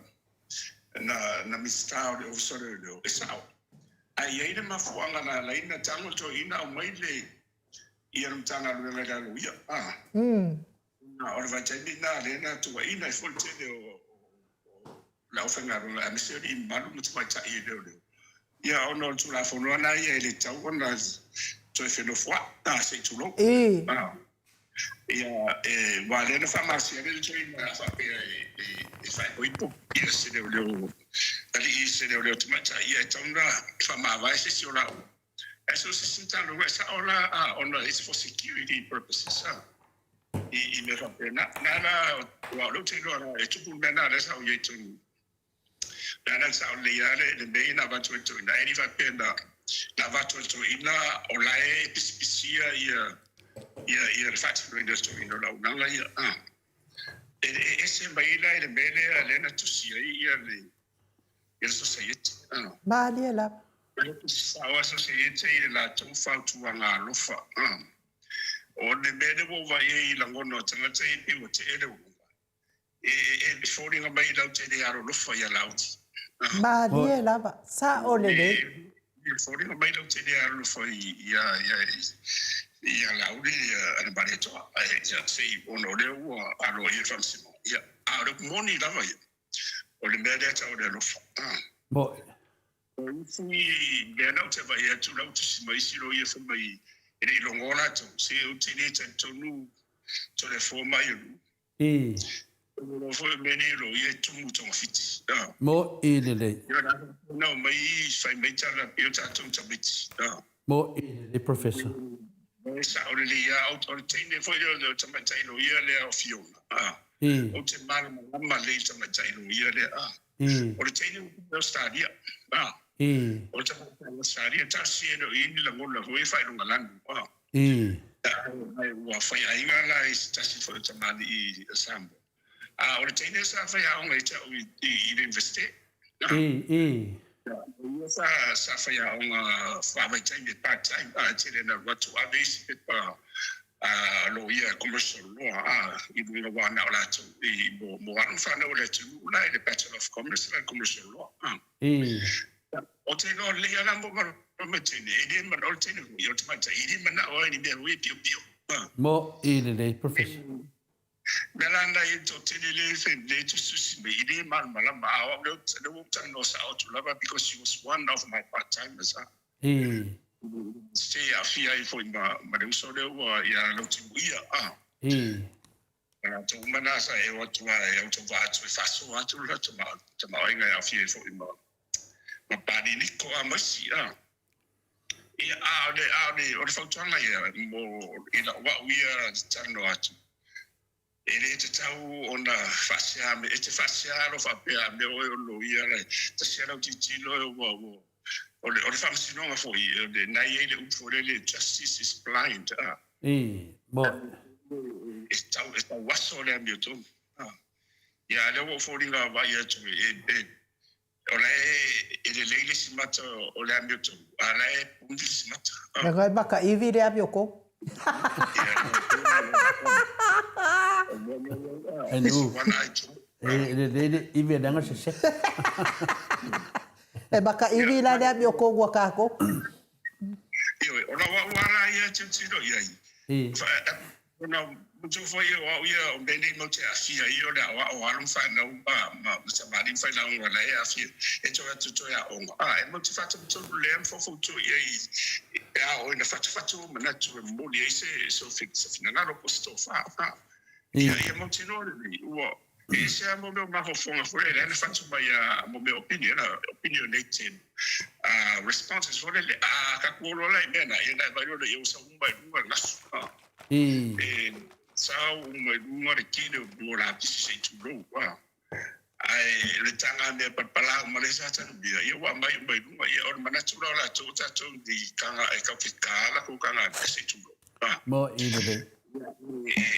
na mistao le o so le e sa ai ai le mafuanga na la ina tango to ina o mai le ia mtanga le la lu ia na ora va tani na le na tu ina fo te le la ofenga la miseri malu mo tsa tsa i le ia ono tu la fo no na ia le tau ona to e feno fwa se tu lo ia wa le na farmacia le tu ina fa pe e fa oi po ia se le ali se le tsa ia tonga fa ma va se si ola eso se sinta lo esa ola ono is for security purposes i me fa pe na wa lo te lo e tu pu na le sa o ye tu na sa le ia le me na va tu na e fa pe na va tu ina ola e pisia ia factory industry no la una ia ese baila le mele alena tu sia ia le society ba dia la sawa society ile la tu fa tu anga lofa o le mele wo va e la ngono tanga te e wo te ele e falling a baila te le aro lofa ia lauti ba dia la ba sa o le le falling a baila te le aro lofa ia lauri ana bareto ia sei ono le o alo ia famsimo ia aro moni lava ia o le mele ta o le lofa bo si le na te vai tu la tu si mai siro ia fa mai ele longona tu se o tini tu nu to le forma ia o fo meni lo ia tu mu to fiti mo ile no mai fai mai tala io ta tu tabiti mo ile professor sa o le ia auto tini fo io to mai tai lo ia le o fiona o te mal ma le to mai tai lo ia le o le tini o stadia o te mal stadia ta si no ini la ngona ho e fai lo ngalangu wa fai ainga la ta si fo te mal I sambo o le tini sa fai a onga ta I investe sa fai a onga fa vai time part time te le na watu abis lo ia commercial law I do wa na la tu mo wa fa na le tu la le bachelor of commerce and commercial law o te no le ana mo ma tini I ma o tini yo te ma I ma na o ni be we pio mo ile professor Melanda into tele le to susi me I ma ma o le te wo tang no sa o tu lava because she was one of my part timers stay a fia I for ma de so le wa ya lo ti ia to mana sa e o tu va tu fa so a tu la tu ma inga a fia for ma pa ni ko a ma si ia o le fautanga ia mo ina wa ia tano atu ele te tau ona fasia me te fasia lo fa pe me o lo ia le te sera o titilo o le famsino nga fo I de na ile u fo le justice is blind bo esta waso le ambiento ya le wo fo linga va ia tu ole ele leile simata o le ambiento ala e pundi simata ga baka ivi le abioko ele ivi danga se e baka ivi la le abioko gua kako io ona wa ia tentino ia ona mutu foi ia o bene mo te afia io le o alun fa na ma sa mari fa na o la ia afia e to ya o e mo te fa to le fo to ia o na fa mana tu mo le se so fix na no posto fa ia mo te no le e se mo ma fo fo le na fa mai mo me opinionated responses for le ka ko lo la ina ina ba lo yo sa un ba la sao uma require ora pisi tu lo ai le tanga me pala ma le sa tan bia ia wa mai ia or mana tu la tu di kanga e ka fikala ko kanga se tu mo ile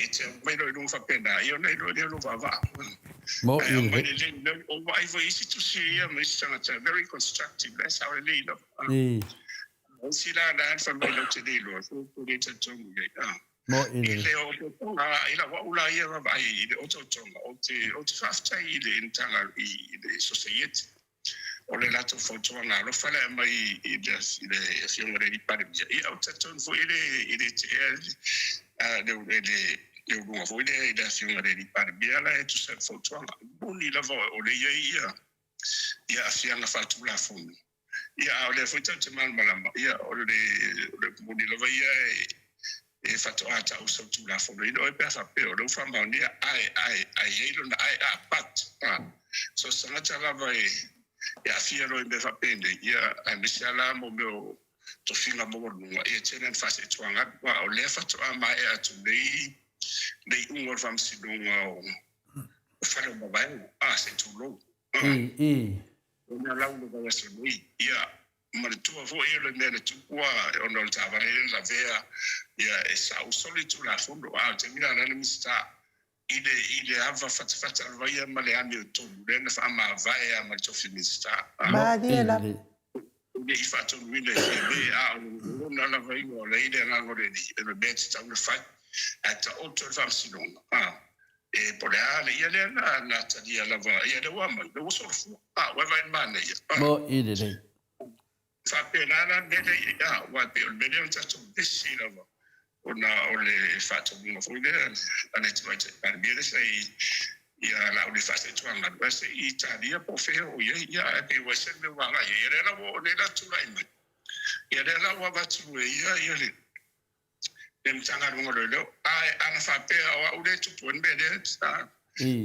it's mai no fa pena io nei lo va mo ile o vai vai si tu si ia me sa very constructive that's how it lead sila na fa mai lo te lo so te te tongu Mo ile. ile o ila wa ula ia va ile o tonga o te fafta ile intanga ile society o le lato foto na lo fala mai ile fiongre di pare ia o te tongu fo ile te le lunga fo ile fiongre di pare la e tu se foto na boni la vo o le ia fianga fatu la fono ia o le foto te mal malama ia o le boni la va ia e fatu ata o so tu la fono i do pe fa pe o do fa ma ni ai ilo na ai pat so sana chala vai ya fiero me fa pende ia a misala mo meu to finga mo no ia tenen fa se tuanga wa o le fatu ma e atu nei ungor fam si dunga o fa no ba se tu lo na la uno ba se moi ia ma tu vo ilo ne tu wa ono tavare la vea ia e sa o solitu la fondo te mira na mista ile ava fata vai ma le ami to ne fa ma vai ma to finista ma diela ile i fatto wile na la vai o le ide na ngore di e bet sta una fa at otto famsilon e por ale ia na tadia la va ia de wama de wo sorfu wa vai mane Mo ile le. Fa pena na nele ia wa pe o bene ta to bisi la va ona ole fatto mo fu ile ane ti vai per bere sei ia la uli fase tu anga bese Italia po fe o ia e wa se me wa la ia era wo ne la tu la ime ia era wa va tu ia le em tanga ngo lo ai ana fa pe o ule tu pon be de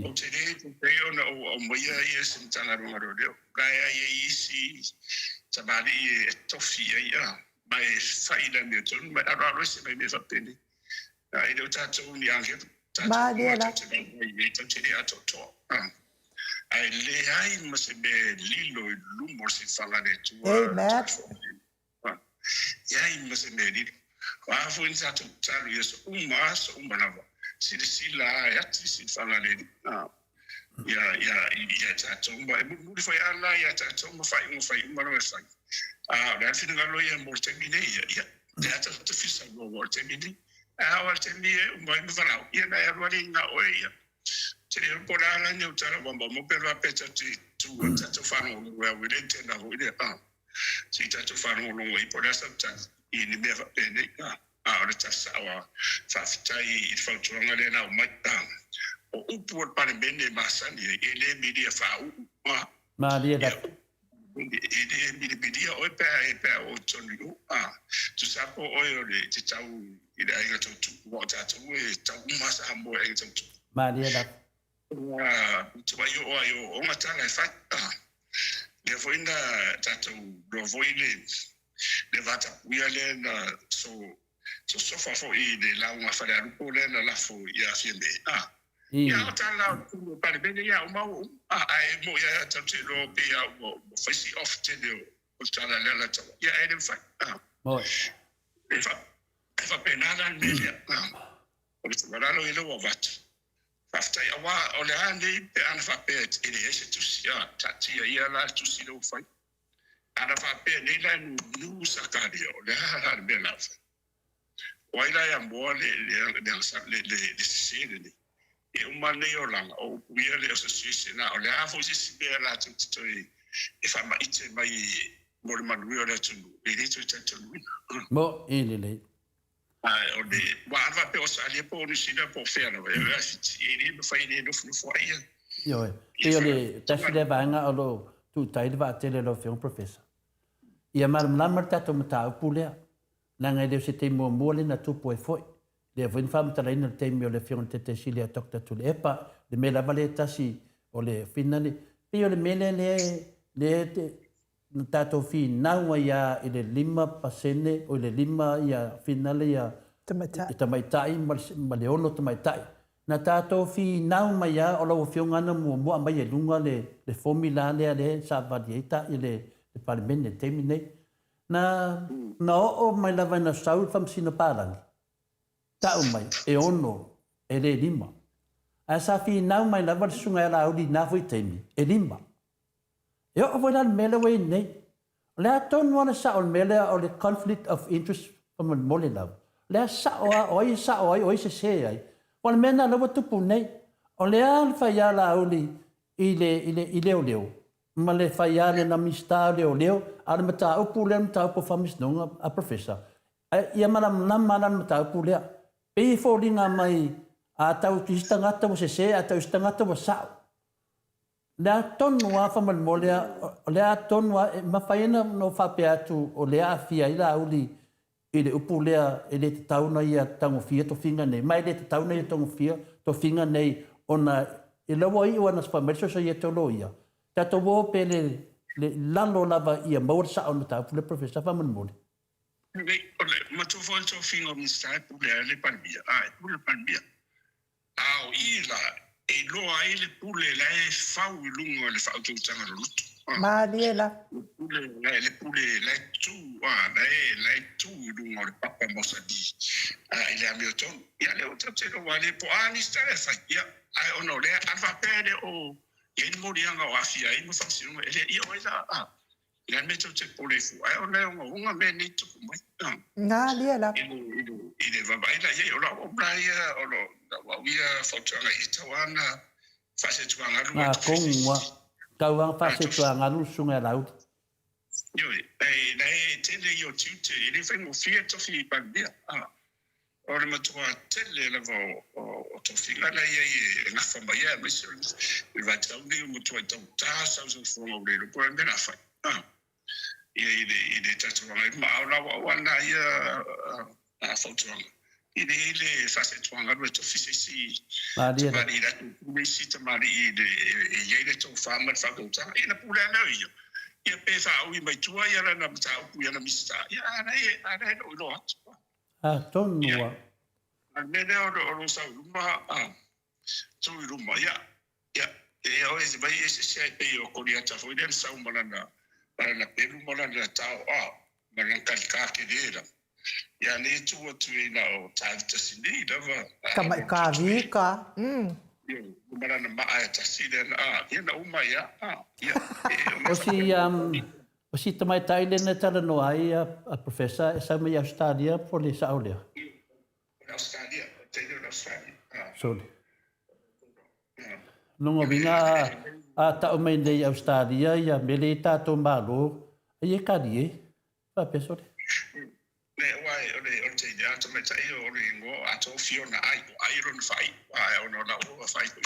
o te de pe ona o mo ia sim tanga ngo lo ga ia isi tabali tofi ia mai faida me tu ma ara lo se me fa pe ni ai do ta tu ni ange ma diela ai le ai ma se be lilo lumor si fala de tu ai ma se be lilo wa fu in sa tu taru yeso uma si de sila ya ti si fala de ya ta tomba e mu foi ala ya ta tomba fai uma no sai da fi de lo ya mo termine ya ta tu fi sa go termine awal temie umbai mfana yena ya rwalinga oya tiri mpona la nyutara bamba mopelwa peta tu tatu fano we didn't na ho ile si tatu fano lo ipona sometimes ini beva pene ora tasawa fafitai ifautuanga le na umata o upu para bene masani ele media fa Ma dia da. ele media o pe o tonu tu sapo oyo le tau ida ai to wata to we tau masa ambo ai to Ma dia da. Tu vai o mata na fa le foi na tato do voile le vata wiale na so fa fo i de la uma fa le po le la fo ya fiende ya tala tu pa bene ya o mau ai mo ya tato lo pe ya mo fa off te de o tala la ta ya ai fa Mo fa penala media o le varalo ile wa vat after ya wa o le ande pe ana fa pe ile ese tu sia tatia ia la tu si lo fa ana fa pe ne la nu sakadio le ha be la wa ila ya mbole le sele ni e uma le o la o ia le association na o le ha fo si be la tu e fa ma ite mai mo le manu le tu e le tu tu Mo ile le. o de wa va pe o sali po ni sina po fe na va si ni fa ni no fu ia Yo e le tafi le vanga o lo tu tai le va tele lo fe un professor. Ia mar marta to mata pulea. Na ngai de se te mo le na tu po e foi. Le vin fam tala ina te mi o le fion te silia dokta tu le epa le me la vale tasi o le finale. Pe o le mele le te tato fi naua ia i le 5% o le 5 ia finale ia tamaitai ma le ono tamaitai. Na tato fi nauma ia o lau fionga mua mai e lunga le formula le sa vadieta i le parlemene temine. Na o mai lava na sau famsina parangi. Tau mai e ono e le 5. A sa fi nauma mai lava sunga e la audi na fui temi e 5. E o voi lan mele wei nei. Lea tonu ana sa o mele o le conflict of interest from mole lau. Lea sa o ai se ai. O le mena lawa tupu nei. O lea le whaia la auli i leo leo. Ma le whaia le na mista leo. A le mata upu lea mata upu whamisnunga a professor. Ia mana mata upu lea. Pei fōringa mai a tau istangata wa se a tau istangata wa sao. Lea tonu a whamalmolea, lea tonu a mawhaina no whape atu o lea a fia i la auli i le upu lea i le te tauna i a tango fia to finga nei. Mai le te tauna i a tango fia to finga nei ona i lawa i wana spameriso sa i a tolo ia. Tato wo pe le lalo lava i a maura sa on mata upu le professor whamalmole. Ole, matufo to finga mista pule le palmia. Pule palmia. Au ila e loa ai le pule la e fau i lunga le fau tau tanga lutu. Mariela. Le pule la e tu, la e tu i lunga le papa mosa di. I le amio tonu. Ia le o tau tero wale po ani stare fai. Ia, ai ono le alfa pere o ia ni morianga o afia i mawhaksinu. Ele ia oila Ia me tau te pole fu. Ai o leo unga me ni tuku mai. Ngā liela. I le wabaila iei o la o braia o lo wawia whautuanga i tawana whasetuanga lu. Ngā kongua. Kauang whasetuanga lu sunga laut. Ioi, nei tele i o tiute. I le whaingo fia tofi i panbia. O le matua tele lava o tofi. Ngana iei ngafa mai ea. I wataungi o matua i tau tāsau sa whonga o lero. Pura mena whai. I le tatuanga i maola wa wana ia whautuanga. I le whasetuanga rua tofi sisi tamari la kumisi tamari i le tau whamar whakautanga. I na pula nao ia. Ia pe whau i mai tua ia rana mata upu ia na mista. Ia anai no ilo atu. Tonua. Mene o sa uruma. So uruma ia. Ia. E o e vai ese se pe o koria tafo i le sa umalana. Para la pelu mona la tau mana kalka ke dera ya le tu tu ina o tata sini dava Kamai ka Viiga. mana na maa ta sida ina uma ya o si tamai taile na tala no ai a professor sa mai Australia por le Australia. Australia So nungo vinga a ta o mai nei Australia ia mele tato malo e karie pa pesore ne wai o te ia to meta i o ringo a to fiona ai ron fai ai ono la o fai ko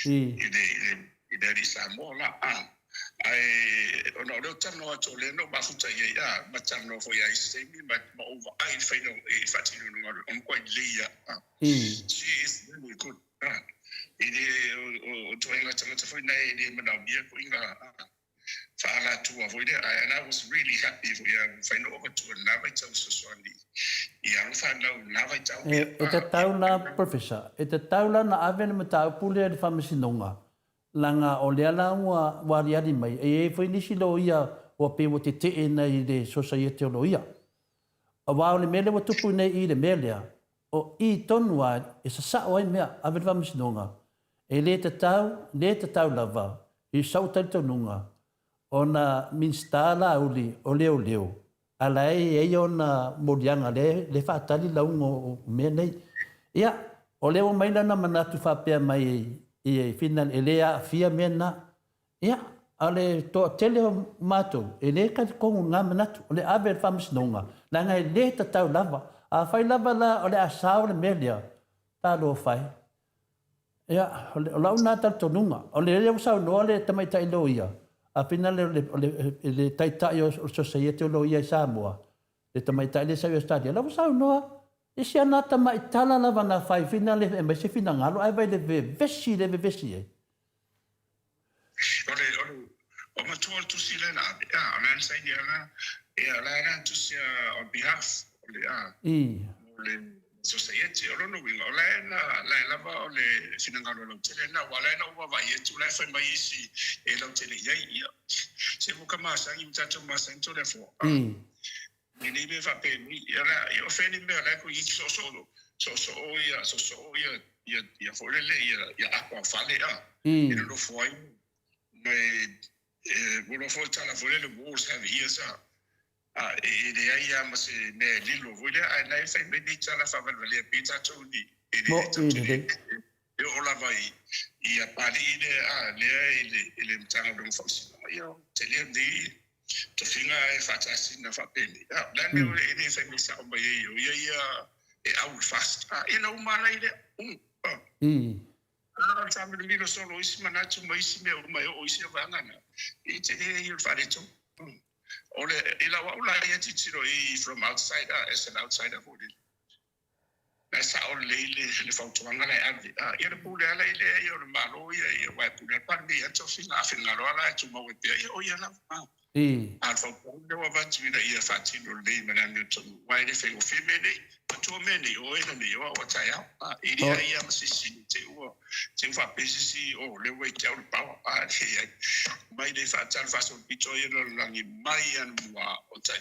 i de Samoa la ai ono lo tano to le no ba futa ia ma tano fo ia se mi ma over ai fai no e fati no on ko lia she is really good o toenga tangata foi nei ni mana bia ko inga fala tu avoid and I was really happy for you find over to lava tau so ni ia lava tau e taula professor e taula na aven mata pule de famisinonga langa o le ala wa riari mai e foi ni silo ia o pe mo te nei de society o ia a wa le mele mo tupu nei i le mele o i tonua e sa o mea aven famisinonga e le tau lava i sautal tonunga ona minstala uli o leo ala e ona modianga le fatali la ungo me nei ia o leo mai na manatu fa pe mai e final elea fia mena ia ale to tele mato ele ka ko nga manatu le aver famisnonga na ngai le tau lava a fai lava la o le asau le melia ta lo fai ia la una tal tonunga o le usau no le tamai tai lo ia a pina le tai tai o society lo ia Samoa le tamai tai le sa stadia la usau no e sia na tamai tala la vana fai fina le e se fina ngalo ai vai le vesi e o ma tu si le na na sai dia na e ala tu si on behalf le society o no winga o la va o le finangalo lo tele na wala na wa vai tu la fa mai si e lo tele ia se mo kama sa im tato ma sento le fo ni be fa pe ni era io fe ni me la ko i so ia fo le ia aqua fale no foi mai Bueno, fue la fue el bus, había esa. De ahí ya más me lilo, voy a la esa me dicha la familia pizza choni. Ola vai y a París le mtanga de fonction. Yo te le di to finga e fatta sin fa peni. La ne e se mi sa ba yo e out fast. E no mala ide. Sabe de mim solo isso manacho mais meu o isso vai ngana. E te le fa de to. Ole ila wa ula ya titiro from outside as an outsider for it. Nasa o le fautuanga le ave. Ia pule ala ile ia malo ia wa pule pa ni ato finga lo ala tu mo pe ia o ia la. Al fautuanga wa va tu ia fatino le menango tu. Wa ile fe o femele tu meni o ina ni o wa taya. Ia masisi te o te fa pesisi o le we te o pa ia. Mai de fa tal fa so pito ia lo langi mai an wa o tai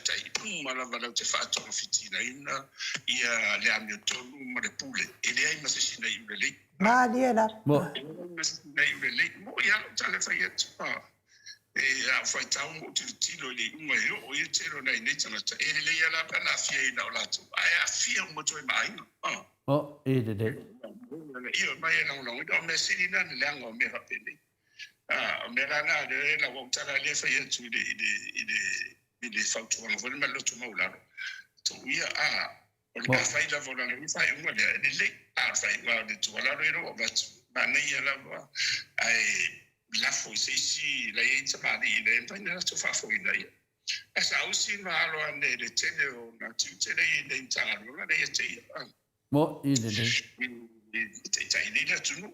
mala va te fa to fitina ina ia le amio tonu ma de pule ele ai masisi na iule le ma diela mo na iule le mo ia tale fa ia a fa tau mo tilo le uma yo o ia tero na ine tana ele le ia la na fia ina o la tu ai a fia mo to mai o e de io mai na no do me sirina le anga me ha pele me na de la volta le fa ia tu de fa tu no vole me lo tu mo la tu ia o fai la vola le fai una le fai va de tu la ro va ne ia la ai la foi si la ia ma di le pena tu fa foi la ia esa usi ma lo ane le tene o na tu tene le intanga lo la ia te mo i de te tai ni la tu no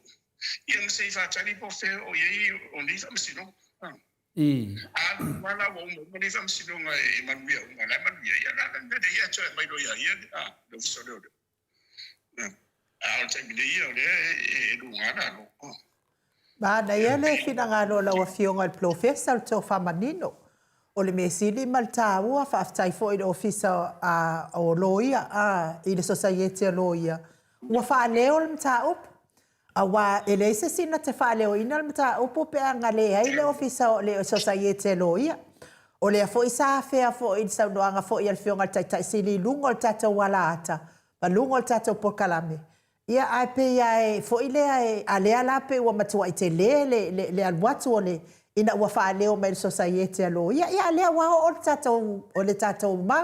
ia me sei fa tani po fe o ia o ni fa si no wala wo mo ni fam sino nga e manuia ngala manuia ya na de ya cho mai do ya do so do te ni ya le do ngana no ba da ele fina ngalo la wa fionga al professor to famanino o le mesili malta wa fa aftai fo i officer o loia i le society loia wa fa leo mta up awa ele se sina te fa leo ina mta upo pe ngale ai le officer le society loia o le fo isa fe fo i sa doanga fo i al fionga tai sili lungo tata wala ata ba lungo tata por kalame ia ai pe ai fo ile ai ale ala pe wa matua ite le al watu le ina wa fa leo me society lo ia le wa o tata o le tata ma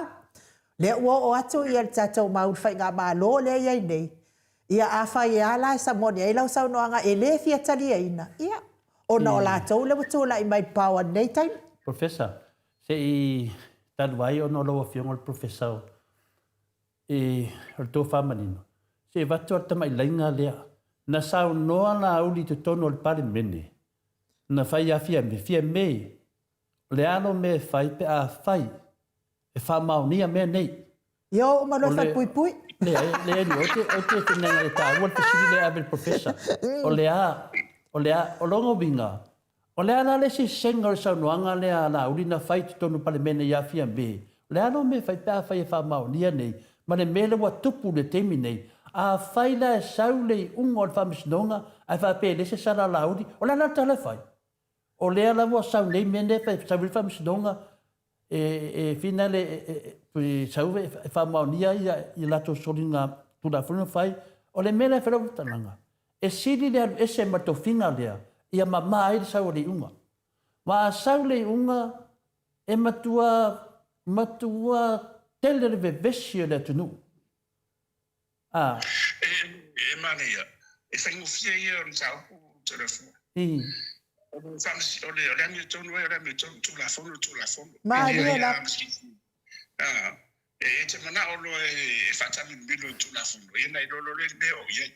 le o atu ia tata ma u fa nga ma lo le ia nei ia a fa ia la Samoa ia la sa no anga ele fia tali ina ia ona o la to le tu la i mai power nei time professor se i tal vai ono lo fiong el professor e el to famanino se va torta mai lenga lea na sa no ala uli to tono el pare mene na fai a fia me le ano me fai pe a fai e fa maunia me nei yo ma lo fa pui le o te nanga le ta wal te sili le abel professor o longo binga o le ana le si senga sa noanga le ana uli na fai to tono pare mene ya fia me le ano me fai pe a fai e fa maunia nei ma le mele wa tupu le temi nei a faila e saule ungo al famisnonga a fa pele se sala laudi o la tala fai o le ala wa saule mende fa saule famisnonga e finale pi sauve fa maunia i la to solinga tu la funa fai o le mele fa tananga e sili le ese mato finga le ia mama ai saule unga wa saule unga e matua tele le vesio le tunu mania e fai mo fia ia on sa ku telefone o fam o le mi tonu era mi tonu tu la fono ma diela e te mana o lo e fata mi bilo tu la fono e nai lo le me o ia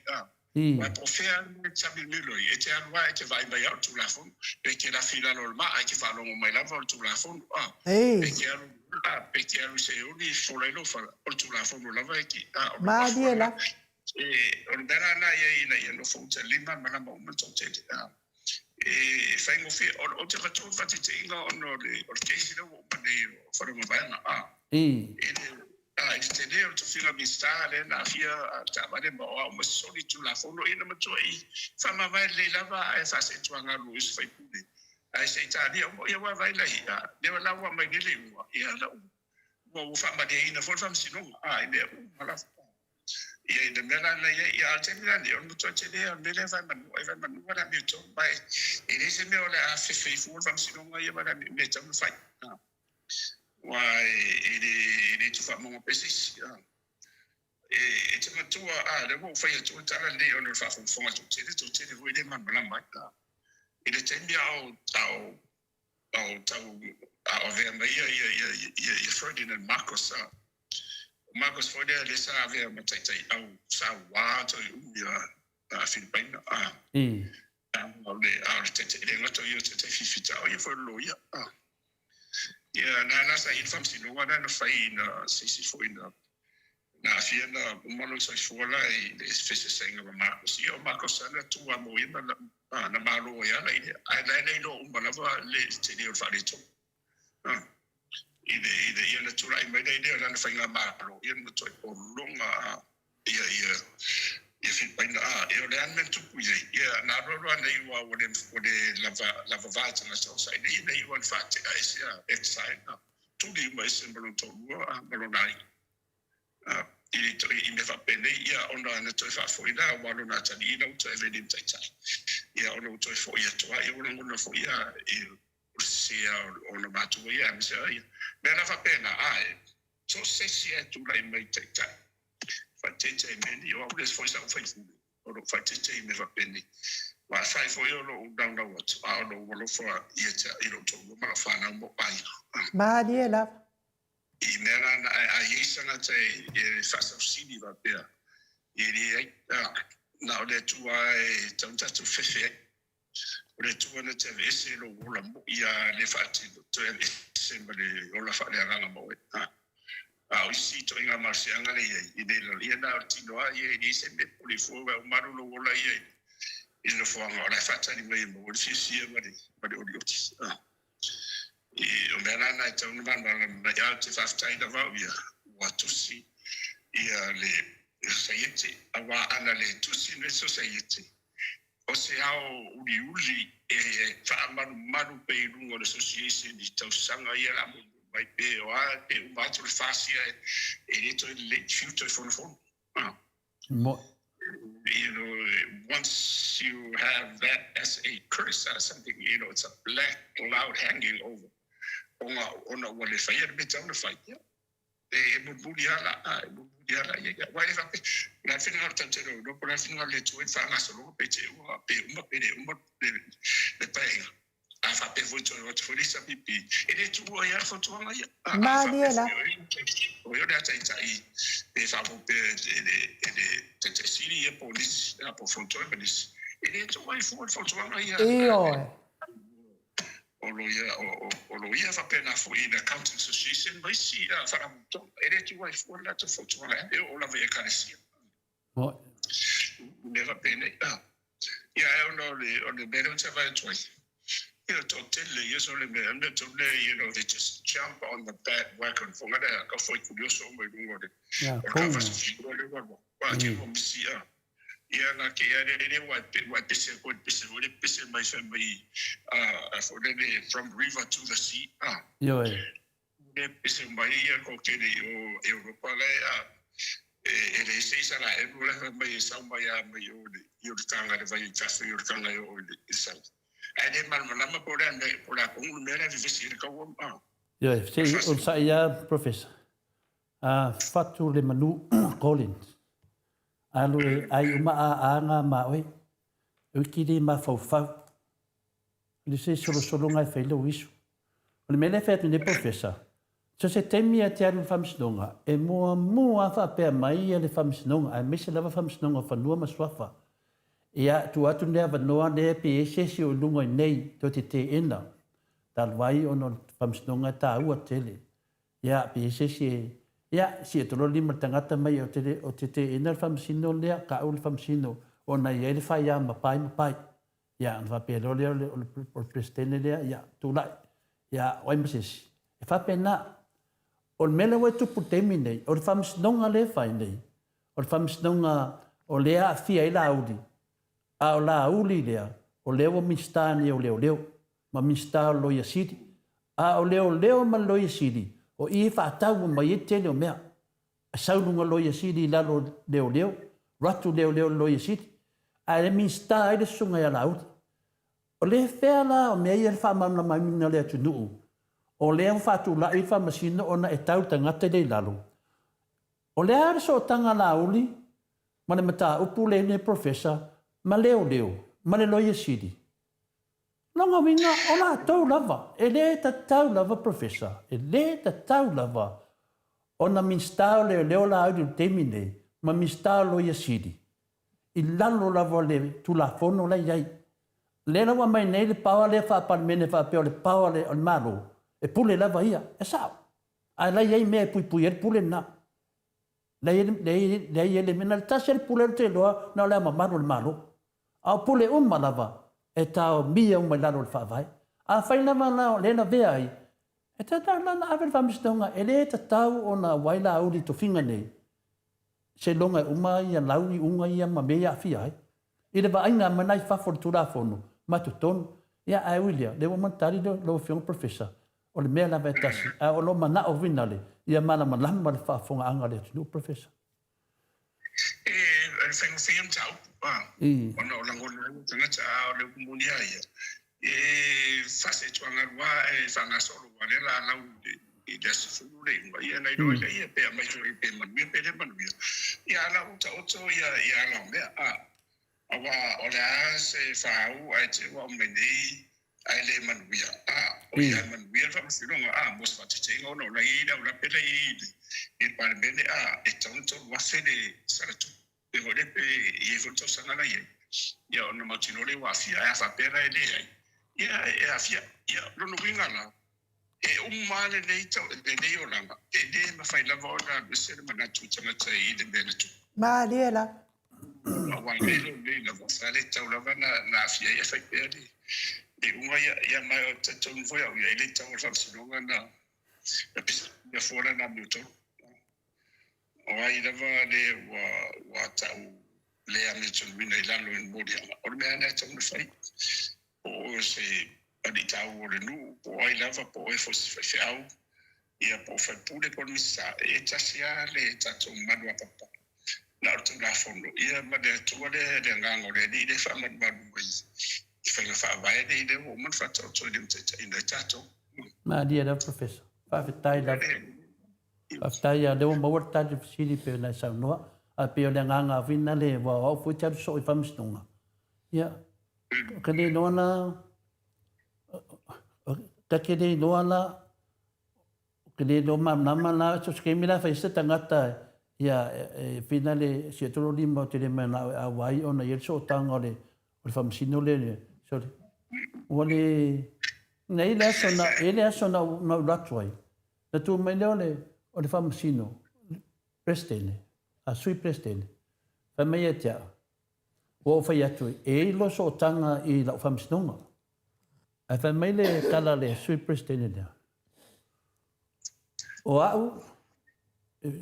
ma profea mi sabi milo e te anwa e te vai mai au tu la fono e che la fila normal ai che fa lo mai la vol tu la fono e che perché ero se uni solo lo fa o tu la fono la vai che ma diela on berana ia no fonte lima ma mo to te e fai mo fi o te tu fatti te inga on le che si no ma ne fare mo bana te ne o tu fila mi sta le na fia ta ma ne mo mo soli tu la fono ina ma tu fa ma vai le lava e fa se tu anga lu is fai pure ai sei tani o ia wa vai lai ne wa lawa mai gele wa ia la o fa ma de ina for fam sino ai ne mala ia ina mera na ia te mira ne on to te ne ne le vai man wa na mi to bai ine se me ola a fe for fam sino ia wa na me tam fai wa ine tu fa mo pesis e te matua le mo fai tu tala le on fa fo fo tu te voi de man mala mai ine te mi au avea mai ia Ferdinand Marcos foi le sa avea matai au sa wa to ia Filipina au te le ngato ia te fifita ia foi lo ia ia na sa il fam sino na fai na sisi foi na fiena umano sa fola e le fese senga Marcos ia Marcos na tua mo ia na malo ia ai no umana le te le fa le to ia na tura i mai nei na whainga māro, ia na toi o longa ia whipaina ia le anen tupu ia na roroa nei ua o le lava vātanga sa osai nei ua ni whāte a ese a exai tuli uma ese malon tōrua malonai i me whapene ia ona na toi whafoina walo na tani ina uta e venim taitai ia ona utoi fo ia toa ia ona ngona fo ia sia ona matua ia misa ia mera fa pena so se sia tu lai mai tata fa tete meni o les foi sa foi fu o fa tete me fa peni wa sai foi o lo down what o lo for ia ta i lo to ma fa na mo pai ma diela i mera na isa na te e fa sa sini va pe i na o le tu ai tanta tu fefe le tu na te vese lo la mo ia le fati to e sembale o la fa le ranga mo o si to inga marsianga le i de la liena tino ai e se me poli fo o maru lo la ia i lo fo nga la fata ni me mo si ma de odiotis e o mena na te un man na ya te fasta ida va via what to see ia le society awa ana le tu si le society o se ao uli e whaamanu pe rungo le association i tau sanga ia la mo mai pe o pe o matu le fasia e le to le future for the phone you know once you have that as a curse or something you know it's a black cloud hanging over ona wale fire bit on the fight yeah e bubuliala ia wai fa pe na fina tante no por na fina le tu fa na solo pe te o pe uma le pai a fa pe vo to fo lisa pipi e le tu o ia fo to nga ia ma diela o yo da tai e fa po pe e te siri e police a po fo to police e le tu wai fo to nga ia o lo ia fa pena fo in accounting association mai si fa mo e le tu wai fo la to fo to nga e o la ve carecia ne va bene ia o le bene se va to you know, to tell you so le me anda to le you know they just jump on the bad wagon for ngada ka foi curioso mo ngode ya ko fa si ko le wa ke mo si ia na ke ia wa pese ko pese mai family for the from river to the sea yo ne pese mai ia ko ke o Europa le ele se sala e bula mai sa mai yo tanga de vai kafe yo tanga yo isa ade mal malama por ande por la con mera de vestir ka wo yo sei o sa ia professor fatu le manu Collins alu ai uma anga ma oi o kiri ma fa le se solo ngai fe lo isu o me le fet ne professor so se temi a tia famsnonga e mo fa pe mai le famsnonga a me se lava famsnonga fa no ma swafa ia tu atu ne va no ne pe se o lungo nei to te ena tal vai ono famsnonga ta u tele ia pe se ia si to lo lima tangata mai o te ena famsino le ka o famsino ona ia le fa ia ma pai ia va pe lo le o presidente le ia tu la ia o embassy e fa pena o mele wa tu putemi nei o famsnonga le fa nei o famsnonga o le a fia ila audi a o la uli lea o leo mistani o leo ma minsta lo ia sidi. A o leo ma lo ia sidi. O i whaatau ma i te leo mea. A saununga lo ia sidi lalo leo. Ratu leo lo ia sidi. A le minsta ai le sunga ia lauti. O le whea la o mea ia le whaamana mai mina le atu nuu. O le au whaatu la i whamasino ona e tau tangata le lalo. O le ara so tanga la uli, ma le mata upu le ne profesa, ma leo, ma le loia sidi. Longa winga, o la tau lava, e le ta tau lava profesa, e le ta tau lava, o na minstao leo la audio temine, ma minstao loia sidi. I lalo lava le tulafono la iai. Le lawa mai nei le pawa le whapalmene whapeo le pawa le al malo, e pule lava ia, e sao. A la iai mea pui e pule na. Lei ele mena tasi le pule te loa na le mamaru le malo. A pule malava e tau mia mai lalo le whawai. A whai lava na le na vea ai. E tata lana awe le whamistonga e le tatau o na waila auri to whinga nei. Se longa ia lauri unga ia ma mea awhia ai. I le vainga manai whafo tura fono. Matu tonu. Ia ai wilia. Le wa mantari lo whiong professor. O le mea lava e tasi. A o lo mana o vinale. Ia mana malama le whafonga anga le tunu professor. E whenga tau. Ona o lango le tangata o le kumunia ia. E fase tuanga rua e whanga solo wa le la lau i le sifuru le inga. Ia nei doa ia pea mai so i pe manuia pe le manuia. Ia la uta oto ia la mea. Awa o le a se whau ai te wa menei ai le manuia. O ia manuia whamasinonga mos whatitenga ono la i la pele i pare bene e tonto wase le saratu. E hore pe i foto sanga la i. Ia ona mautino le wafia e a whapera e le ai. Ia e a fia. Ia lono winga la. E umale nei tau e nei o langa. E le mawhai lava o na mesere manatu tangata i le mele tu. Ma liela. Wai le lava sale tau lava na fia e whai pea le. E unga ia mai o tatou foi au ia ele tau whamsinonga na pisa ia fora na miuto. O ai lava le wa tau le amiton mina i lalo in morianga. O le mea nea tau na whai. O se ani tau o le nu, po ai lava po e fosi whai whiau. Ia po whai pule por misa e tasia le tatou manua papa. Na o tau la fono. Ia ma le tua le ngango le ni le whaman manu mai. Whainga whaawai nei le o man whatau tō i mteta i nei tātou. Ma dia da professor. Whawhetai la. Whawhetai a leo mawar tātou whisiri pe nei sau noa. A peo le nganga whina le wa au fui tātou so i whamistonga. Ia. Kene noa na. Kene noa na. Kene noa mamnama na. So skemi la whaisa tangata. Ia whina le si atoro lima o te le mena a wai o na yerso o tanga o le whamisino le. Sorry. Wale nei le so na ratwai. Na tu mai o le whamasino. Prestene. A sui prestene. Whamai atia. O whai atu. E lo so tanga i la whamasinonga. A whamai le kala le sui prestene lea. O au.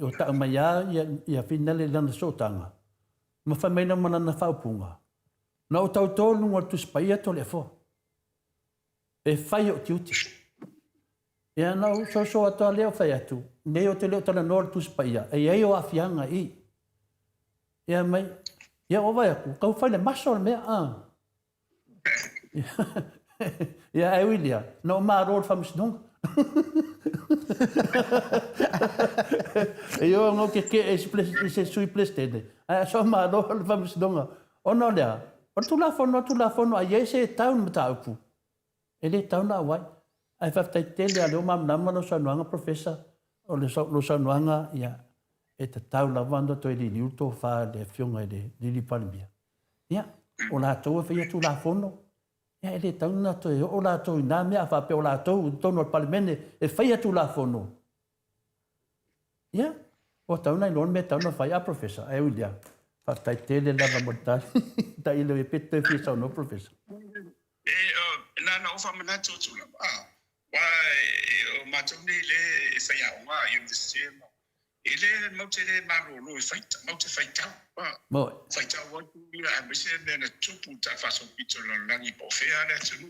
O ta mai ia finale lana so tanga. Ma whamai na mana na whaupunga. Na o tau tōlu ngā tu spaia to le fo. E whai o tiuti. Ia nau so atoa leo whai atu. Nei o te leo tala nōra tu spaia. E ei o awhianga i. Ia mai. Ia o vai aku. Kau whai le maso le mea. Ia e wilia. Na o maa rōr whamisnonga. E o ngau ke e se sui plestene. So maa rōr whamisnonga. O no lea. O tu la fono a yese taun mata upu. Ele taun na wai. Ai whaftai tele a leo mamnama no sanuanga professor. O le sanuanga ia. E ta tau la wanda to ili niuto wha le fionga ele lili palimia. Ia. O la tau e whaia tu la fono. Ia ele taun na to e o la tau i nā mea whape o la tau tono al palimene e whaia tu la fono. Ia. O taun ai lon me taun na whaia professor. E ulia. Whaftai tele lava mortali. Ta ilo e pete fisa no professor. Na o whamana tōtula. Wai o matoni le whaia o ngā i o ele mautele maro lo faita maute faita mo faita wa ia a mese na tupu ta faso pito la langi po fea na tunu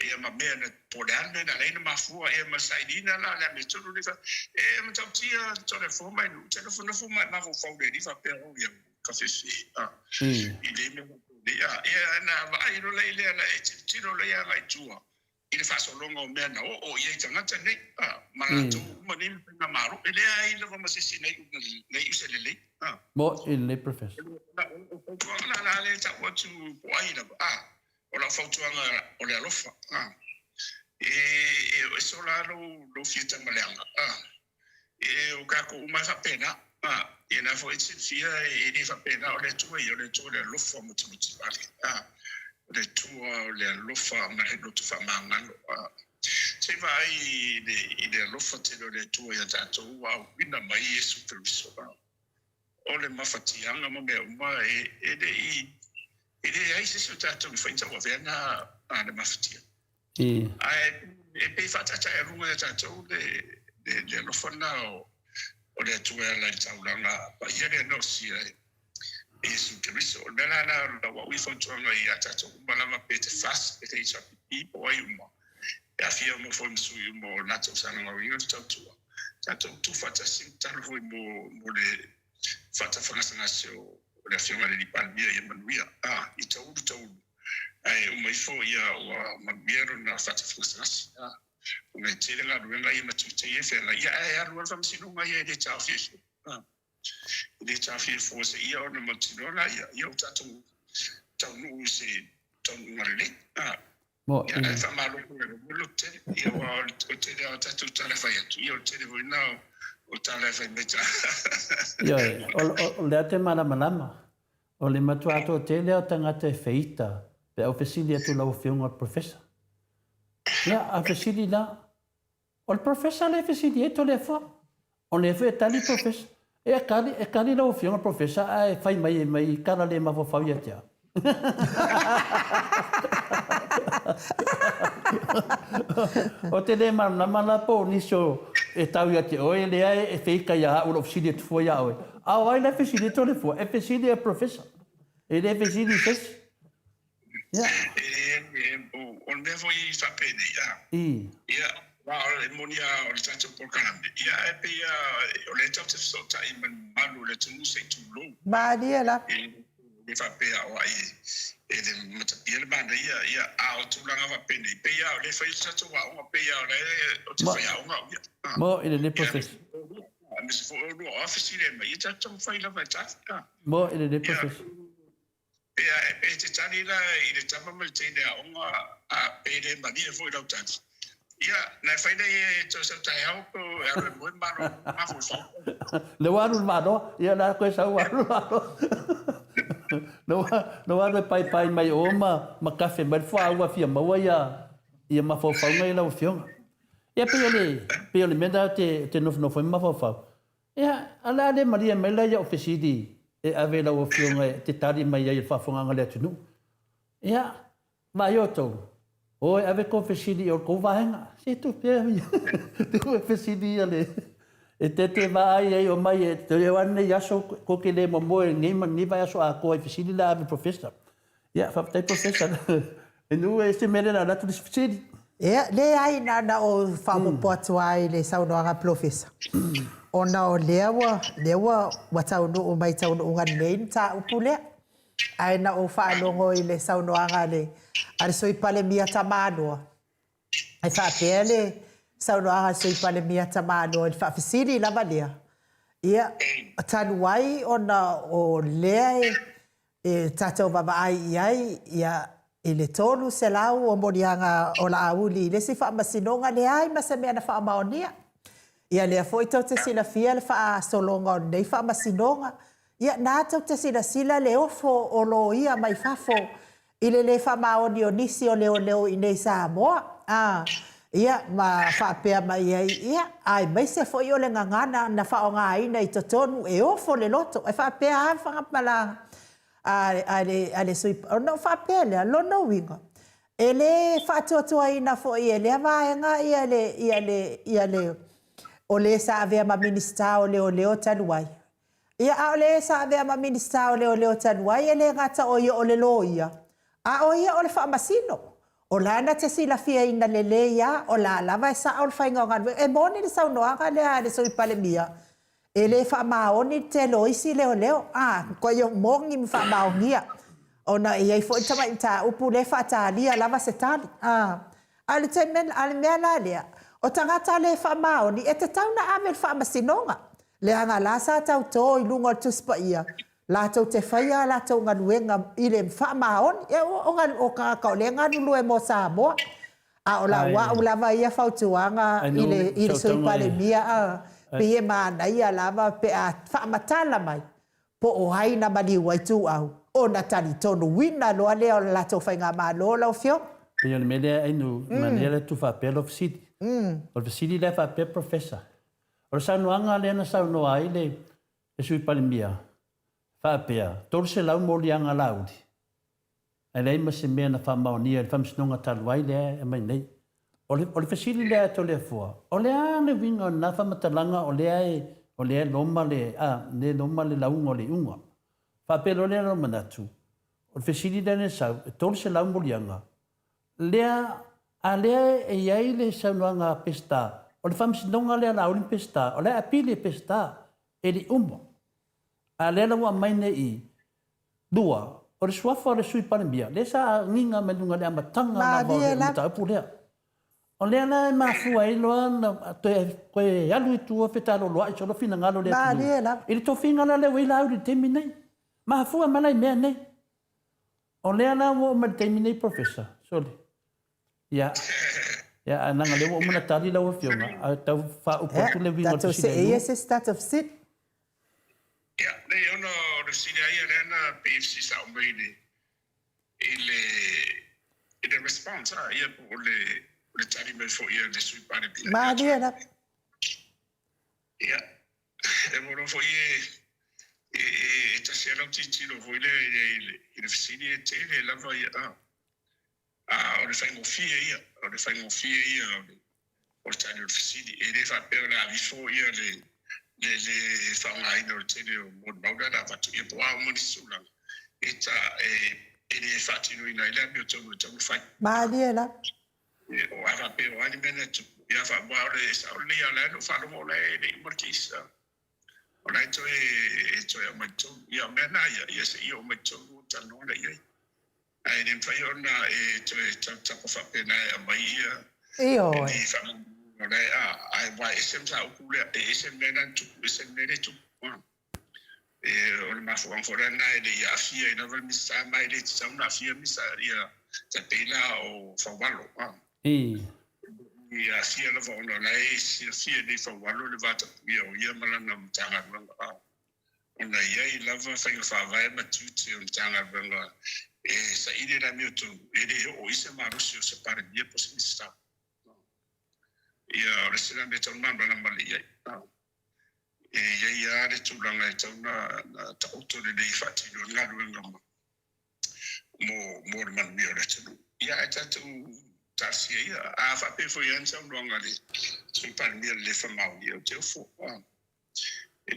ia mamea na poleane na leina mafua ia masaidina la le metulu le fa matautia telefona mai telefona fu mai ma fo de rifa pero ia kafefi ile me ia na vai no le le tiro le ia lai tua ile fa so longo me na o ia tangata nei malatu mani na maru ile ai le vamos se nei usele mo ile professor la le ta watu poaina o la fautuanga o le alofa e so la lo fieta maleanga o kako uma fa pena e na foi fia e ni fa pena o le tua le alofa mututi ali le tua le alofa ma no tu fa mangano se vai le alofa te le tua ya tato wa wina mai Yesu Kristo o le mafatianga mo me uma ele aí se o tato foi então a ver na mafatia e pe fata cha runga tato de lo fona o le tua la taulanga pa yere no si Yesu Kristo na wa we font on ya tato malama pete fast pete cha pipo ai uma ya fia mo fo msu mo nato sana ma ringa tato tu fata sim talo mo le fata fona sana le fiona di palmia e manuia i tau ai uma ifo ia o mabiero na fata fusas uma tele la ruenga ia matuche ia fela ia ruwa famsino mai ia de chafish de chafish force ia ona matinola ia tatu tau se tau marle mo ia fa malo lo tele ia o tele tatu tale fa ia tele voina o tale fa meta yo o le te malama o le matuato tele o tangata feita pe o fesilia tu lau fiunga professor ya a fesilia o professor le fesilia to le fa o le fe tali professor e kali lau fiunga professor ai fai mai kala le ma fo ia tia o te le mana po niso e tau ia te oe le ai e feika ia o fesilia tu fo ia oe au ai le fesilia to le fo e fesilia professor e le fesilia fes ya on me foi fa pene ya wa le monia o le tato por calambe ya e pe o le tato so tai man malu le tu se tu lo ba dia la e fa pe o ai e le matapia le banda ya a o tu langa fa pene pe ya le fa tato wa o pe ya le o te fa ya o mo ile le professor mas for no office le mai tato fa la va tato mo ile le professor e te tani la i le tama mai tene a pere mani e foi lautan. Ia, na whaina e to sa tai hau ko e awe mui maro mafu so. Le waru maro, ia na koe sa waru maro. No waru pai mai o ma kafe mai fua ua fia maua ia mafau ngai lau fionga. Ia pe ole menda te nofo mafau. Ia, ala le maria mai la ia ofesidi. E ave la o fionga te tari mai ai whafonga le tunu. Ia, mai o tau. O ave ko fesidi o ko vahenga. Se tu pia mi. Te ko fesidi ale. E te vai ai o mai e te wane yaso ko ke le mo e ni vai aso a ko fesidi la ave professor. Ia, fa tai professor. E nu e se mere na tu fesidi. Ia, le ai na o whamu poatu ai le saunoanga professor. Ona o lewa watauno o mai tauno o nganei ta upule ai na o whaalongo i le saunoanga le ale soi pale mia tamanoa ai whaapele saunoanga soi pale mia tamanoa i whaafisiri lava lea ia tanu ai ona o lea e tatau mamaai iai ia i le tolu se lau o morianga o la auli i le si whaamasinonga le ai ma se mea na whaamaonia ia lea foi tau te sila fia le wha solonga o nei wha masinonga. Ia nā tau te sila le ofo o lo ia mai fafo i le wha maoni o nisi o leo i nei Samoa. Ia ma wha pēr mai ia ai mai se foi o le ngangana na wha o ngā ina i totonu e ofo le loto. Ai wha pēr a whangapalanga ale sui o no wha pēr lea lono winga. E le wha totua ina fo i e lea vaenga ia le o le sa avea ma minista o leo tanuai. Ia a o le sa avea ma minista o leo tanuai e le ngata o ia o le lo ia. A o ia o le whaamasino. O lana te sila fia ina lele ia, o la lava e sa o whainga o ngā. E moni le sau noanga lea le soi pale mia. E le wha maoni te loisi leo leo. Ko yo mongi mi wha maongia. O na i ei fo i tama i ta upu le wha ta lia lava se tali. Ale te men, ale mea la lea. O tangata le wha maoni, e te tau na ame le wha masinonga. Le anga la sa tau tō i lunga tuspa ia. La tau te whaia, la tau nganuenga i le wha maoni. O ka le nganulu e mo Samoa. O la wa u lava ia whautuanga i le soi pale mia. Pie mana ia lava pe a wha matala mai. Po o haina mani waitu au. O na tani tonu wina loa leo la tau whainga maa loa lau fio. Pia me lea ainu, manera tu whapelo fisiti. O fisiti le whape professor. O saunoanga le na saunoa ai le sui pale mia. Whapea, tolu se lau mori anga laudi. Ai lei ma se mea na whamaonia, le whamsinonga taluai lea e mai nei. O le fisiti lea to lea fua. O lea le winga o na whamatalanga o lea loma le launga o le unga. Whapelo lea loma natu. O le fisiti lea ne sau, tolu se lau mori anga. Lea e iai le saunoanga pesta. O le whamsinonga lea lauri pesta. O lea apile pesta. E li umbo. A lea lawa maine i. Dua. O le suafa o le sui panemia. Le sa nginga menunga lea matanga na vau le mutaupu lea. O lea na e mafua i loa na koe alu i tua whetalo loa i solo fina ngalo lea tunu. I le tofinga la le weila au li temi nei. Mafua malai mea nei. O lea na wo ma temi nei professor. Soli. Ya nanga lewo umana tali lawa fionga tau fa upotu le winga tu se e se stat of sit. Ya, le ono resile ai arena PFC sa umene. Ile response ia po le tali me fo ia de sui pare bila. Ma dia la. Ya. E mo fo e ta se lo titilo fo ile fisini e tele la va ia. O le whaingo fia ia, o le tani o le fisidi, e le whapea la avifo ia le whaungaina o le tene o Mōna Maura na watu ia poa o moni sulang. E le whatinu ina ila mi o tonu whai. Maalia la. O a whapea o ani mena tupu, ia whapea o le sa o le ia la no whalomo le imarkisa. O la ito e o maitonu, ia mena ia se ia o maitonu o tanona ia. Ai nem fai ona tapo whapena a mai ia. Io. E whamona ai wai esem sa ukule esem mena tupu, esem mene tupu. O le mafuang forana e le ia fia ina wal misa mai le tsauna fia misa ia te pena o whawalo. Ia fia la whaona lai fia le whawalo le vata ia o ia malana mtanga wanga. Ona ia I lava whainga whawai matuti o mtanga wanga. Sa ide na mio tu o ise marusi o se pare dia po se mista. Ia o sila me tau namba na mali ia. Ia re tu langa tau na tauto le dei fati o nga ruenga mo man mio re tu. Ia tatu tasia ia a fa pe fo ia tau longa le tu pare mia le fa mau ia te fo.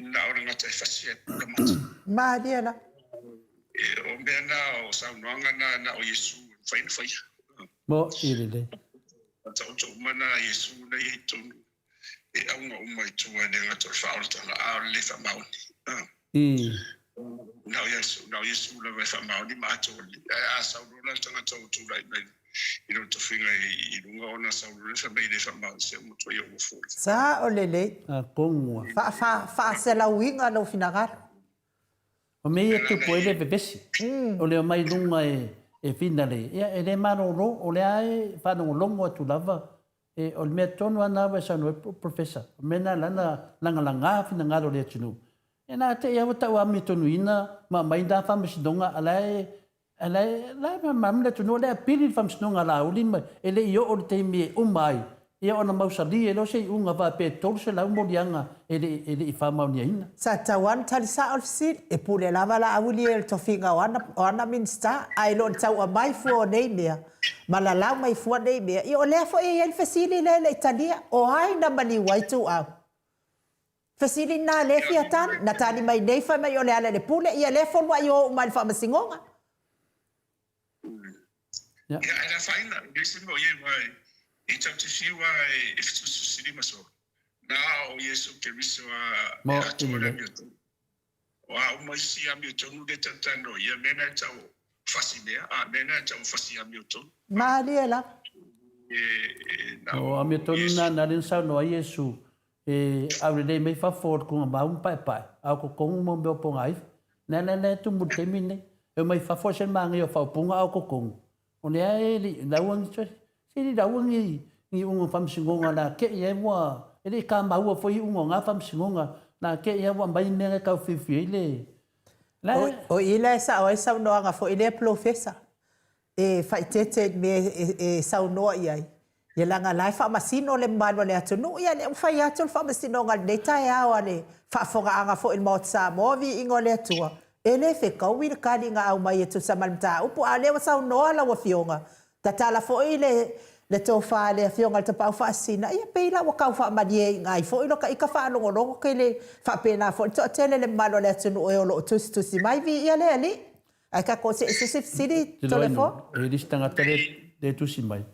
Na ora ngata fasia le mata. Ma dia la. O mena o saunoanga na o Yesu whain whai. Mo irele. Tau tau mana Yesu na i tonu. E aunga umai tua ne ngata o whaoltanga a le whamauni. Nau Yesu la wai whamauni mātoli. A saurona tanga tau tūrai nei. I roto whinga I runga ona saurona whamei le whamauni se mutua I o mufuri. Sa o lele. Kongua. Fa se la winga no finagara. O mea tupu ele bebesi. O leo mai lunga e fina le. Ia e le maroro o le ae whanongo longo atu lava. O le mea tonu ana wa sanu e professor. O mena langa fina ngaro le atinu. E nā te ia wata ua me tonu ina ma mai nā whamasidonga alai mamila tunu le apiri whamasidonga la ulima. E le io o le teimi e umai. Ia ona mausali e lo sei unga va pe tolu se la umolianga e le I whamaunia ina. Sa tawan tali sa olfsil e pule lava la awuli e tofinga o ana minsta ai lo tau a mai fua nei mea. Malalau mai fua nei mea. I o lea fo e el fasili le Italia o hai na mani waitu au. Fasili na le fiatan na tani mai nei fa mai o le ala le pule ia le fo wa yo mai fa masingonga. ia ai la faina le se mo ye mai e tau te fiwa e fitu sili maso na o Yesu Keristo Mo le mioto wa o mo si a mioto nu de tantano ia mena tau fascinea mena tau fascia mioto Mariela o a mioto na rin sa no Yesu au le mai fa for ku ma un pai au ko kong mo be pongai na tu mu te mine e mai fa for sen mangi o fa punga au ko kong o le ai la wang che si ni da wang ni un fam singonga na ke ye mo ele ka ma u fo i un nga fam singonga na ke ye wa mai me ka fi le o ile sa no nga fo ile professor e fai tete me e sa no ia ia langa lai fa masino le mano le atu no ia le fai atu fa masino nga data ya wale fa fonga anga fo il mot sa movi ingo le tua ele fe ka wi ka dinga au mai tu sa malta upo ale wa sa no la wa fionga tata fo ile le to fa le fionga te pa fa sina ia pe la wa ka fa madie ngai fo ilo ka ika fa longo longo ke le fa pena fo to tele le mano le atu no e lo tu si mai vi ia le ali ai ka ko se sidi telefo e listanga tele de tu si mai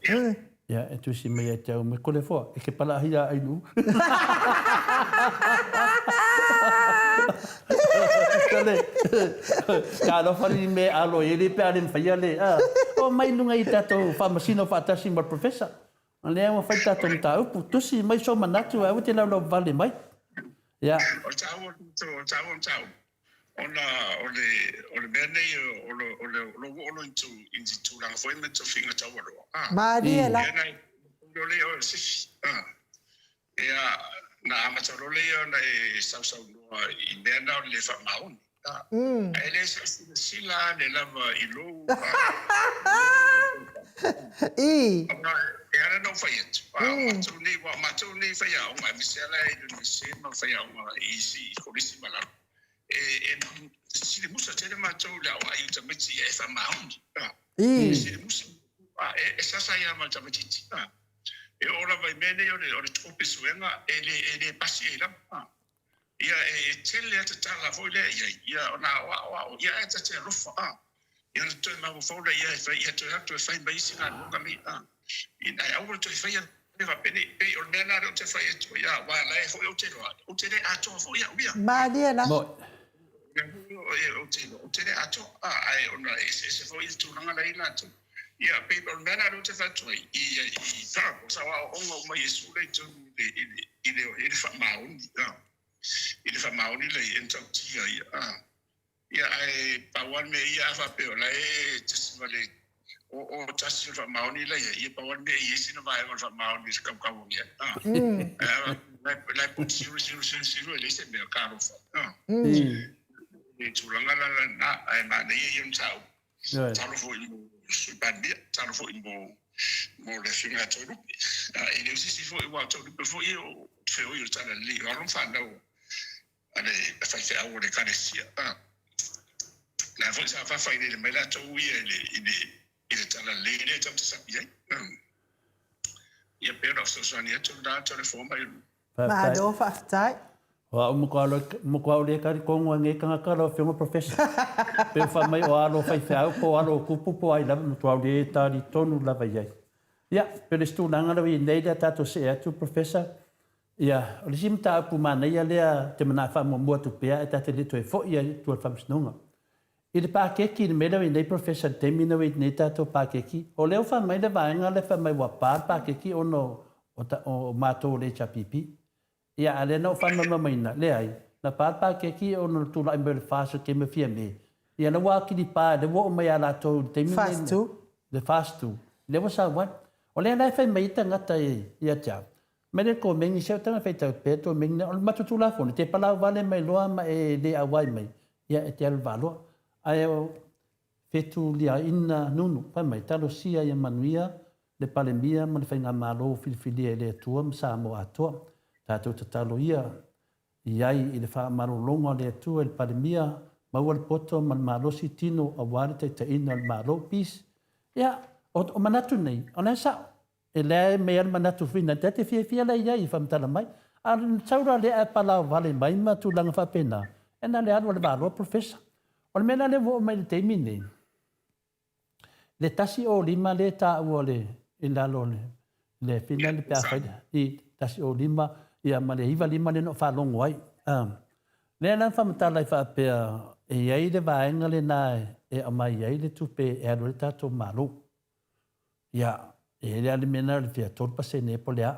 ya e tu si mai te me kole fo e ke pala hia ai nu kale ka lo fari me alo e le pe alen fa le o mai nu ngai tato fa masino fa ta sim professor le mo fa tato ta u tu si mai so manatu e te la lo vale mai ya o tau ole bene ole into la foi me to finga tau Mariela ole o si ia na amataro le na e sau no i bena le fa maun ele sila le lava i lo era no faiet matu ni faia uma misela e no sema faia uma isi kolisi bala si musa tele matu la wa i tamiti e fa maun si musa esa saia ma tamiti e ora vai bene io le troppe suenga e le passi la ia e tele ta tala foi le ia na wa ia ta te rofa ia to ma fo le ia fa ia to fa mai sina no kami ina au to fa ia va bene e o nena ro te fa ia to ia wa la fo o te le ato fo ia Mariela o te le ato ai ona se fo ia to nga la ina to ia people nena ro te fa to ia sa sa wa o mai su le to ile fa maun ile fa maun ile ento tia ia ai pa wan me ia fa pe la e tsvale o tasi fa maun ile ia pa wan me ia sino vai fa maun is kam kam ia la put siru ile se me caro fa ni tulanga la na ai ma ne ia tau tau fo Subandi, tano fo imbo mo le finga to rupi. Ele usi fo i wa to rupi fo io feo io tana li. Aron fa no. Ale fa fe awo le kanesia. La fo sa fa fa ile me la to wi ile tana li ile to sa pi. Ia pero so so ni to da to le fo mai. ma do fa tai wa mo ko le ka ko nge ka ka lo fio professor pe fa mai o alo fa fa ko alo ku pu ai la no to le ta di tonu la vai ya pe le stu nanga la vi nei da ta to se tu professor ya o le sim ta pu mana ya le te mana fa mo tu pe ta te le to fo ya tu fa msnunga il pa ke ki me le nei professor te mi no nei ta to pa ke ki o le fa mai le va nga le fa mai wa pa ke ki o no o ma to le cha pipi ia ale no fa no mai na le ai na pa ke ki o no tu la imbe fa so ke me fia me ia na wa ki di pa de wo mai ala to te mi de fast tu le wo sa wa o le na fa mai ta ngata ia cha me le ko me ni se ta fa ta pe to me na ma tu la fo te pa la vale mai lo ma e de awai mai ia e te al valo ai o fetu lia ina nunu pa mai ta lo sia ia manuia le palemia ma le fa nga malo filfilia le tua Samoa Atua tatou tatalo ia iai i le whaamarolonga le atua i le palemia maua le poto ma le malosi tino a wale taitaina le malo pis ia o manatu nei o nei sao e le mea le manatu fina te fia le iai i whamtala mai a saura le a pala vale mai ma tu langa whapena e na le anu le malo professor o le mena le wo mai le teimi nei le tasi o lima le ta ua le lalo le fina le pea faida i tasi o lima ia ma le hiva lima le no whalongo ai. Le nan whamatala i whapea e iei le vaenga le nai e amai iei le tupe e alo le tato malo. Ia e le ale mena le fia tolpa se ne po lea.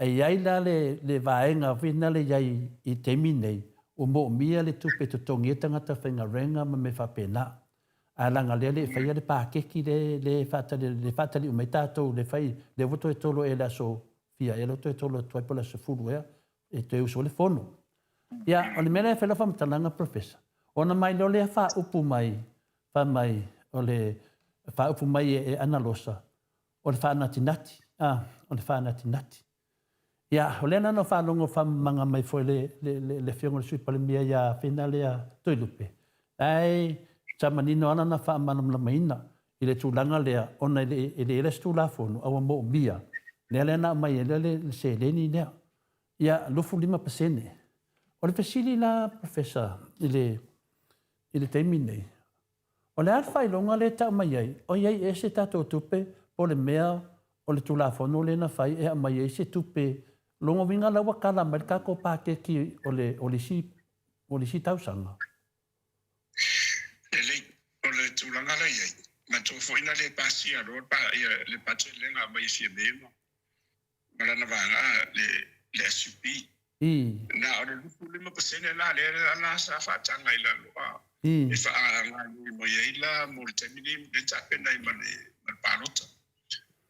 E iei la le vaenga fina le iei i temi nei o mo mia le tupe to tongi tangata whenga renga ma me whapena. A langa le whaia le pākeki le whatali umei tātou le whai le voto e tolo e la so fia e loto e tolo tuaipola se furu ea e te uso le fono. Ia, o le mena e whela whamatalanga professor. Ona mai lo le wha upu mai, o le wha upu mai e analosa, o le wha nati, o le wha nati. Ia, o le nana wha longo wha manga mai foi le whiongo le suipa le mia ia whina lea toilupe. Ai, tamanino ana na wha manam la maina, i le tūlanga lea, ona i le erestu la fono, awa mo mia. Lea lea mai e le se leni lea. Ia, lufu 5%. O le pesili la professor i le teimi nei. O le alfa ilonga le ta mai ai, o iei e se tato tupe po le mea o le tulafono le na fai e mai ai se tupe longo vinga la wakala mai kako pākeki o le si tausanga. O le tulanga la iei, ma tō foina le pasi a roa le pate lenga mai fie mema. Marana vanga le SUP. Na o le lupu 5% la le ana sa whatanga i la loa. E wha ngani mo yeila mo le temini le tapena i mane palota.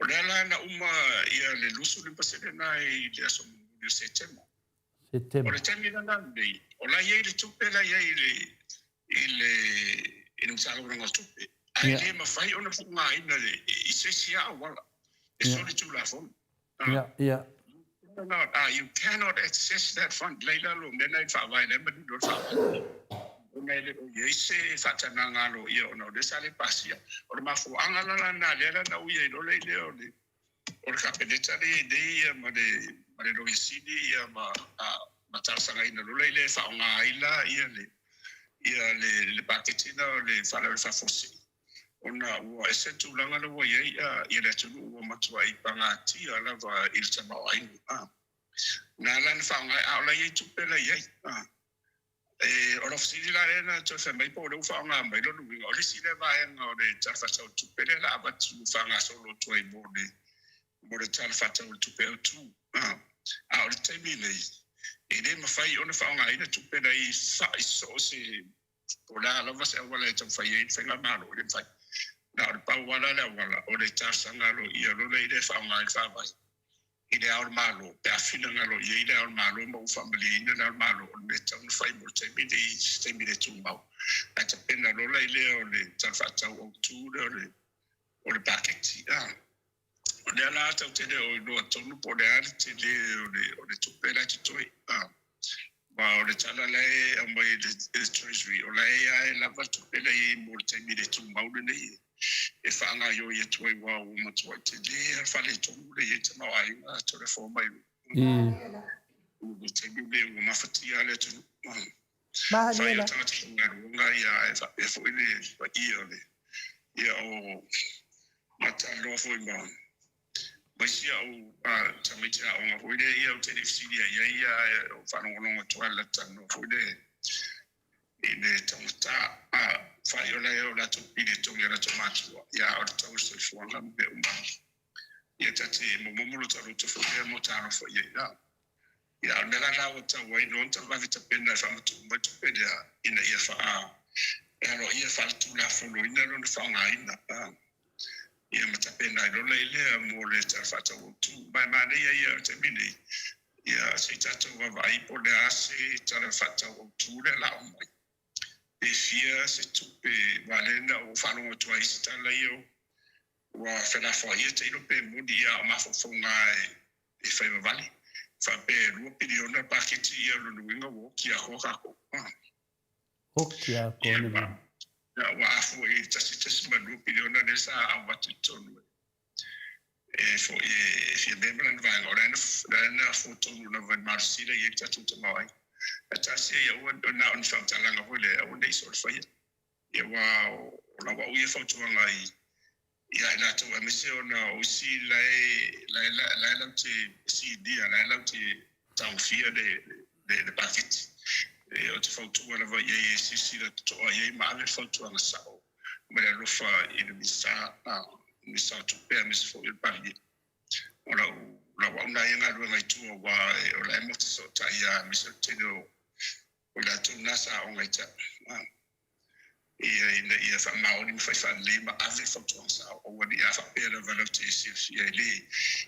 O le ala na uma ia le lusu 5% na i le aso mungu se tema. O le temina na nei. O la iei le tupe la iei le msala uranga tupe. Ai le mawhai ona whunga ina i se sia wala. E soli tu la fon. Yeah. You cannot access that fund. Leila lo mena I whawai le mani do whawai. O nei le o yeise whatananga lo ia o no le sale pasia. O le mafu angala na lera na uia I lo leile o le kapeneta le idei ma le lo isidi ia ma tarasanga ina lo leile whaonga aila ia le paketina o le whalawe whafosi. Ona ua e se tūlanga na ua iei ia le tunu ua matua I pangati ala wa il Samoa ainu. Nā lana whaongai aola iei tupela iei. O la fsiri la rena to whamai po leu whaonga mai lo nuinga. O le sile vaenga o le talwhatau tupele la abatu whaonga solo tuai mo le talwhatau tupeo tu. O le taimi nei. E le mawhai o na whaonga ina tupela I whai so se po la alawa se awala e tau whai e whenga malo o le whai. Na o le pau wala le awala o le tāsanga lo ia lo le I le whaonga I whawai. I le aor malo, pe afina ngalo I le aor malo ma ufamili ina le aor malo o le taun whai mo te mide I sistemi le tūmau. A ta pena lo I le o le talwhatau o tūre o le paketi. O le ala atau te le o noa tonu po le ari te le o le tupela ti toi. Ma o le tala le a mai le treasury o le ai lava tupela I mo te mide tūmau le nei. E whaanga yo I tuai wā o matua te le whale tonu le I te mau ainga to le whomai. O te mide o mawhatia le tunu. Whai o tangata hunga runga ia e fo ile wa ia le. Ia o mata loa fo I maun. Maisia o tamaita o ngā fo ile ia o te rifsidia ia o whanongononga tuala tano fo ile. I le tangata whai o leo la tupide tongi la tomatua. Ia o le tau se fuanga me umau. Ia tate momomolo taru te fuea mo taro fo ia ia. Ia o nela la o tau wai non tau vavita pena whamatu umatu pedea ina ia wha Ia lo ia whaltu la folo ina lo na whaonga ina. Ia matapena I lo leilea mo le tau whata o tu. Mai mane ia o te mini. Ia se tatu wawai po le ase tala whata o tu le la o mai. E fia se tupe walena o whanonga tua I se tala io wa whenawha ia te ilo pe muni ia o mafofonga e whaiwa wali. Whape 2 piliona paketi ia lunuinga wo ki a hokako. Hoki a kone ma. Ia wa afu e tasi ma 2 piliona nesa a watu tonu. E fo e fia membran vanga o rena fotonu na van marsila i tatu te mawai. Tasi ia ua na on whamtalanga hole a ua nei sol whaia. Ia wa o la wa uia whautuanga ia ila tu amese ona usi la te si dia la te tau fia de pakit o te fautu ala va ye si la to ye ma ave fautu ala sao ma le lofa i le misa tu pe mis fo il pali ora la wa una yenga lu ngai tu wa o la mo so ta ya misa te no o la tu nasa o ngai ta ia fa maori fa fa le ma ave fautu ala sao o wa ia fa pe la va te si ia le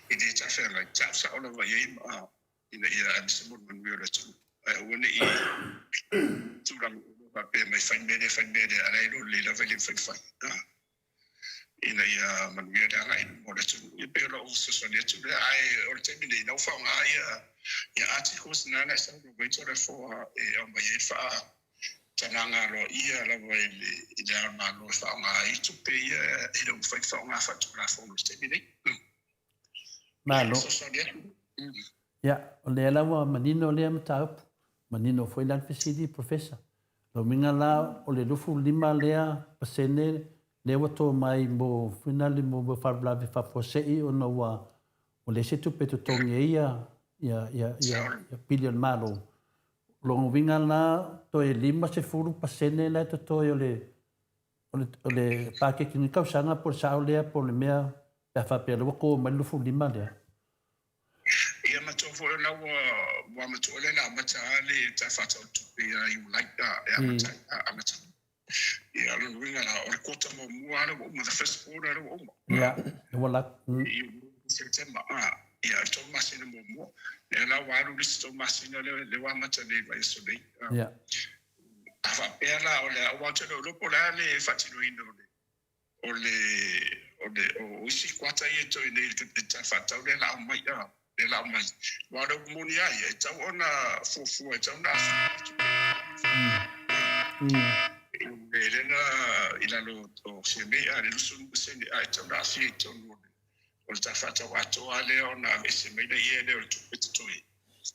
i de ta fa la ta sa o la va ye ma ia misa mo mo la tu wone i tulang ba pe mai fai mede ala ilo le la vele fai ina ia manuia da ngai mo le tu i pe lo so so le tu ai o te mine no fa nga ia articles na na sa go to the for o mai fa tananga lo ia la vele i da ma lo fa nga i tu pe ia i lo fai fa nga fa tu la fo le te mine malo so so le ya o le ala wa manino le mta manino foi lan fesidi professor lo minga la o le lufu lima lea pasene le wato mai mo finali mo fa bla fa fosei o no wa o le setu petu tonge ya billion malo lo minga la to e lima se furu pasene la to o le pake ki ni kausanga por sa le por le mea ya fa pelo ko mai lufu lima le ia matofo na wa matole na matale ta fata tu ia you like that ia mata ia no winga na o kota mo muana mo the first order o ya wala September ia to masina mo na waru listo masina le wa matale vai so dei ya ava pela o le wa tolo lo polale fatino ino o si kwata ye to ne ta fata le la mai de la mai wado munia ye ta ona fufu ta ona elena ila lo o se me ale lo sun se ni ai ta na si to no o ta fata wato ale ona me se me de ye de o tu pito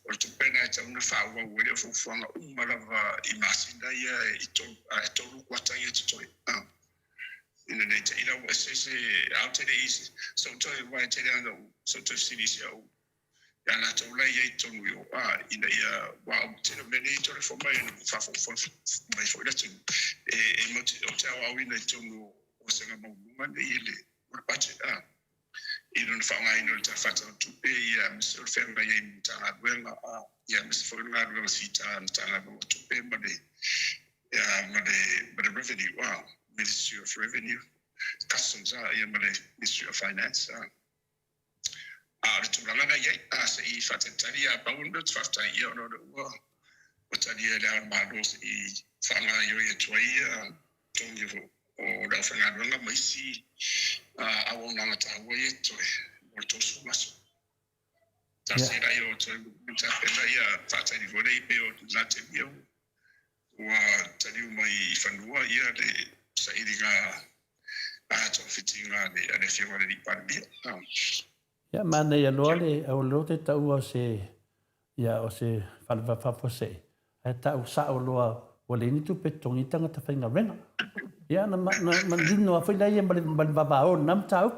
o tu pena ta ona fa wa we fufu na umala va imasinda ye to kwata ye to ina ne ta ila wa se out of the east so to why ta no so to city show ya na to la ye to yo ina ya wa te no meni to le forma no fa fo mai fo da tu mo te o ta wa ina to no o se mo ma de ile o pa te ina no fa ngai no ta fa to pe ya mi so fe ma ye mi ta na bwenga ya mi so na no si ta na no to pe ma de ya ma de revenue Ministry of Revenue Customs ya ma de Ministry of Finance tulangana ye asa I fatentaria paundo tfafta ye no o tadia la mados I fanga yo ye toia tongivo o da fanga donga maisi awona ngata wo ye toi o to sumaso tasira yo to mutapela ya fatani vole ipe o late bio wa tadi mai fanua ya de sairinga to fitinga de ane fiwa de parbi ya mana ya lole o lote ta o se ya o se falva fa fose ta o sa o loa o le ni tu petongi tanga ta fainga renga ya na man dino a foi la ia mal va o nam ta o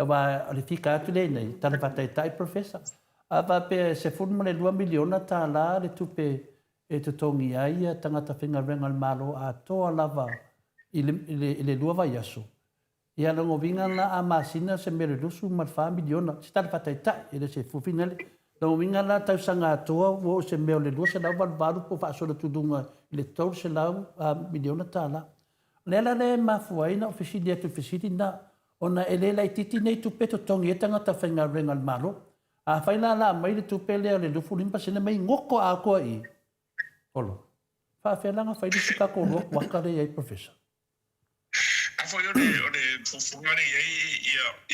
e va le fica tu le nei ta fa ta professor a va pe se fu mo le 2 miliona ta la le tu pe e to tongi ai tanga ta fainga renga al malo a to lava ile lua va yaso ia lo ngovinga la a masina se mere lusu mal fa miliona sta fatata ele se fu finale lo ngovinga la ta sanga toa wo se me le lusu la val valu po fa so tu dunga le tol se la a miliona tala le ma fuaina ofisidi tu ofisidi na ona ele la titi nei tu peto tongi tanga ta fenga rengal malo a faina la mai le tu pele le lufu limpa se mai ngoko a ko I olo fa felanga fa disi ka ko wakare ai professor Afo yo de fufungani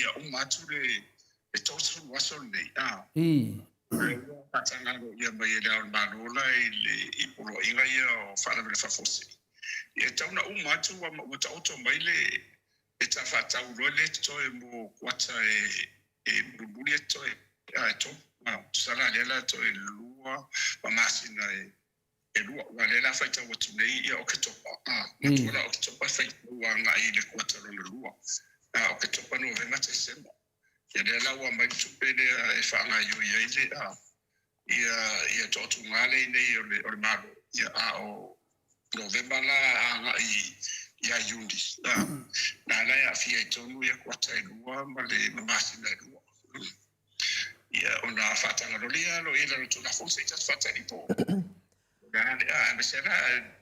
ia umatu de tosu waso ne patanga ia mai da manola ile ipolo inga ia fala le fafosi ia tauna umatu wa auto mai le eta fata ulole to mo kwata bubuli to to sala lela to lua masina elua wale la faita watu nei ia okitopa matula okitopa faita wanga ile kwata lo lua o ke topa no venga te sema. Ia le la wa mai tupe le e whanga yu ia ile ia totu ngale nei o le malo. Ia o November la anga ia yundi. Na la ia fia tonu ia kwata i lua ma le mamasi na lua. Ia ona fatanga lo lia lo ila lo tuna fonse tas fatani po. Na me sera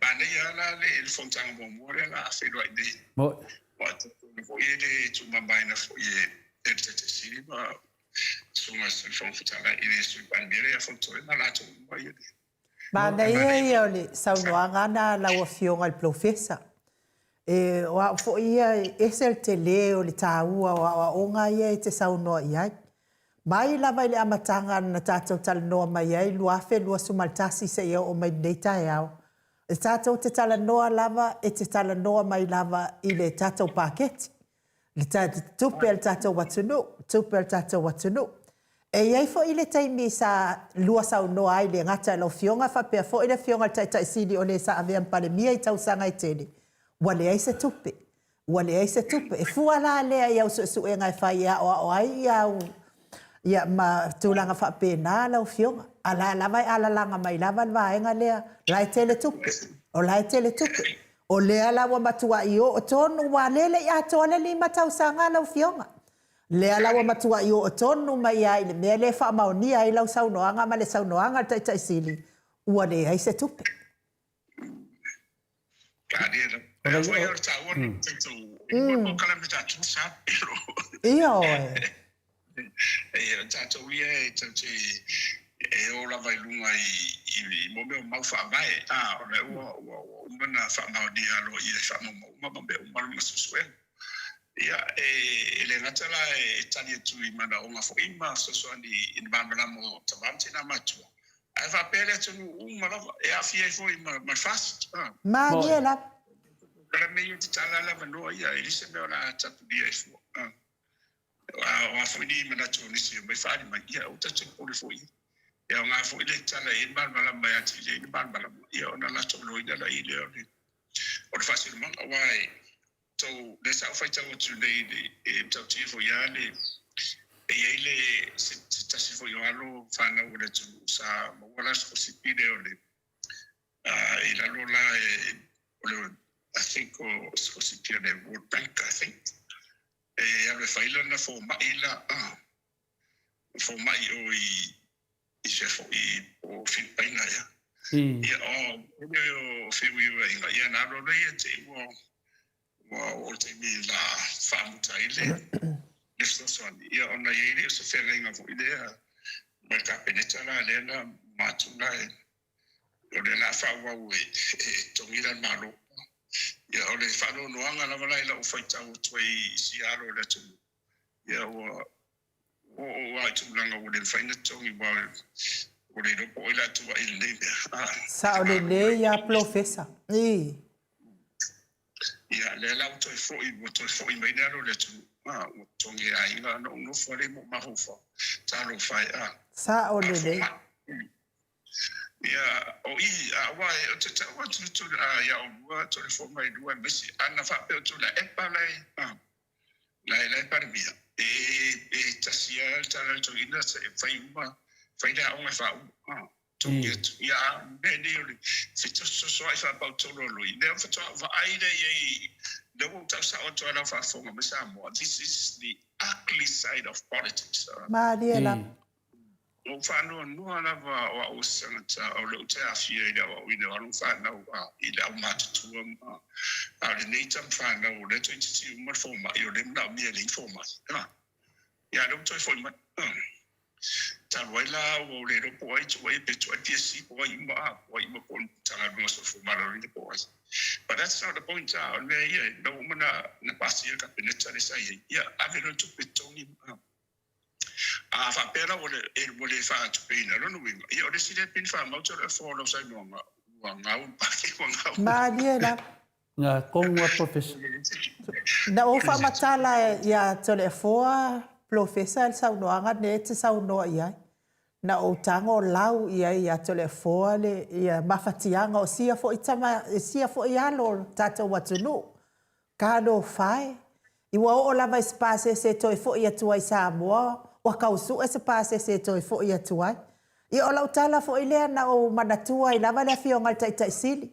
bane ia la le il fontanga mo more la afelo ai nei. Mo What for ye to mambaina for ye etete ba sunga se fon futala ile su bandere ya fonto na la to ba ye. Ma nei e ole saunoanga na la o fionga al professor. E wa fo ia esel tele o le taua o onga ia te saunoa ia. Mai la vai le amatanga na tatou talanoa mai ai lua fe lua sumaltasi se ia o mai nei tai au. E tatou te talanoa lava e te talanoa mai lava i le tatou paketi. Le tupe al tatou watunu, tupe al tatou watunu. E iai fo i le taimi sa lua saunoa ai le ngata lau fionga whapea fo i le fionga tai sili o le sa avea mpale mia i tau sanga i tele. Wale ai se tupe. Wale ai se tupe. E fua la lea i au su e ngai whai o ai i au ia ma tūlanga whapena lau fionga. Ala lava ala langa mai lava vaenga lea. Lai tele tupe. O lai tele tupe. O lea lawa matua i o tonu wa lele i atoa le lima tau sanga lau fionga. Lea lawa matua i o tonu mai ai le mea le wha maunia i lau saunoanga ma le saunoanga tai sili. Ua le ai se tupe. Kādera. Foi o tau ni tu. Mo kala me tatu sa pero. Iyo. Tatu ia tatu e ola vai lunga i mo me mau fa vai o le o mana fa mau dia lo i fa mo me o mal masusue ia le ngatala e tani tu i mana o ma fo ima so ni in bambala mo tavanti na matua ai va pele tu uma e a fie fo ma fast Ma niela. Kala me i tala la no ia i se me ona tatu dia fo o fo ni mana tu ni si me fa ni ma ia o tatu o le fo ia ngā fo ile tala i bambala mai ati le bambala ia ona la tolo ina la ile ole o le fasi manga wai so le sa fai tau tu le e tau ti fo ia le e ile se tasi fo ia lo fana o le tu sa mo wala so si pide ole i la lola ole I think o so si pide World Bank I think e ave faila na fo maila fo mai o i se fo i o Filipaina ia. Ia o whiwiwa inga ia nā rora ia te o te mi la whamuta i le. Nefta soani. Ia ona i ere o se whera inga fo i lea. Mai ka peneta la lea na mātuna e. O le la whawau e tongira malo. Ia o le whano noanga na wala ila o whaitau tua i siaro le tunu. Ia o ai tūlanga o le whaina tongi wau o le ropo o ila tua i le mea. Sa o le le ia professor. Ia le lau toi foi mai nero le tu o tongi a inga no fore mo mahofa. Talo whai Sa o le le. Ia o i wai o te tawa tu ia o lua to le fo mai lua mesi ana whape o tu la epa lai parimia. E tasia tala to ina se fai fai da o fa to get ya beni o fito so ai fa pa to lo i ne fa to va ai de ye the won't have sa to na fa fo ma Samoa. This is the ugly side of politics. Mariela. O fa no na va o sanga o lo te afia ida o ina o fa na i da ma tu le nei tam fa na o le to ti ma fo ma yo le na mi le fo ma ya no to fo ma ta wala o le ro po ai tu ai pe tu ai si po ai ma kon ta no so fo ma ro ni po ai but that's not the point on there yeah no mana na pasi ka peneta le sai ya ave no tu pe toni fa pera o le fa tu pe na no winga io le si le pin fa ma to le fo lo sai no ma nga un pa ki nga Mariela. Nga konga professor. Na o fa matala ia tole foa professor saunoanga ne te saunoa ia. Na o tango lau ia tole foa le ia mafatianga o sia fo itama sia fo ia lo tata watunu. Kado fai Iwa o lava se pase se toi fo ia tuai Samoa, wa kausu se pase se toi fo ia tuai. I o lau tala fo ilea na o manatua I lava le fionga tai sili.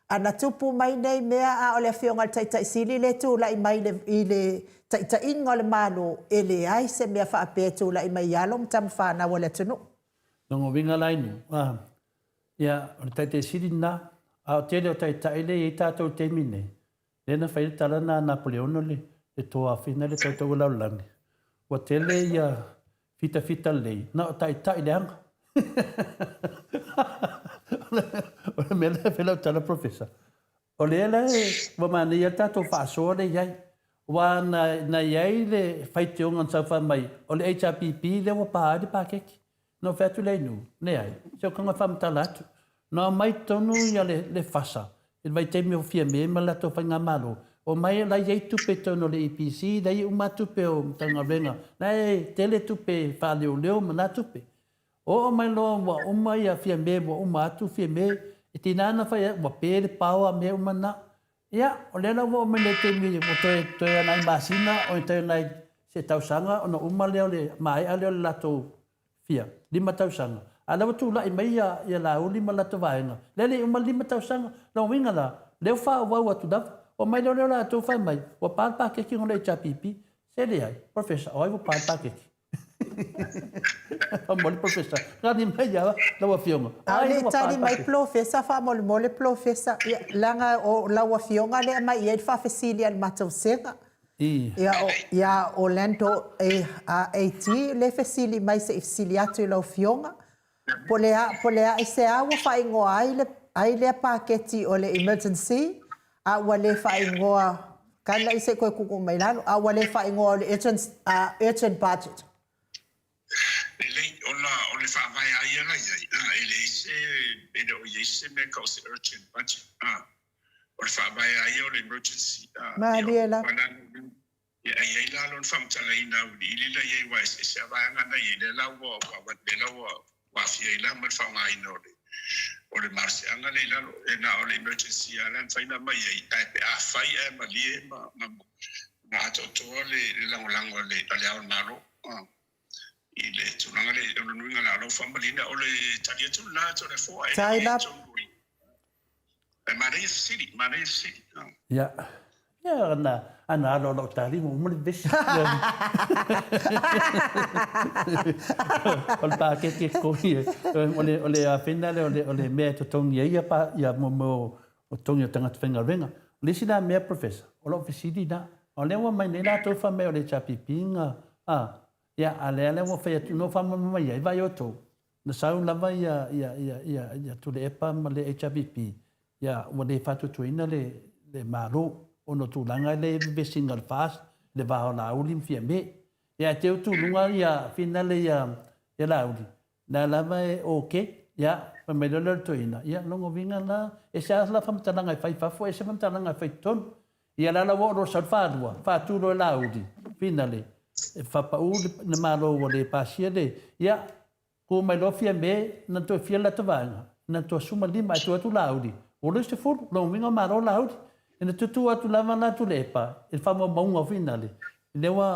Ana tupu mai nei mea a o le fionga tai sili le tu la I mai le tai inga le malo ele ai se mea fa ape tu la I mai yalom tam fa na wale tunu. Nongo winga lainu. Ia, o tai sili na, a o tele o tai le I tātou te mine. Lena whaile tala na Napoleono le toa whina le tātou lau langi. Wa tele ia fita lei. Na o tai le anga. O le mele whelau tala professor. O le ele, wa mana ia tātou whaasoa le iai. Wa na iai le whaite o ngan sauwha mai. O le HRPP le wa paari pākeki. No wheatu lei nu, ne ai. Seo kanga whamtala atu. No mai tonu ia le whasa. Il vai te meo fia me ma lato whainga malo. O mai la iei tupe tono le EPC, la iei uma tupe o tanga renga. Nei, tele tupe whaleo leo ma na tupe. O mai loa wa uma ia fia me, wa uma atu fia me, e tinana whai wa pere paua me uma na. Ia, o lela wa o mene te mi, o toi anai masina, o toi anai se tausanga, o na uma leo le mai a leo le lato fia, 5 tausanga. Ala watu la mai ia la uli ma lato vaenga. Lele uma 5 tausanga, la winga la, leo wha o wau atu dawa. O mai leo la atu whai mai, wa pāpa keki ngole chapipi, se le ai, professor, o ai wa pāpa keki. Mole professor, ngani mai ya la wa fionga. Ale tani mai professor fa mole professor langa o la wa fionga le mai ia fa fesilia al matausenga. Ia Orlando AT le fesili mai se fesiliatu la fionga. Polea se a wa fa ingoa ai le paketi o le emergency a wa le fa ingoa kala ise ko ku mai lalo a wa le fa ingoa le urgent budget. O le whaamai a ia lai ai, ele ise, o ise me kao se urgent budget. O le whaamai a ia o le emergency. Mariela. Ia ia lalo le whamtala ina uli, ili la ia wa se avanga na ia le lau wa fia ila ma le whaunga ina o le marse anga le lalo, e na o le emergency a lan whaina mai ai pe a whai e ma lie ma atotoa le langolango le au naro. Ile tunanga le nuinga la lo fambalina o le talia tu la to le fo ai Maria City ya ana lo tali mo le bes o pa ke ko o le a finale o le me to tongi ia pa ia mo o tongi tanga twenga renga le sina me professor o lo fisidi na o le wa mai na to fa me o le chapipinga ia ale mo fe no fa mama ia vai oto na sau lava ia tu le epa ma le HBP ia o le fatu tuina le maro o no tu langa le single fast le va na ulim fia me ia te tu lunga ia finale ia la uli na lava okay ia ma me le tuina ia longo vinga la e sa la fam talanga fai fa fo e sa fam talanga fai ton ia la wo ro sa fa tu lo la uli finale fa pau na malo o le pasia le ia ko mai lo fia me na to fia la tavanga na to suma lima tu laudi o le se fu lo vinga maro laudi e na tu atu lava na tu lepa il famo maunga finale le wa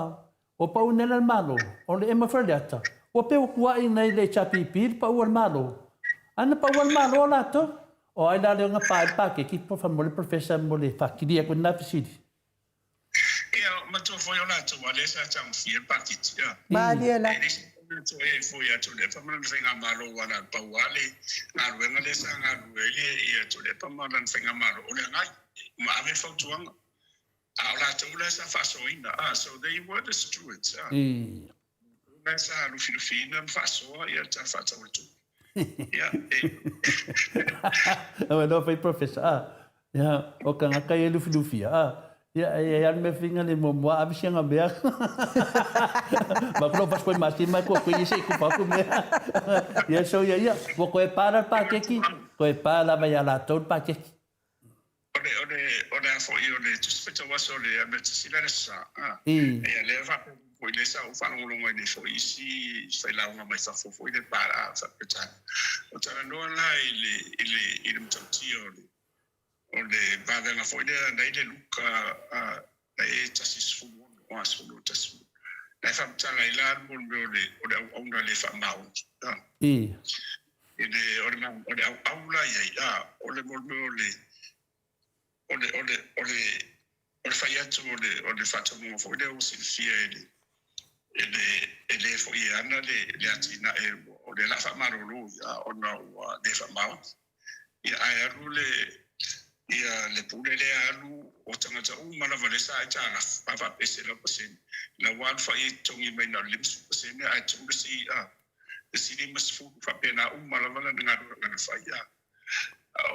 o pau nela malo o le ema ferliata o pe o kua ina le chapipi pa o malo ana pa o malo la to o ai da le nga pa ke ki po famo le professor mo le fa ki dia ko na fisidi ma tu foi ona tu wale sa cham fie pakiti ya Mariela tu foi ya tu le pa man finga malo wana pa wale na wenga le sa na wele ya tu le pa man finga malo o le ngai ma ave fa tu anga ala tu le sa fa so ina so they were the stewards na sa lu filofina fa so ya ta fa ta tu ya no foi professor ya o kanga kai lu filofia ia me finga le mo a bisia nga bea ma pro pas foi mas ma ko ise ko pa ko me ia so ia mo ko e para pa ke ki ko e para vai ala tot pa ke ore fo io le tu spetta was ole a met sila sa ia le va ko ile sa o fa no lo ngai fo isi fai la nga mai sa fo ile para sa peta o tara no la ile mtotio o le vada na foi le luka e tasis fumo o solo tasu la fa tala ila mo le o na le fa mau e ele o le aula ia o le mo le o le fai atu o le fata mo fo le o silfia ele fo ia ana le atina o le la fa marolo ia ona o le fa mau ia ai alu ia le pule le alu o tangata mana vale sa ta la fa pese la pese la wan fa i tongi mai na lims pese ne ai tu si si le mas fu fa pena mana vale na fa ia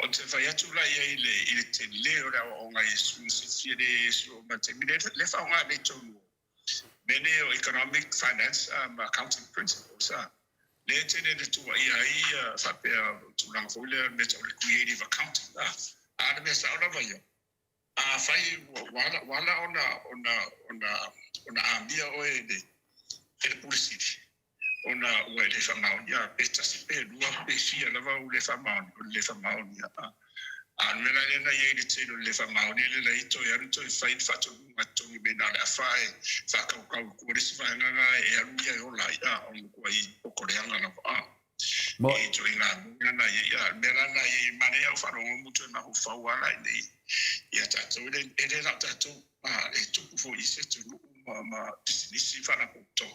o te fai atu la ia ile te leo la o ngai su si le su ma te mire le fa nga le tonu mene o economic finance accounting principles le te le tu ia fa pe tu lang fo le meta creative accounting ana me sa ona vai fai wala ona ambia o ele publicity ona o ele fa mau ia pesta si pe lua pe si ala va o le fa mau ia ana na ia ele te le fa mau ni le ito ia to fai fa to mato ni be na la fai fa ka ko ri fa nga e alu ia o la ia on ko ai o koreana na mo e joina na ia mera na i mane au faro mucho na ho fawala nei ia tato ele na tato e tupu fo ise tu ma si fara poto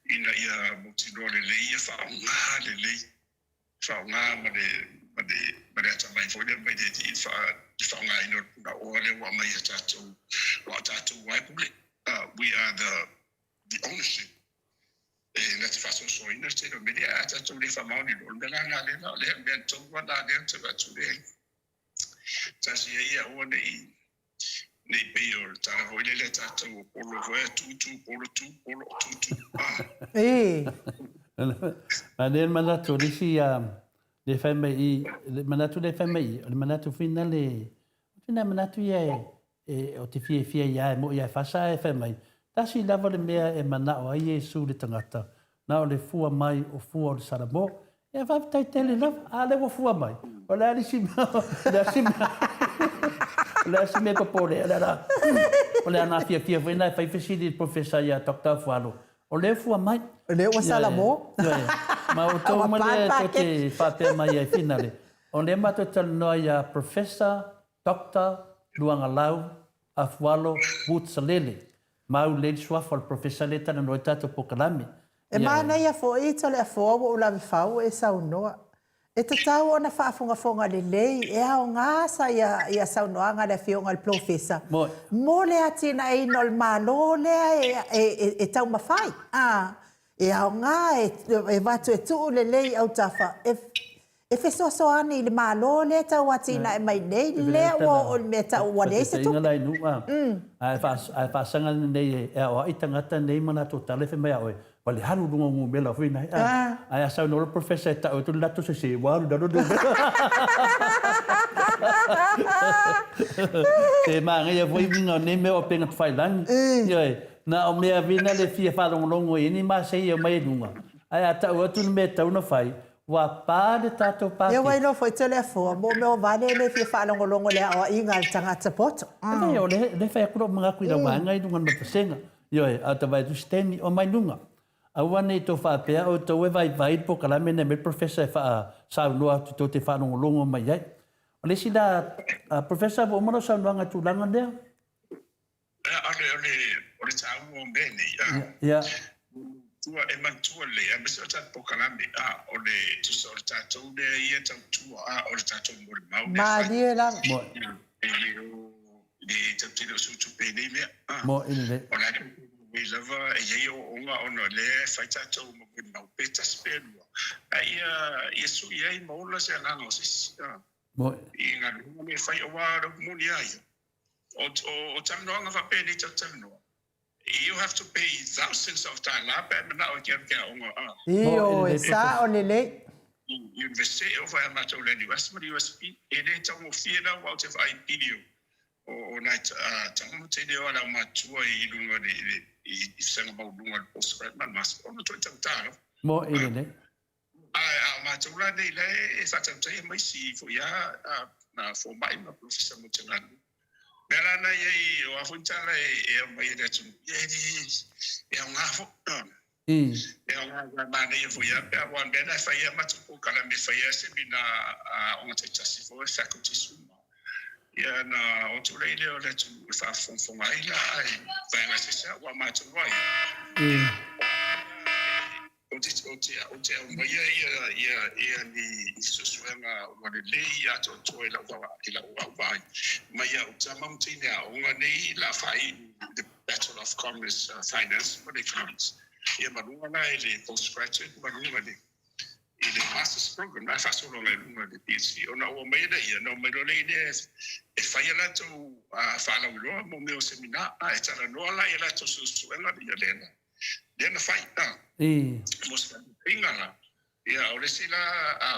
ina ia motinore le ia fa nga mane ata mai fo le mai de fa nga ino na ole wa mai tato wai public we are the ownership la te faso so ina te no media ata tu le famau ni lo le ben to wa da le te va tu le ta si ia o nei pe o ta ho le ta tu polo polo tu Manel manatu risi le famei manatu le famei le manatu finale manatu ia o te fie ia mo ia fasa e famei tasi lava le mea e manao ai Iesu le tangata na o le fua mai o fua o le Samoa e whaptai tele lava a le wa fua mai o le alisi me papore o le ana fia whaina e whaifesiri professor ia Dr. Afualo o le fua mai le wa Samoa ma o tau male to te whapea mai e finale o le mato tanoa ia professor Dr. Luanga Lau Afualo Wutsalele mau le swafa professor le tana no tato pokalami e mana ia fo i tole a fo o la fau e saunoa e te tau ona whaafonga le lei e ao ngasa ia saunoa nga le fionga le professor mo le atina e nol malo le e tau mawhai e ao ngā e watu e tuu le lei au tafa e fesoso ani le malo le tau atina e mai nei le o me tau wane se tu ai fa sanga nei e o itangata nei mana to tale fe mai oi wale haru lunga ngu mela fina ai asa no professor ta o tu lato se waru da do e ma ngai foi vinga nei me o penga fai lang na o me vina le fia fa longo ini ma se ia mai lunga ai ata o tu me tau na fai wa pa de tato pa e wai no foi telefone mo me vale le fi fa longo le o inga tanga support e o le fa ku mga kuila wanga i dunga mapasenga yo e ata vai tu steni o mai lunga a wane to fa pe o to we vai po kala me me professor fa sa no to te fa longo mai ai o le sila professor o mo sa longa tu langa de ole ta mo bene ya tua e mantua le a mesa ta pokalami o le tu so ta to de ia ta tua o le ta to mo mau ma die la mo de ta tino su tu pe ne me mo ile o la we lava e ye o nga o no le fa ta to mo mau pe ta spelu ai Yesu ia mo la se la no si mo inga me fa o wa mo ni ai o tam no nga fa pe ni ta tam no you have to pay thousands of dollars but now you get io e sa o le university of amato le USB ele ta mo fiera out of video o night tamu te de ona matua i lunga de i sanga ba lunga postgrad man mas ona to tantalo mo ile mato la de le fa tante mai si fo ya na fo mai ma professor mo tengani Merana ye o afuntala e mai da tu. E un afo. E un mane ye foi a one bena foi a matu ko kala me foi a se bina on te tasi fo faculty suma. Ya na o tu le o le tu fa fon ai la ai vai na se sa wa matu vai. O te mai ia ni susuenga o le ia to to ila wa vai. Mai ia o tama mtine a o nei la fai the Bachelor of Commerce Finance for the economics. Ia marunga na ele postgraduate marunga ni ele master's program na faso lo le lunga de PhD ona o mai da ia no mai lo le e fai la to fala ulo mo meu seminar e tara no la ia to susuenga ia lena. Lena fai mos ingala ia o le sila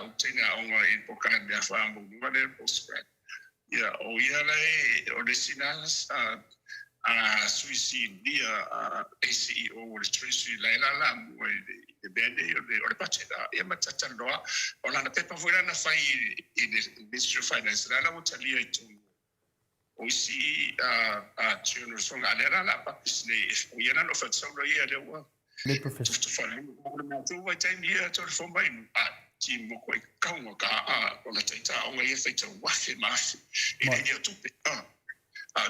o tena onga i pokana me fa mo ngale postgrad ia o ia le o le sila suicide dia ACEO o le treasury la mo e bende o le pacheta ia matata loa o la pepa fuera na fai i Ministry of Finance la mo talia i tu o isi tiono songa la papisne o ia no fa songa ia le wa le professor tu fala o tu vai ter dia tu fo mai ti mo ko ka mo ka o la taita o ia feita wafe mafi e ia tu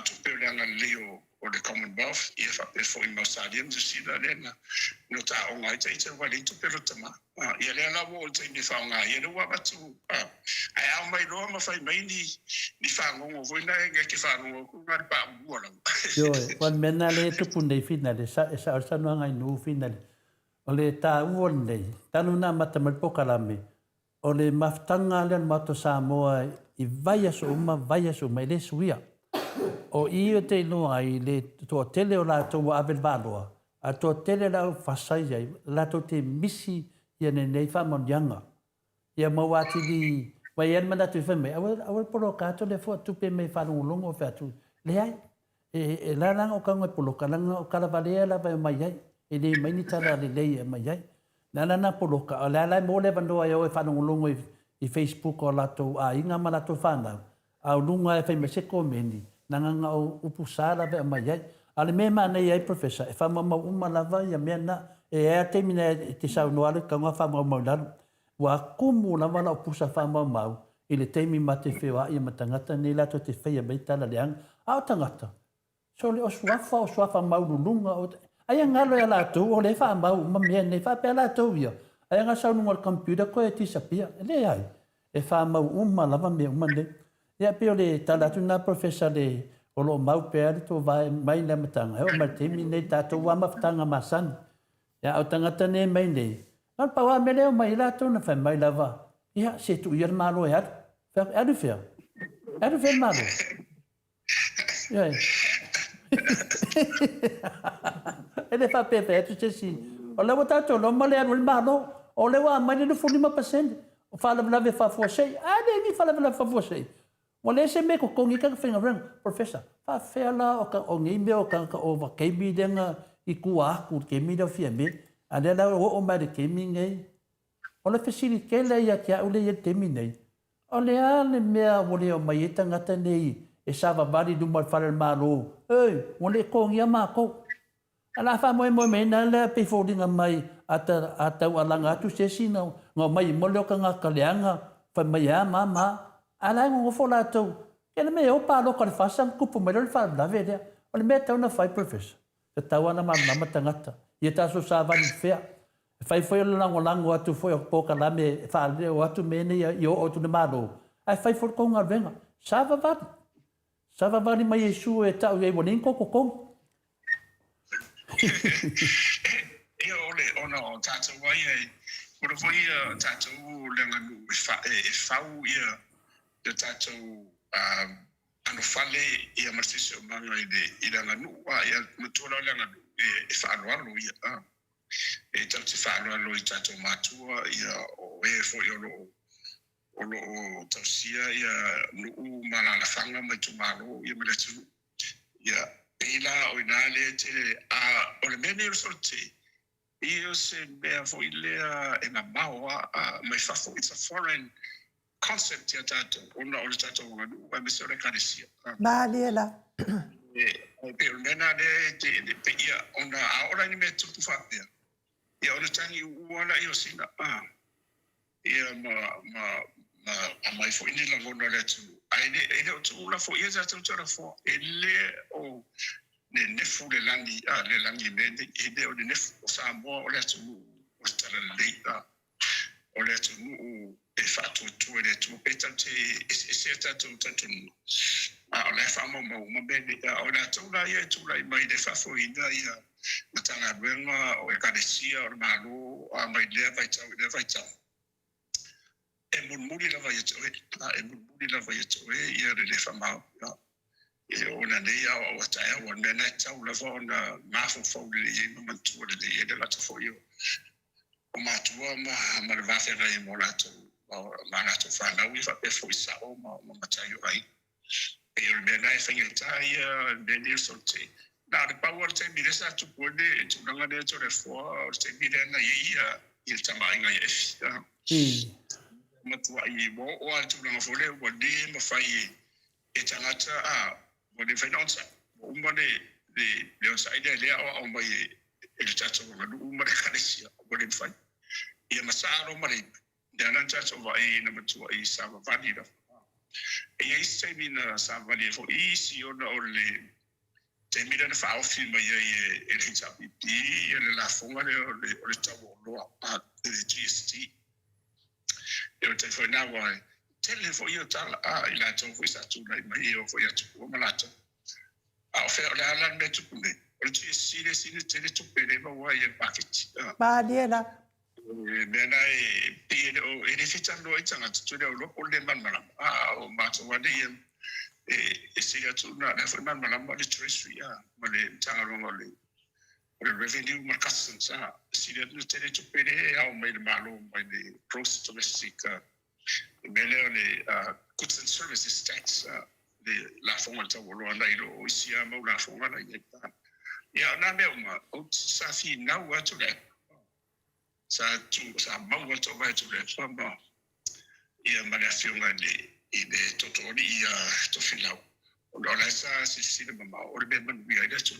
tu pe le nga leo o le Commonwealth ia fa pe fo mo stadium de sida lena no ta o ngai taita wa le tu pe rotama ia le na wo te ni fa nga ia no wa tu ai au mai ro ma fai mai ni fa ngo vo na nga ke fa ngo ku na pa bu la yo wan menale tu punde finale sa no ngai no finale o le ta uon nei tanu na mata mal pokalame o le maftanga le mato Samoa i vai so mai le suia o i te no ai le to tele o la to avel valoa a to tele la fasai ai la to te misi ia nei fa mondianga ia mawati di vai en mana tu feme awal poloka to le fo tu pe me fa longo fa tu le ai e la lang o kanga poloka lang o kala valea la vai mai ai e le mai ni tala le le mai ai na poloka la mo le vando ai o fa longo i Facebook o la to a inga mala to fana au lunga e fa me se komeni nanga o upusala ve mai ai ale me mana ai professor e fa mama uma lava ia mena e te mina te sa no ale kanga fa mama la wa kumu na wala upusa fa mama ile te mi mate fewa ia matangata ni la to te feia mai tala leang au tangata so le o swafa maulunga o ai ngalo ya la tu o le fa mau mamia ne fa pe la tu ia ai nga sa no computer ko e tisapia le ai e fa mau uma lava me umande ia pe le tala tu na professor de o lo mau pe to vai mai le matanga o mate mi ne ta to wa maftanga masan ya au tangata ne mai ne an pa wa me le mai la tu na fa mai lava ia se tu ia malo ya fa adu fer malo ia ele fa pepe tu se si o le wata to lo male al malo o le wa mai no fu 5% o fa la ve fa fo sei ade ni fa la fa fo sei o le se me ko kongi ka finga ring professor fa fela o ka o ngi me o ka o va ke bi denga i kuā ku ke mi do fia me ade la o mai de ke mi ngai o le fesili ke le ia kia o le ia te mi nei o le ale mea o le o mai e tangata nei e sava bari du mal fare malo o le kongi a mako ala fa mo me na le pe fodinga mai ata alanga tu se sina ngo mai mo le ka nga kaleanga fa mai a mama ala ngo fola to ele me o pa lo ka fa sam kupu me le fa la vede o le meta una fai professor te tawana mama tangata ia ta so sa van fea fai foi lango atu foi o poka la me fa le o atu me ne io o tu malo ai fai for ko nga venga sava vani mai Yesu e tau e bonin ko e ole ona o tata wai e por foi tata u lenga nu fa u ia de tata ano fale ia martisi o manga i lenga nu wa ia mutula lenga nu e fa alo ia e tata fa alo i tata matua ia o e foi o tausia ia nu malala fanga mai tu malo ia mele tu ia ila o inale te o le mene sorte io se me foi le e na maua mai fa it's a foreign concept ya tato ona o tato ngadu wa misore kanisia Malela. Pero nena de peia ona ora ni me tupu fatia ya ona tangi uala yo sina ya mai fo ini la ngona le tu ai o tu la fo ia za tu tara fo ele o ne fu le langi me de o ne fu Samoa o le tu o tara le o le tu e fatu tu le tu peta te e tu o le fa mo bene o le tu la ia tu la mai de fa fo ina ia matanga benga o e kadesia o malo a mai le vai tau e muri la vai tau e muri la vai tau ia le fa mau e ona nei o tae o nena tau la fo na mafo fo le ia no mantu le la tu fo io o matua ma le va fera e molato ma na tu fa na wi fa pe fo isa o ma matai o ai e o nena e fenga tai de so te na de power te mi resa tu pode tu nga de tu le fo te mi na ia il tamai nga e matua i mo o tu nga fo le o de ma fai e tangata o de finanza o mo le o sai de le o mai il tato nga du mo de kalesia o de fai ia masaro mari dana tato vai na matua i sa vali da e ia sai mina sa vali fo i si ona o le te mira na fa ofi mai e hitsa pipi e la fonga le tavo lo a de GST e o te foi na vai tele fo io tal ila to foi sa tu mai mai o foi atu o malato a fe la la me tu ne o ti si tele tu pere ba wa e packet Ba diela. Nena e o e fita no e tanga tu le lo o le man mala o mato wa de e se ya tu na fa man mala ma le treasury ma le tanga ro le revenue markasn sa si le tele tu pere au mai le malo mai le gross domestic mele le goods and services tax le la fonga ta wo na ilo o sia ma la fonga na ya na me o sa fi na wa tu le sa mau to vai to le famba ia mala fiunga de totori ia to filau o la sa si de mama o le ben via de tu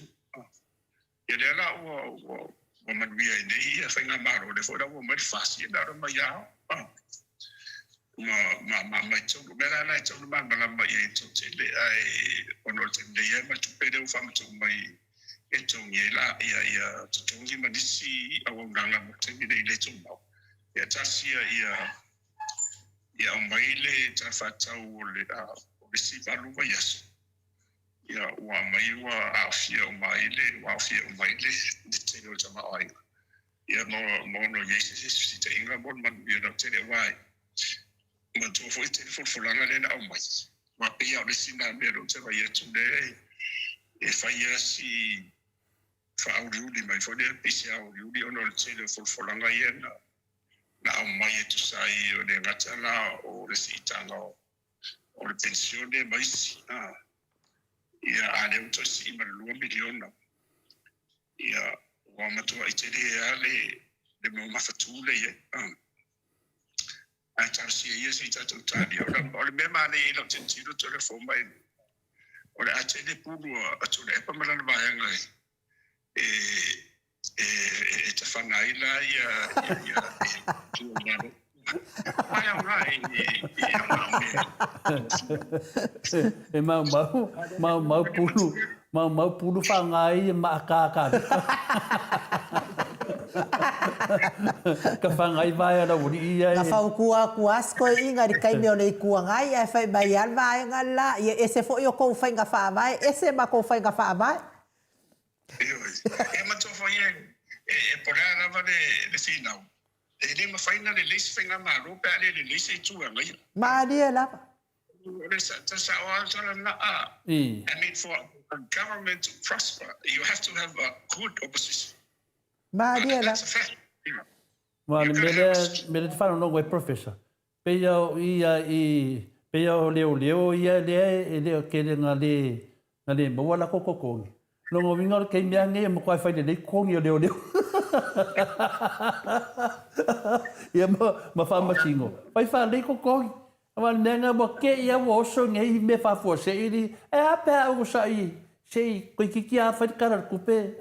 ia de la o man via de ia fenga maro de fora o mai fácil da ma ya ma to mera na to ma ma ia to le ai ono te de ia ma tu pede o fama to mai e tongi la ia tongi manisi au nganga te ni le tonga ia tasia ia mai le tafata o le si valu vai aso ia wa mai wa afia o mai le de te o tama ai ia mo no yesi si te inga bon man ia no te vai man to foi te fulanga le na o mai ma pia o le sina me ro te vai tu le e fai si fa auriuli mai fo de pisia auriuli ono le tele fulanga ia na o mai tu sai o de ngatala o le sitanga o le pensione mai si ia ale to si ma lu miliona ia wa matua i tele ale de mo mafatule ia a tarsi ia si tatu tadi o le mema ne ilo tentiro to le fo mai o le atele pulu atu le pa malana mai ngai te whanaila ia tu maro. Ai au ngai e mau pulu whangai maakaka. Ka whangai vai ara uri ia. Ka whaukua kuasko inga ri kai meo nei kua ngai e whai mai an vai ngala ia ese fo io kou whainga whaamai ese ma kou whainga whaamai. E matofo ia e pora lava le finau. E le mawhaina le leisi whainga maro pe ale le leisi e tua ngai. Maaria lava. Ta sa o altara na I mean, for a government to prosper, you have to have a good opposition. Maaria lava. That's a fact. Well, mele te whanau no wai professor. Peia o leo ia leo ke ngā le mawala kokokongi. Longo winga kei mea nge mo kai whaine nei kongi o leo. Ia ma wha masingo. Pai wha nei kokongi. Awa nenga mo ke ia wo so ngai me fa fo se iri e apa o sa I sei ko ki a fa kara kupe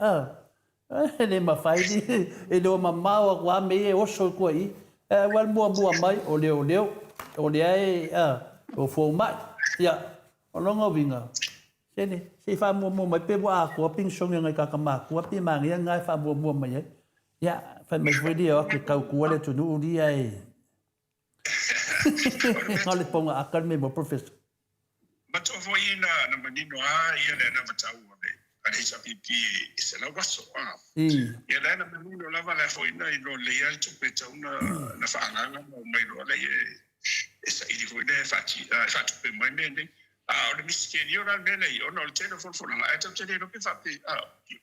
ele ma fai di e do ma mau wa me e o so ko I wal mo mai o le ai o fo mai ya o longa winga se fa mo mai pe bo a ko ping song ngai ka ma ko pi ma ngai ngai fa mo mai ya fa me foi di o ke ka ko le tu nu di ai Ngale ponga akal me mo professor. But of na manino ia na matau ave. Ale sa pipi se la waso Ia na manino lava la foi na I lo le ia tu peta na faanga mo mai lo le esa I foi na fa tu pe mai ne. O le miskeni ora nele o no le telefon fo na ata tele no pe fa pe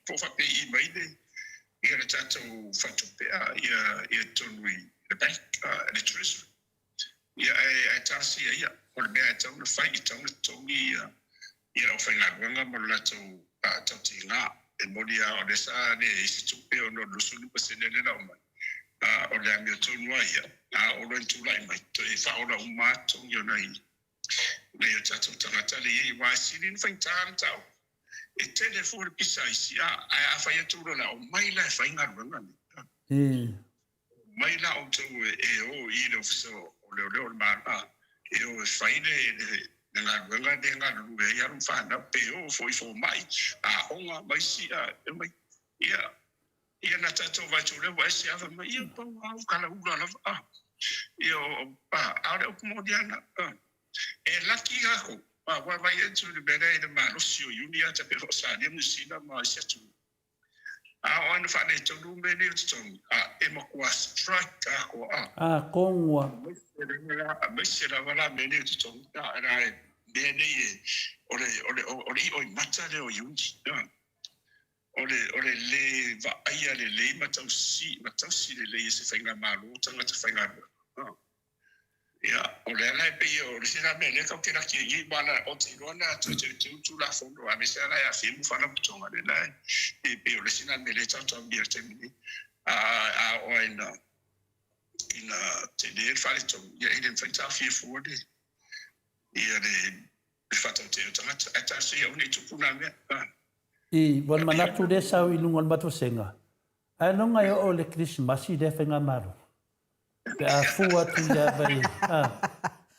po fa pe I mai ne. Ia le tato fa tu pe ia tonui the bank electricity. Ia e tasi ia o le mea tau na whai I tau na tongi ia o whai ngā wanga mo la tau ti ngā e moni a o le sa ne isi tupe o no lusu lupa senene na o mai o le amio tonua ia o lo intulai mai to e whaora uma tongi o nei nei o tatou tangata le iei wa siri ni whai tāna tau e tele fuore pisa isi a whai atura la o mai la e whai ngā wanga ni mai la o tau e o I le ofiso leo mana e o faine nga lu e aru fana pe o foi mai onga mai si mai ia na tato vai tu le vai si ava mai ia pa kala ula la io ale o modiana e laki ako wa vai tu de bere de ma sio unia ta pe sa de musina ma si tu ona fa ne tu me ne tu e mo kwa strike ako kongwa Meshira wala mene tu era bene ore oi mata le o yungi ore le va aia le matausi le se fenga malu tanga te fenga ya ore la pe ore sira mene ka kira ki I bala o ti rona tu la fondo a mesera ya fimu fana putonga le la e pe ore sira mene tanto ambia temini ina te le fale to ia I den fanta fi fuode ia le fata te tanga ata se ia uni tupuna me I wan manatu de sau I lungon batu senga ai longa o le Christmas I de fenga maru pe a fua tu ia vai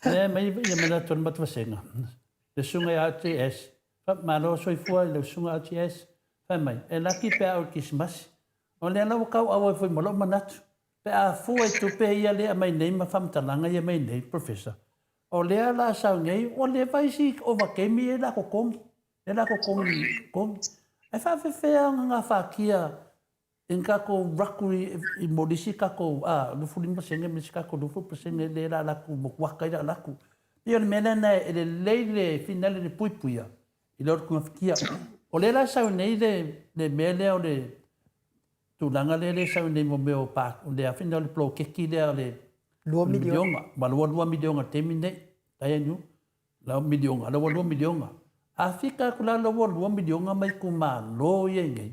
ne mai ia manatu batu senga le sunga ia ATS fa malo soi fua le sunga ATS fa mai e laki pe o Christmas o le na kau awa foi malo manatu pe a fua tu pe ia le mai nei ma fam talanga ia mai nei professor o le la sa nei o le vai si o va ke mi la ko kom e fa fe nga fa kia en ka ko rakui I modisi ka ko lu fu limba senge mi ka ko lu fu senge le la ku mo wa ka la ku ia le mena na le finale de puipuia I lor ku kia o le la sa nei le mele o le tu langa le sa nei mo meo pa o le afina le plo ke ki le 2 miliona ma 2 miliona temine tai nu la miliona la 2 miliona Afrika kula la 2 miliona mai ku ma lo yenge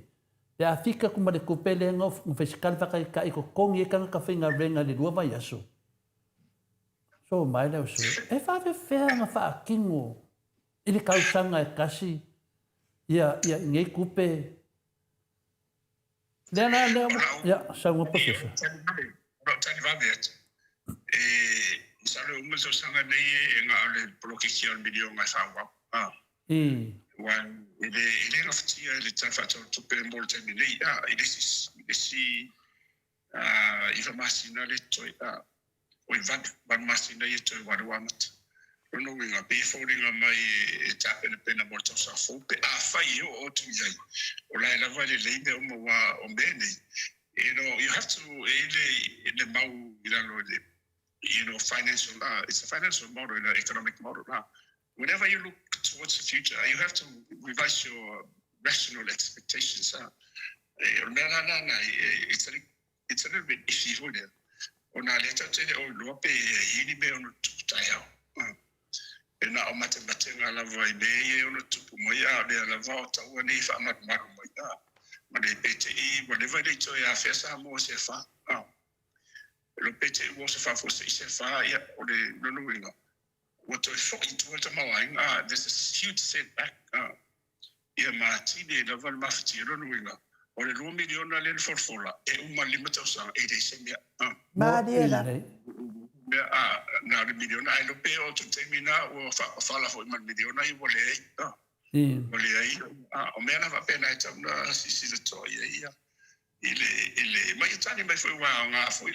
te Afrika ku ma le ku pele ngof un fiscal fa ka ko kong ye kan ka finga renga le 2 vai aso so mai le so e fa fe nga fa kingo ile kausanga e kasi ia ngai kupe ja, sa mo professor. Tani va bet. Salo mo so sanga nei nga le blokision video nga sawa. Wan ile raftia le tafa to pe mol terminei ile si ifa masina le toi o van masina ye toi wa wamat. No winga be folding on my tap in a pen about to suffer. I fire or to yay. Or I love it later on Benny. You have to in the Mau, financial, it's a financial model, an economic model. Whenever you look towards the future, you have to revise your rational expectations. It's a little bit iffy. On a letter to the old Lope, Yinibe on Tutaya. Na o mate la vai be o tupu mo ya le la volta o ni fa mat mar mo ya ma de PTI whatever they to ya fesa mo se fa lo PTI wo se fa fo se fa ya o de no no winga what I thought it was about, there's a huge setback. Martini, the one mafia, winner, or a room million len for fuller, limit of some 8 days. Now the million I don't pay all to take me now or follow for $1 million. I will a man of a pen item, this is a toy. My Italian by for a while, for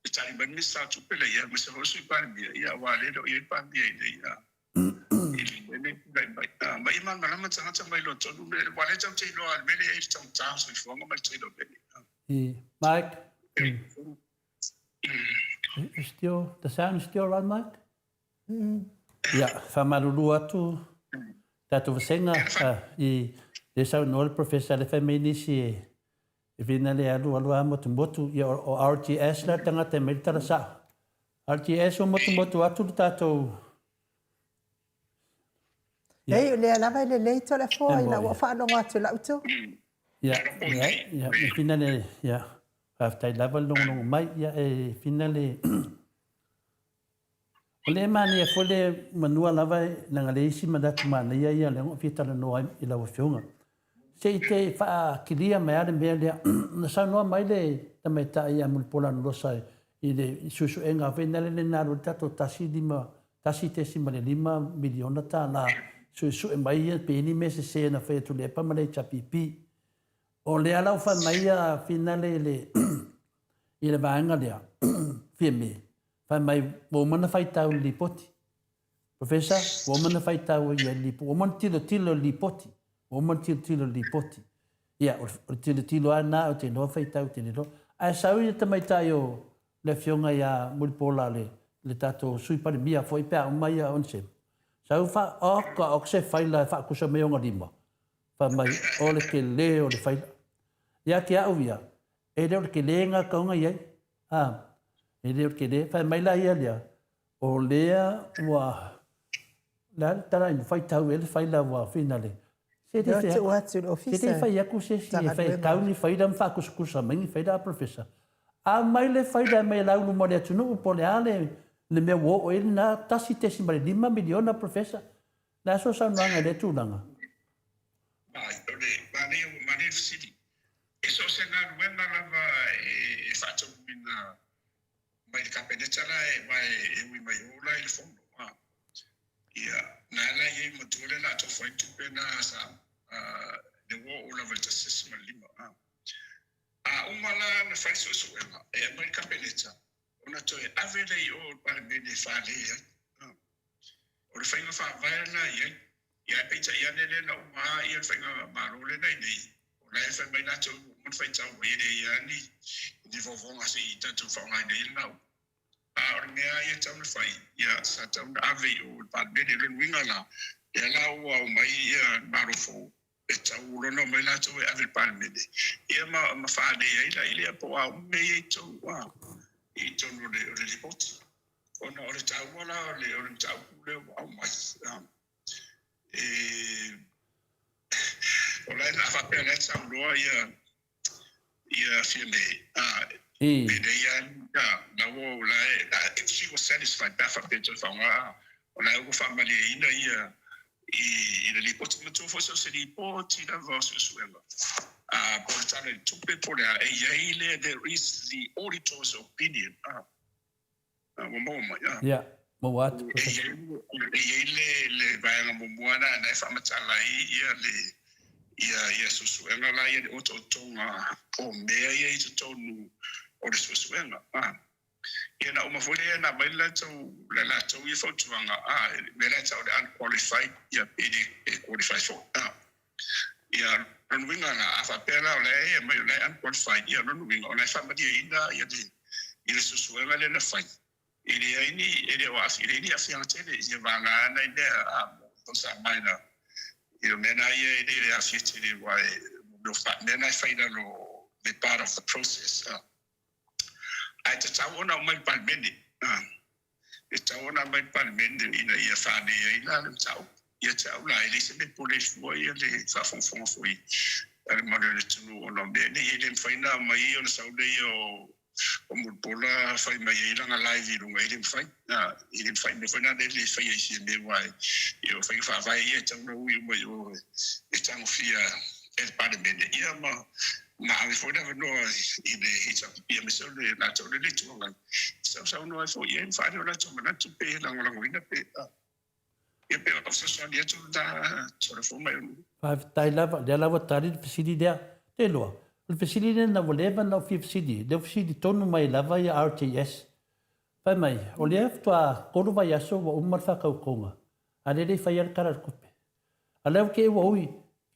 Italian, but Miss South to Pele, Mr. Hosu Pambia, while they don't eat Pambia. But Iman Malamat and my lot, while I don't take no, many age sometimes before my trade of Benny. Mike? Still, the sound is still around, Mike? Yeah, Famalulu atu. Tatu vasenga, i sound no professor le feminisi. Vina le alu motu, o RTS la tangata militara sa. RTS o motu atu tato. Ei, le lava le telefone na wa fa no ngatu la utu. Ja, finale, ja. After level long mai ja finale. Ole mani fole manua lava na le isi madat mana ia le fita no ai ila wa fiunga. Se te fa kilia mai ale mele na sa no mai le tameta ia mulpola no sai ile susu enga finale le na tato tasi te si male 5 miliona ta la susu mai pe ni mese se na fe tu le pa male chapipi. O le ala fa mai finale le ile vanga dia fieme fa mai woman na faita li poti professor woman na faita ia li woman tilo li poti woman tilo li poti ia o tilo ana o te no faita o te no a saui te mai tayo le fionga ia mulpola le tato sui pa mia foi pe mai onse sau fa o se faila fa ku so me onga lima fa mai o le ke le o le faila ia ke au ia e le ke le nga ka nga ia e le ke le fa mai la ia o lea wa la tara in faita o le faila wa finale se te fa ia ku se fa ka ni faida fa ku sa mai faida professor a mai le faida mai la no mo le tunu po le ale le me wo e na tasi te si mare 5 miliona professor la so sa no nga le tulanga mane city eso se na wena lava e fatto mina mai capenetta la mai mai ola il fondo ia na la ye motule la to foi tu pena sa de wo ola volta sesima lima umala na fai so e mai capenetta una to avele o para bene fale o fai ma fa vai na ia pecha ia nele na ia fai ma role na nei na e fai mai na to mun fai tau ia ia ni vovonga se ita tu fa ngai nei na ornea ia tau na fai ia sa tau na ave o pa bene le winga la ia la o mai ia marofo e tau no mai na to ave pa bene ia ma fa de ia ia po a me to i to no de report ona o tau wala o tau le o mai ola na fa pele tau no ia firme bene ia na wo la if she was satisfied that for better for ona o family ina ia i le report mo to fo so se report ina vos suela por tale tupe por ile there is the auditor's opinion yeah mo what le vai na moana na fa matala ia le ia susuenga la ia o tonga o mea ia i tonu o le susuenga ia na uma fole na mai la tau ia fautuanga me la tau de unqualified ia pedi qualified for ia runwinga na afa pela o le ia mai le unqualified ia runwinga o le family ia le susuenga le na fai ele o afi ele afiante ia vanga na ide sa mai na you know, then I affected why then I find out the part of the process. I just want to make parliament. It's I want to make parliament in a year family. I know how. Yet I like listen to police boy and the for I mother to know on them. They didn't find out my own Saudi or mo pola fai mai ila nga live i runga i fai me fai na le fai i si me wai io fai fa vai e tau na ui mai o e tau fia e pa de mene ia ma ai foi na no i le hita ia me so le na tau le tu nga so no ai foi e fa de na tu na tu pe na ngala ngina pe ia pe o so dia tu da so fo mai tai lava tari fasili dia te loa le fasili na voleva na fi fasili le fasili tonu mai lava ia RTS pai mai o le tua kono vai aso wa umar fa ka konga ale le fa ia karar kupe ale ke wa ui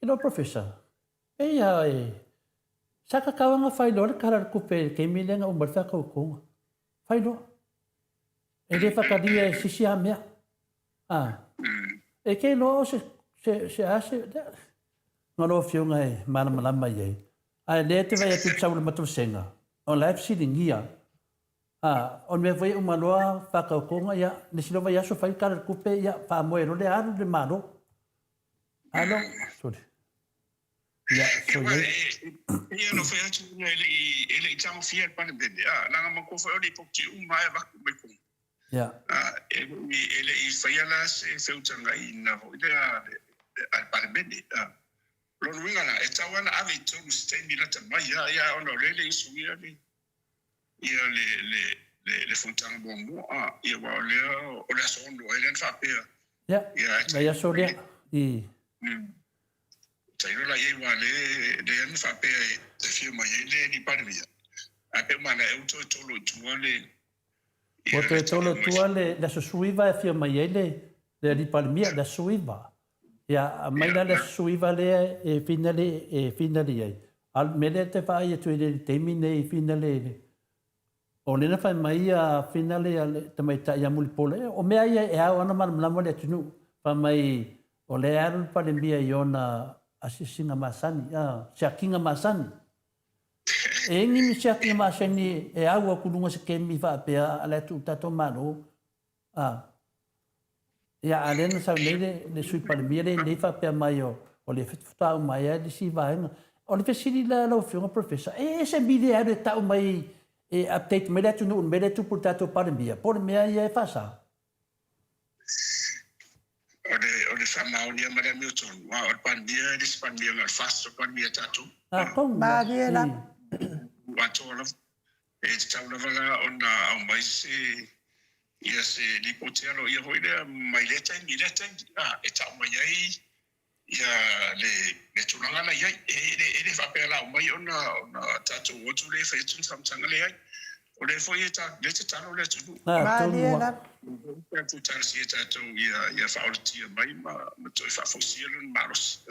no professor saka kawanga fai lo karar kupe ke milenga umar fa ka konga fai lo ele fa ka dia sisi amia e ke lo se ase ngalo fiunga e mana malama ye ai le te vai tu tsaula matu senga on live sitting here on me vai uma loa fa ka konga ya ne silo vai aso fai karar kupe ya fa moero le aru de mano ano sorry ya so ye no foi atu ele tamo fiel pa ne bende na ma ko foi o ki uma e va me ko ya ele i fai ala se feutanga ina ho ile al pa bende lo nuinga na e tawana ave to stay mi lata mai ya ono lele isu ya ia le fontana bombo ia wa le o le sondo ele fa pe ya so le Tayo la ye wale de en fa pe de firma ye le ni parvia. A pe mana e uto tolo tuale. Oto tolo tuale la suiva e firma ye le di palmia la suiva. Ya mai la suiva le e finale ye. Al mele te fa ye tu le termine e finale. O le na fa mai a finale te mai ta ya mul pole o me ai e a ona man la mole tunu fa mai o le aru palmia yona asisinga masani siakinga masani e ni mi siakinga masani e aua kulunga se kemi fa pe ala tu tato mano ya alena sa le sui palmire le fa pe maio o le futa mai di si va o le fesili la fiona professor e se bide ade ta mai e update me le tu no me le tu por tato palmia por me ai fa sa o le whamaonia mara Milton, o pandia, dis pandia ngal fast, o pandia tatu. Maria la. Wato la, e tau la vala ona au mai se, ia se lipotealo, ia hoidea mai letangi, e tau mai ai, ia le tunanga la iai, e le whapea au mai ona tatu otu le whaetun samtanga le ai. O le foi le te tano le tunu. Maria la. Tu tano si tato ia faultia mai ma toi fa fosilo maros.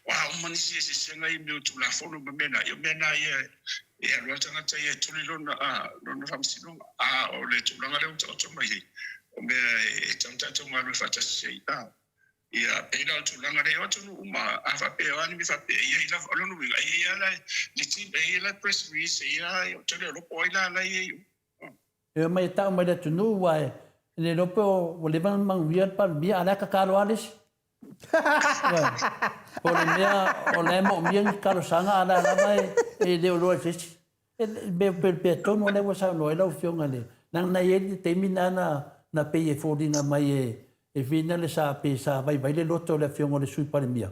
Wow, mani si senga I meu tu la fono mena. Yo mena ia rota ngata ia tuli lona lona famsilo o le tu langa le uto mai. O me tato ngalo fatasi ia pela tu langa le oto uma afa pe ani mi fa pe ia ila lona wi ia la liti ia la press release ia o tele lo poila la ia e mai ta mai da tu no wai le lo po o le ban mang wiat pa bi ala ka karo alis o le mea o le mo bien karo sanga ala la mai e le lo se be pe to no le wa sa no ela o fionga le nang na ye termina na pe e fodinga mai e finale sa pe sa vai le loto le fiongo le sui palmia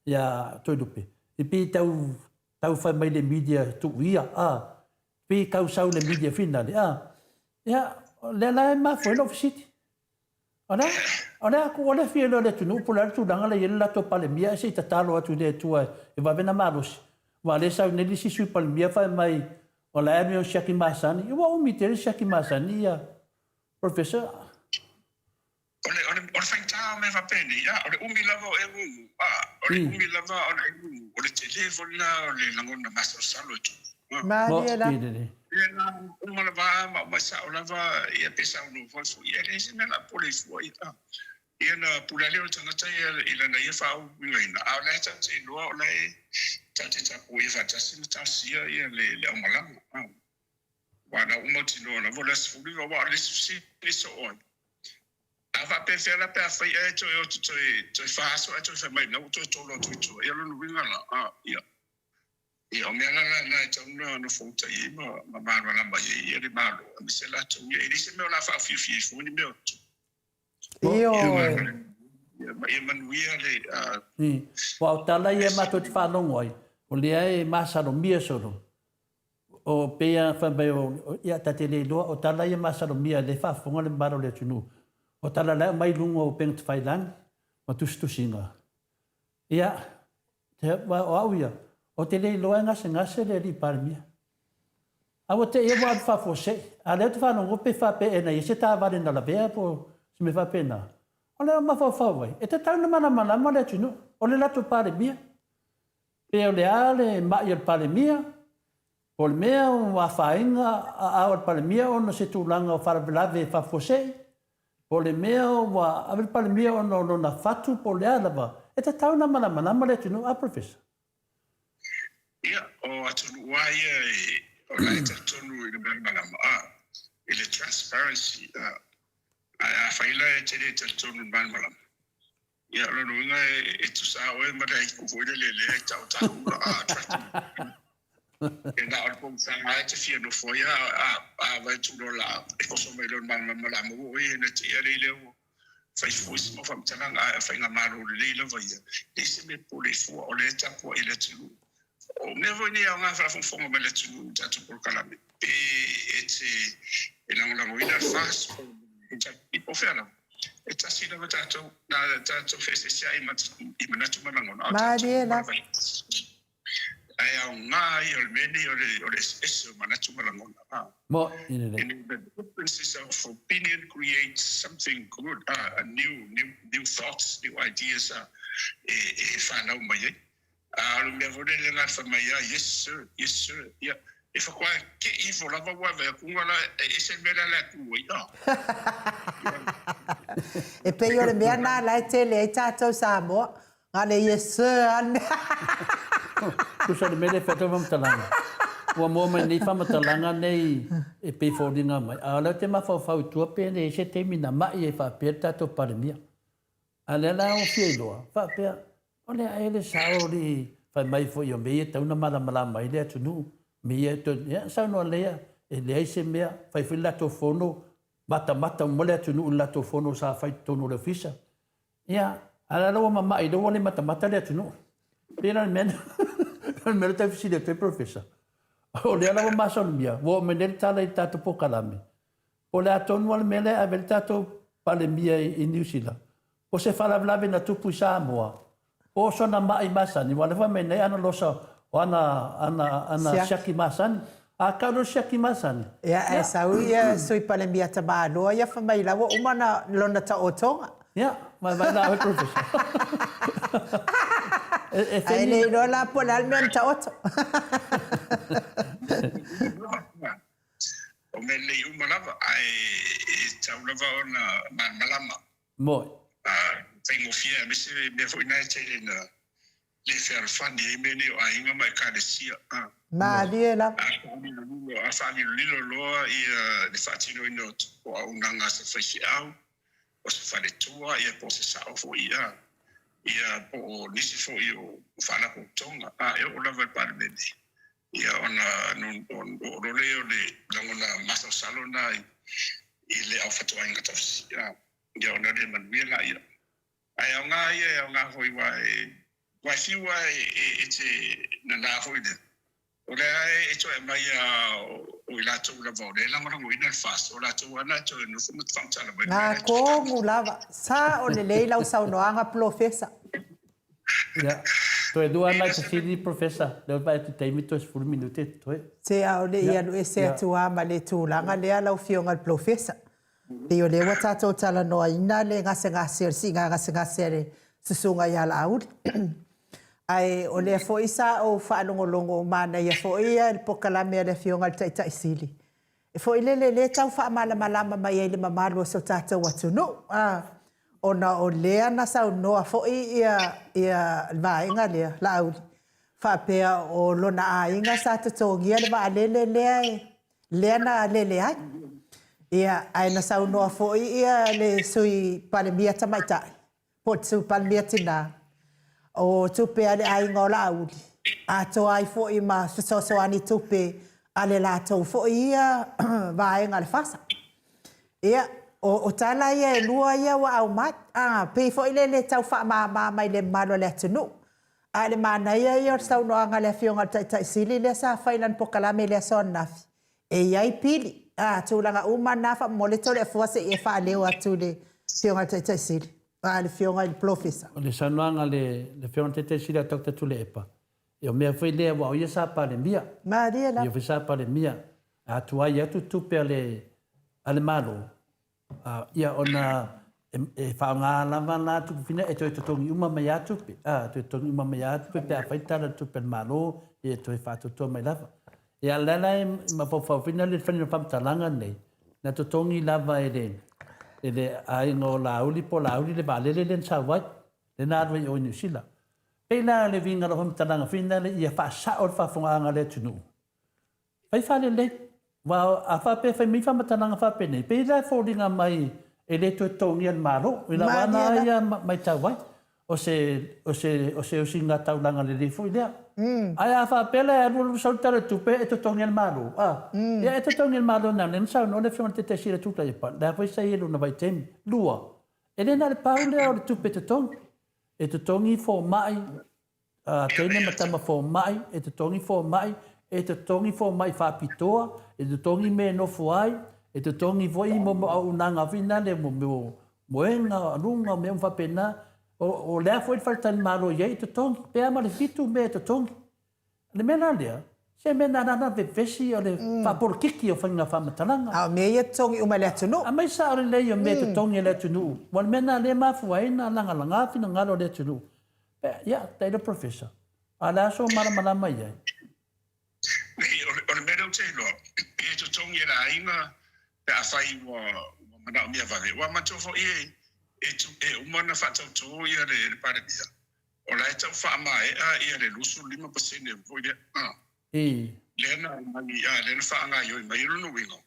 ya to dupe e pe tau fa mai le media tu ia pe kau sau le media finale ya le la ma foi lo city ona ko le fielo le tunu pola tu danga le la to palmia se tatalo atu le tu e va vena malos va le sa ne si sui palmia fa mai o la mio shaki masani e wa mi tere shaki masani ya professor o fainta me va bene, o umi lava e umu, o umi lava o le telefono o le langona master salo tu. Maria la. Ia uma lava ma sa o lava ia pesa no volfo ia le sina la police foi ia na pulale o tanga ia na ia fa o ina a la tata no o la tata po ia fa tasi tasi ia le malanga. Wana uma tino na vola se fuli va le so on. Ava pe fela pe fa e to fa so to fa mai no to lo to ia lo winga la ia o mea na tauna no fouta i ma lamba i le malo me se la tu i se me la fa fi ni me Io. e manuia le wa tala ia mato te whanongo ai o lea e masaro mia soro o pea whambai ia tate le loa o tala ia masaro mia le whafonga le maro le tunu o tala lea mai lunga o penga te whailang ma tustusinga ia te o au ia o te le loa ngase le li parmia awa te ia wa whafose a lea te whanongo pe whape ena i se tā vare na la bea po se me whape na o lea mawhawhawai e te tauna mana ma le tunu o le lato pare mia pe o le ale mai al pale mia o le mea o whaainga a au al pale mia o no se tūlanga o wharavelave e whafosei o le mea o awel pale mia o no na fatu po le alava e te tauna mana ma le tunu a professor ia o atunu wai o la e tonu i le mana e le transparency a faila e te le tonu mana ia lo nga e tu sa o ma dai ku foi le tau e na o pom sa mai te fia no foi a vai tu la e ko so me lo ma la mo e na te ia le o fai foi mo fam tana a fai nga maro le vai e se me po le fu o le ta po ile tu o me vo ni nga fra fon me le tu ta tu por kala me e te e la mo ina fast e ta po fela e tasi na tatou fesesia i manatu malagona Mariela. ai augā i o le mene o le ese o manatu malagona mo ine le and the differences of opinion creates something good new thoughts new ideas e whanau mai ai alu mea vore le ngā whamai yes sir yeah e whakua ke i wholava wawe kunga la e se mera la kua E pe yo le mea nā lai te le e tātou Samoa. Ngā le yes sir ane. kusa le mele whetau wamatalanga ua mua mai nei whamatalanga nei e pe whoringa mai a leo te mawhawhau tua pēne e se te mina mai e whapea tātou paremia a lea la o fia iloa whapea o lea e le sao li whai mai fo i o mea tauna malamala mai lea tunu mea to sao noa lea e lea i se mea whai whi lato whono mata mo lea tunu lato whono sa whai tono le fisa ia a lea loa mamai loa le mata lea tunu pēna le mena mena tai fisi le te professor o lea lawa masonu mia wo menele tala i tātou pokalame o lea tonu ale mele a vele tātou pale mia i New Zealand o se whalavlave na tupu i Samoa o sona mai masani wale wha menei ana losa o ana siaki masani a kauro siaki masani Ia e sau ia sui pale mia ta māloa ia whamai lawa umana lona ta o tonga. ia mai na o professor Ai le ino la pola al mea ta oto. o me le umalava ai tau lava ona malama moi tengo fia me se me foi na tele na le fer fani e me o ainga mai kadesia Mariela. a fani lilo loa i le fatino ino o unanga se fai au o se fale tua ia po se sao fo ia po nisi fo io fala po tonga e o lava par bene ia ona non o leo le langona masa salona i le au fatua inga tafsi ia ona le manuela ia ai nga hoi wa fiwa e te na hoi de o le e to e mai o ila to la vole la ngona ngoi fast o la to ana to no fu mut fam tala Ngā kōngu lava. Sa o le leila o saunoanga professor. ia to e dua mai te fili professor le vai te taimi to 10 minute to Se au le ia no e se atua ma le tūlanga lea lau fionga le professor. Te o le wa tātou tala noa ina le ngase o si ngase le susunga ia la auri. Ai o le fo isa o whaanongolongo o mana ia fo ia le pokalame le fionga le taitai sili. E fo ile le tau wha malama mai e le mamaru o so tātou atu no. Ona o lea na sau noa fo ia vaenga lea la auri. Whapea o lona a inga sa tatongia le wa lea na lele ai. Ia ai na sau noa fo ia le sui palemia tamaitai. Po sui palemia tina. O tupea le ai ngola auli. Atua ai fo I ma so ani tupe ale la tau fo ia vaenga le fasa. Ia o tala ia lua ia wa au mat pe fo le tau fa ma mai le malo le tunu. Ale mana ia sau no anga le fionga tai sili le sa failan pokalame le son nafi. E ia pili tulanga uma nafa mo le tole fo se e fa le atu le fionga tai sili. Le fionga il professor. Le sanoanga le fionga tai sili tok tule epa. Yo mea foi le wa ia sa pa le mia. Maria la. Yo foi sa pa le mia. Atua ia tu pe ale malo. Ia ona e fa nga lava na tu fina e to tongi uma mai atu pe. To tongi uma mai atu pe a fai tala tu pe malo e to e fa to mai lava. Ia lala ma fa fina le fina fam talanga nei. Na to tongi lava e le ai no lauli po lauli le balele le sa wai. Le na wa o ni sila. Pela le vinga lo talanga fina le ia fa sa o fa fonga le tunu. Fai fa le wa a fa pe fa mi fa matalanga fa pe nei. Pela foldinga mai e le to tongi al malo. Ila wana ia mai tawai. O se singa taulanga le foi lea. Ai a fa pela e lu saltare tupe e to tongi al malo. Ia e to tongi al malo na le sa no le fiona te sira tuta e pa. Da foi sai lu na vai tem lua. E le na le paule o tupe te tongi. E te tongi fo mai. Tene matama fo mai. E te tongi fo mai. E te tongi fo mai fa pitoa. E te tongi me no fo ai. E te tongi voi mo au nanga fina le mo enga runga me un fa pena. O lea foi falta malo ye te tongi. Pe ma le fitu me te tongi. Le mena lea. Se mena na ve vesi o le fa por kiki o fanga fa matalanga. Me ye tongi uma le tunu. A mai sa o le yo me te tongi le tunu. Wal mena le ma fu ai na langa langa fina ngalo le tunu. Pe ya, te le professor. Ala so mara mai ye. O le mena te lo. E te tongi la inga pe a fai wa mana mia vale. Wa ma tofo e umana fa tau ia le pare dia. O la tau fa mai ia le lusu 5% foi de. Lena mai lena fa nga yo mai no wingo.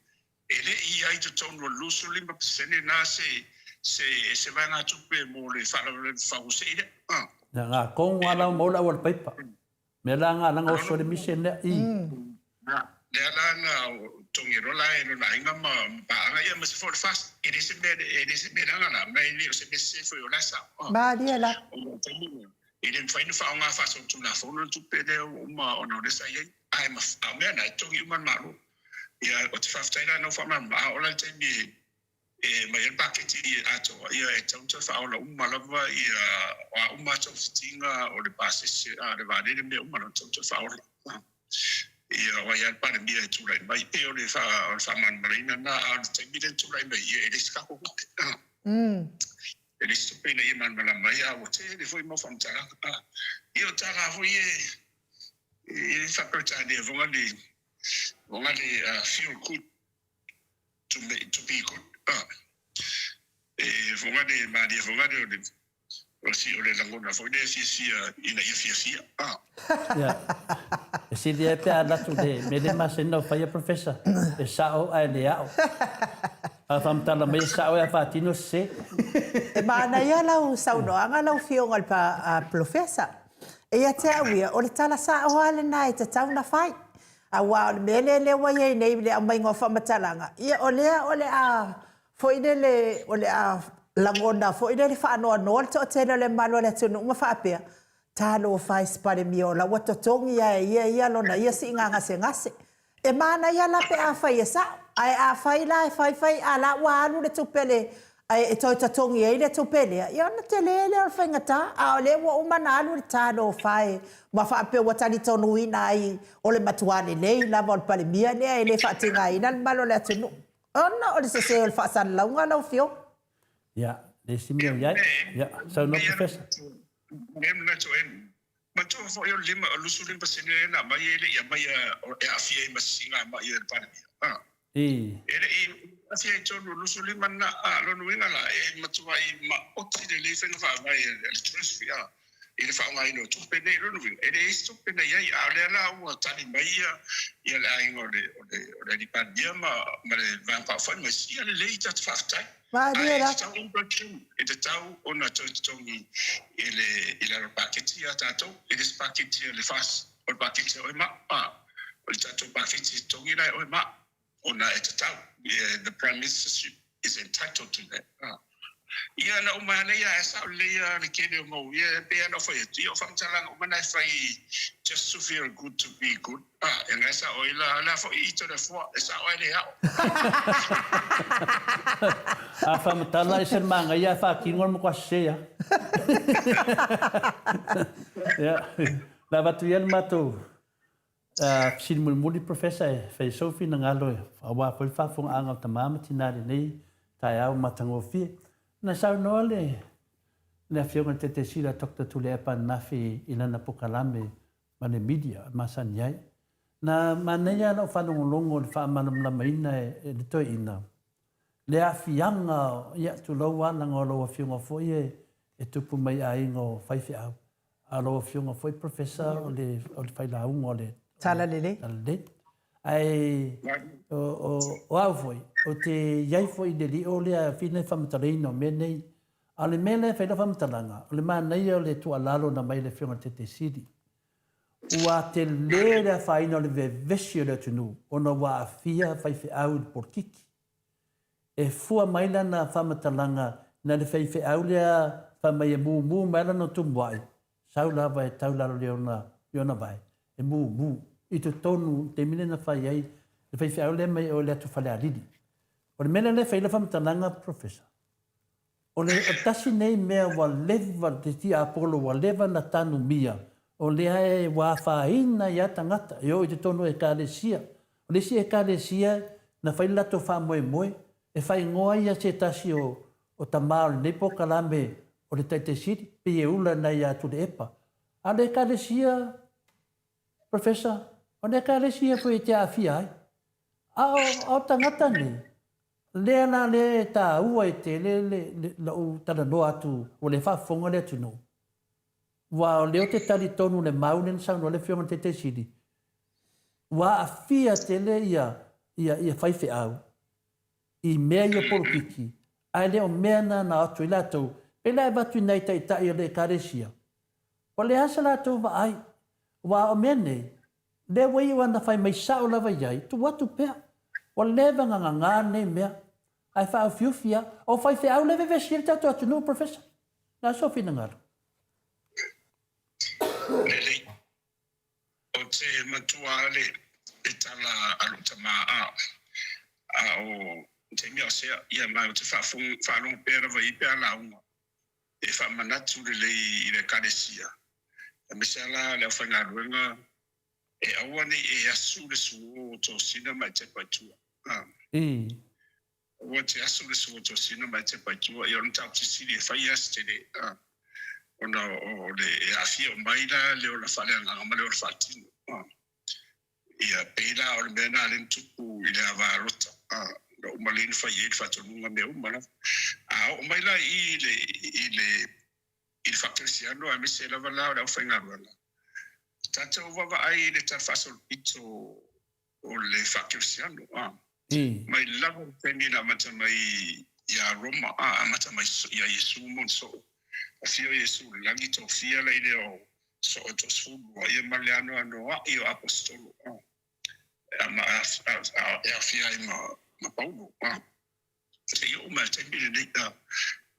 Ele ia te tonu lusu 5% na se vai nga tupe mo le fa usede. Na nga kong wala mo la wal paipa. Me la nga nga oso le mission le Le ala tongero la no la inga ma pa nga ia mas for fast it is me nga la mai ni se me se foi la sa ba dia la ele foi no fa nga fa so tu na fono tu pede uma ona de sa ye ai ma me na tongi man malu ia o te fa sta no fa ma ola te mi mai el paketi ato ia e tau fa ola uma lava ia wa uma tau tinga o le passe de va de me uma no tau fa ola ia wa ia para mia tu rai mai e o le fa man marina na a te mi tu rai mai e le ska ko e le stupe na ia man mai a o te le foi mo fam tara io tara foi e fa per ta de vonga le feel good to be good e vonga de ma de vonga de o si o le langona foi de si ina ia fia ya si dia pe ala tu de me de mas no fa professor e sao ai le ao a fam tala me sao e fatino se e mana ia lau sau no anga lau fionga al pa professor e ia te awia o le tala sa o ale nai te tau na fai a wa me le wa ye nei le mai ngofa matalanga ia o le a foi le o le a langona foi le fa no to te le malo le tunu ma fa pe talo fai spare mio la wato tongi ia lona ia singa ngase e mana ia la pe a fai esa ai a fai la fai ala wa lu le tupele ai to tongi ai le tupele ia na tele le fai ngata a le wa umana lu talo fai ma fa pe wa tani tonu ina ai o le matuani nei la vol pale mia ne le fa tinga ina malo le tunu ona o le se o fa san la unga la fio ya le simio ya so no professor na to en ma to fo yo lima lusu 5% na mai ele ia mai e afia masinga mai e para ele afia to lusu 5 na lo no winga la e ma to ai ma oti de le fenga fa mai e stress ele fa ngai no tu pene lo no winga ele isto pene ia ale la o tani mai ia la ingo de di pa dia ma le va pa fa mai si ele le ita fa tai ma dia la e te tau ona tongi ele paketi ata to ele paketi le fas o pakiti o ma o tato pakiti tongi lai o ma ona e tatau the prime minister is entitled to that ia na umana ia esa le ia le kene mo ia pe no foi tio famtala umana fai just to feel good to be good en esa oila la foi ito de fo esa oile ya famtala isen manga ia fa kingol mo kwase ya ya la batuian mato sin mulmuli professor fai sofi na ngalo wa foi fa fong anga tamama tinari nei taiau matangofi na sau noa le whionga te sira tokta tule epa nafi ilana pokalame ma le media masan iai. Na maneia na whanongolongo le whaamanamlama ina e le toi ina. Le a whianga ia tu lau alanga o loa whionga foi e tupu mai a ingo whaiwhi au. A loa whionga foi professor o le whailaunga o le Tala lele. Ai o au foi o te iai foi de li o le fine famatareino me nei a le mele fai la famatalanga o le manai o le tualalo na mai le whionga te siri ua te lere whaina o le vevesi o le tunu o na wa a fia fai au por kiki e fua maila na famatalanga na le fai au lea whamai e mu maila no tumwai sau lava e tau lalo leona vai e mu I te tonu te mine na whai ai, le whai whiau le mai o le atu whale alidi. O le mele le whai le whamtananga professor. O le tasi nei mea wa leva, te ti Apollo wa leva na tanu mia. O le ae wa whaina i atangata, e o I te tonu e kālesia. O le si e kālesia na whai lato wha moe, e whai ngoa ia se tasi o tamao nei po kalame o le taite siri, pe e ula na i atu le epa. A le kālesia, professor, ona ka lesi e foi te afia ai. Ao tangata ni. Le na le ta ua e te le o tana no atu o le whafonga le atu no. Wa o leo te tali tonu le maunen sa no le whionga te siri. Wa afia te le ia whaife au. I mea ia porokiki. Ai leo mea na atu I latou. E lai watu nei tai o le karesia. O le asa latou wa ai. Wa o mea nei. Le wai wana whai mai sao lava iai, tu watu pea. O lewa ngā nei mea. Ai wha au fiufia, o whai au lewe vesir tatu atu no, professor. Nā sofi na ngaro. Lele, o te matua le, e tala aluta maa o te mea sea, ia mai o te whaalong pēra vai I pēra launga. E whamanatu I le karesia. E mesala le au whainga ruenga, e awane e asu le suo to sina mai te paitua. O te asu le suo to sina mai te paitua. I on tau te siri e whai as te le. Ona o le e awhia o maila leo la whale angama leo la whatino. Ia peila o le mena alen tupu I le awarota. Na umalini whai e whatonunga me umana. O maila I le whakrisiano a me se lava lao rau whainga ruana. Tata wawa ai le tafasol pito o le whakirisiano. Mai lava peni na mata mai ia Roma, mata mai ia Yesu monso. A fio Yesu langi to fia la ile o so o to sulu a ia maleano anoa I o apostolo. A fia I ma Paulo. Se io uma tembi le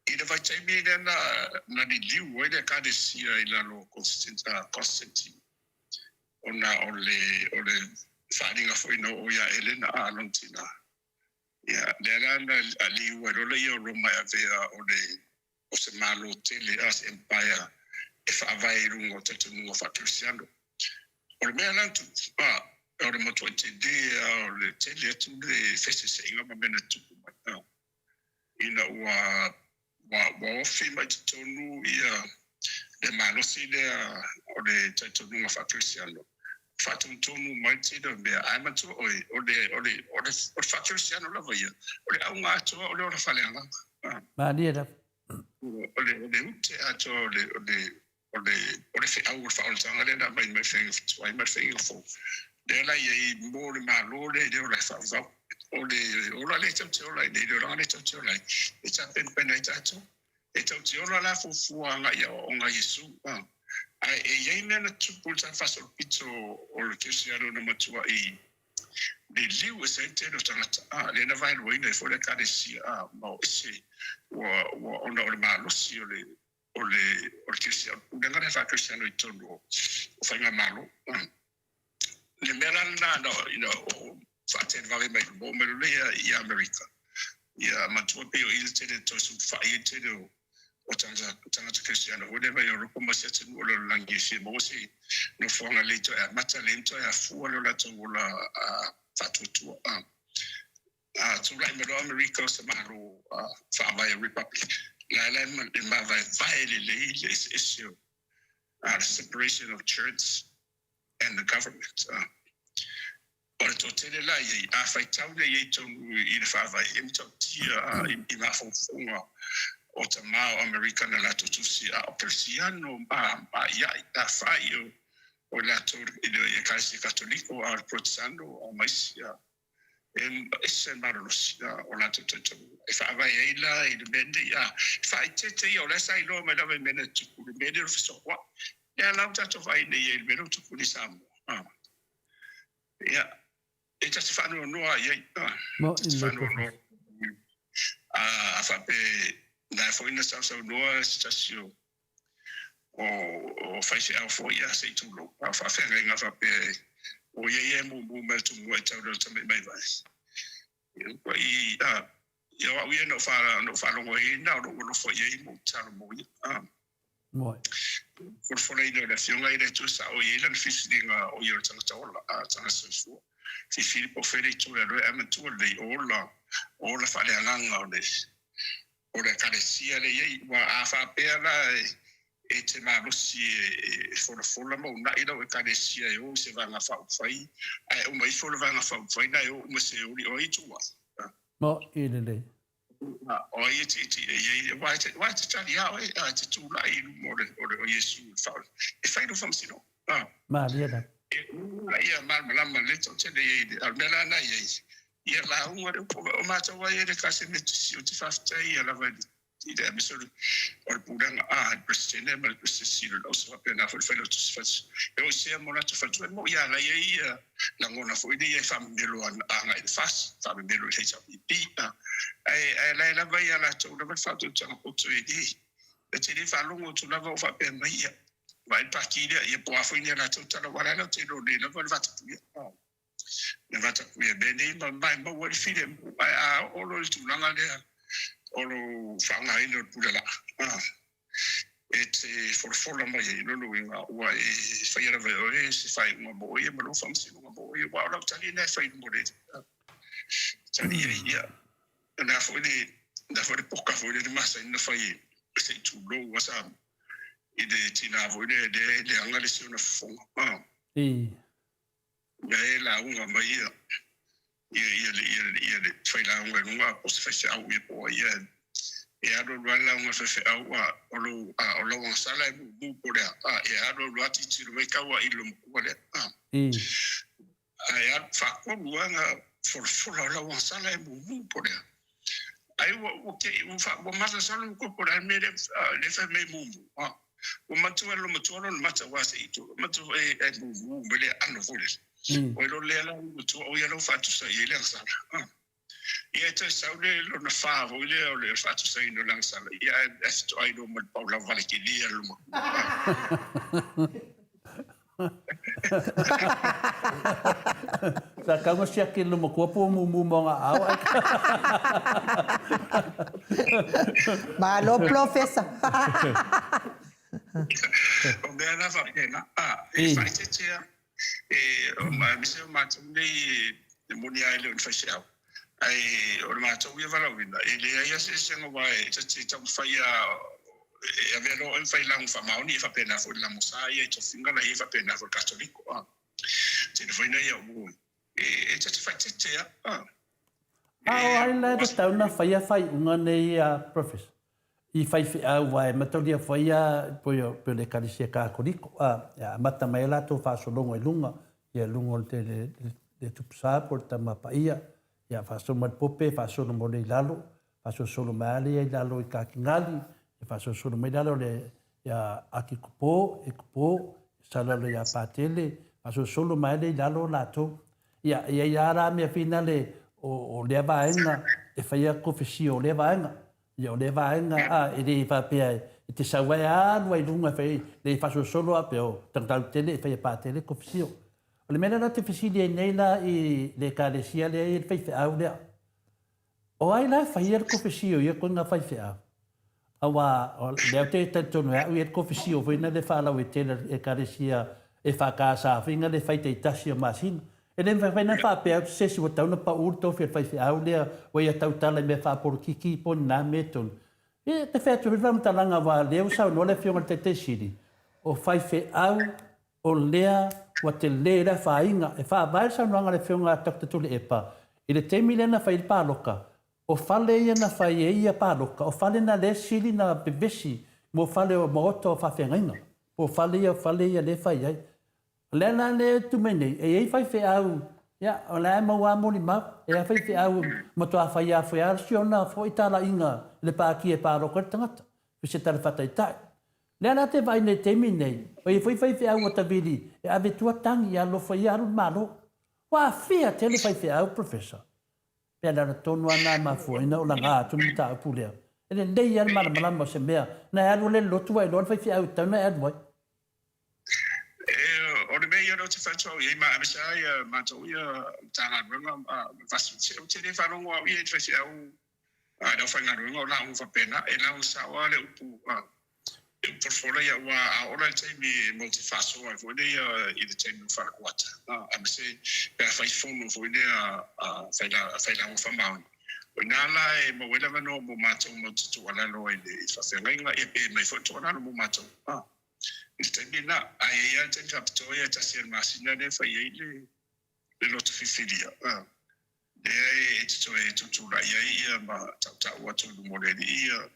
Ida vai tembi na ni liu ida kadesia I lalo Constantine. Ona o le wharinga foi no o ia Elena Alontina. Ia, le rana a liu e rola I o Roma a vea o se malo tele as empire e whaavai rungo te tunungo whakirisiano. O le mea lantu, o le motua te dea, o le tele atu le fese se inga ma mena tupu mai. Ina wa ofi mai te tonu ia le malosi lea o le te tunungo whakirisiano. Fatum tonu mai te da mea aimatu o le whakirisiano lava ia. O le au ngā atua o le ora whaleanga. Maria da. O le ute atua o le whi au o whaoltanga le na mai mai whenga fo. Le la I mō le malo le o le whaavau. O le ola le tau te ola le ora le tau te ola. E ta pen pen ai tato. E tau te ola la fufua nga ia o nga Yesu. Ai na tupu sa fasol pito o le Cristiano na matua le liu se te no tangata le na vai no ina fo le kadesi mo ese wa ona o malo si o le Cristiano le ngare fa Cristiano itono o fa nga malo le mera na no fa te vale mai mo me le ia America ia matua pe o il te to su fa te o tangata Cristiano whatever you roko se te no lo langi se mo se no fonga le to mata le to Afualo la to la fatutua tu lai me America se maru fa vai republic la ma vai le issue the separation of church and the government ora to tele la ye a fai tau le to I le fa vai to tia I ma fo o te mao America na la to si a Cristiano ia ta fai o la to I kasi katoliko o protestano o maisia ese maros o la to e fa vai ila I bende ia fa tete o la sai lo me la mena tu le bende so wa ya la to vai ne il bendo tu ni samo ia e just fa no ia mo fa pe na fo ina sa no stasio o faise au fo ia se tu lo fa fe nga fa pe o ye mo me tu mo ta do ta me vai ko ia wa no fa lo ye na lo fo ye mo ta mo mo por fo le de la fiona ide tu sa o ye la fisinga o ye ta ta ola ta so so si Filippo fere tu le am tu le ola fa le langa o le carecia le ye wa a fa pe la e te marosi fola mo na ida o carecia o se va na fa fai o mai fola va na fa fai na o mo se o I tu wa mo ile o ye ye wa te tali ya o te tu la I mo o Yesu fa e fai no fam sino ma dia da ia ma le to te le al mela na ye ia la unga o mata wa ye kasi me o te fafta ia la vai I de episode o pudanga presidente mal presidente lo so appena fo felo tu fas e o sia mo na tu fa tu mo ia la ia la ngona fo ide ia famelo anga I fas famelo le sa pita ai la vai ala tu la fa tu tanga o tu ide e te le fa longo tu la va fa pe mai vai partire ia po afo ina la tu tala wala la te lo le la va tu ne va tu bene ma wo file o lo tu langa le olo fanga ino pula la for mai no inga wa fai ra ve se fai uma boia ma lo fam si uma boia wa la tali na fai mo de tali ia na foi pouca foi de massa ainda fai se tu lo wa sa ide tina foi de anga se una fonga la uma mai ia fai la unga o se fai au po ia e ado la unga fai au o lo sala bu po le e ado lo ati tiro me kawa I lo mo le ai fa ko luanga for la sala bu po le ai o ke un fa bo masa sala ko po le fa me mu o matua lo mata wa se itu matua bu le ano fole o lo le la o ya lo fa tu sa ye le sala ia te saule lo na fa o le fa tu sa no lang sala ia esto ai do mal paula vale que dia lo mo sa ka mo sia ke lo mo ko po mu nga au malo professor o me na fa pena e fa te o ma mi se ma tu le monia ile on fa sia ai o ma tu ia vala winda ele ia se no vai te fa ia e avero en fai lang fa mauni fa pena fo la musaia to finga la fa pena fo cattolico te foi na ia o e te fa te ai la de tau na fai unga nei professor I fai vai matolia foi po le kalisia ka kodiko ya mata mai la to fa so longo lunga ia lungo de tupsa por tama paia ia fa so mat pope fa so no mo le lalo fa so solo mali ia lalo I ka kingali fa so solo mai lalo ia aki kupo salalo ia patele aso solo mai le lalo lato ia ra me fina le o le vaenga e faia kofisio le vaenga ia le vaenga e le fa pe te sawa a no lunga fai le fa solo a peo tantal tele faia patele kofisio o le mena na te fisili nei la i le kalesia le fai fe au le o ai la faia kofisio ia ko nga fai fe au awa le te tonu ia e kofisio foi na le fa la we tele e kalesia e fa casa finga le fai te tasi masin e le fai na fa pe se si wata na pa urto fe fai au le o ia tau tala me fa por kiki pon na meton e te fa tu vam talanga va le usa no le fionga te siri o fai fe au o lea wa te le la fa inga e fa vai sa no le fionga takta tu le epa e le te milena fai pa loka o fale ia na fai ia pa loka o fale na le siri na bevesi mo fale o Maota o fa fenga o fale ia le fai ai Lena le tu mene e fai fe au ya o la mo wa mo ma e fai fe au mo to fa ya foi ar siona foi tala inga le pa ki e pa ro ko tangata se tala fatai tai lena te vai ne te mine o e foi fe au ta vili e ave tua tangi ya lo foi ar malo wa fia te le fai fe au professor pe la tonu ana ma foi na o la nga tu ta pulea e le dei ar mala mo se mea na alu le lo tu ai lo fai fe au ta na ad boy o le mea no te whātua i ma amesa ia mātou ia tāna runga vasu te ne whanonga i e twesi au na whainga runga o la unga pena e la usawa le upu portfolio ia wa a ora le teimi multifaso ai foi i le teimi wharakuata amese pe a whaifono foi whaila o whamauni o nā la e mawela mano mo mātou mo tutu alalo i le whawhenga e pe mai whotu anano mo mātou Tendina ai te kapitoia ta ser masina de fai le lot fifilia e to e to la ia ma ta watu mo le ia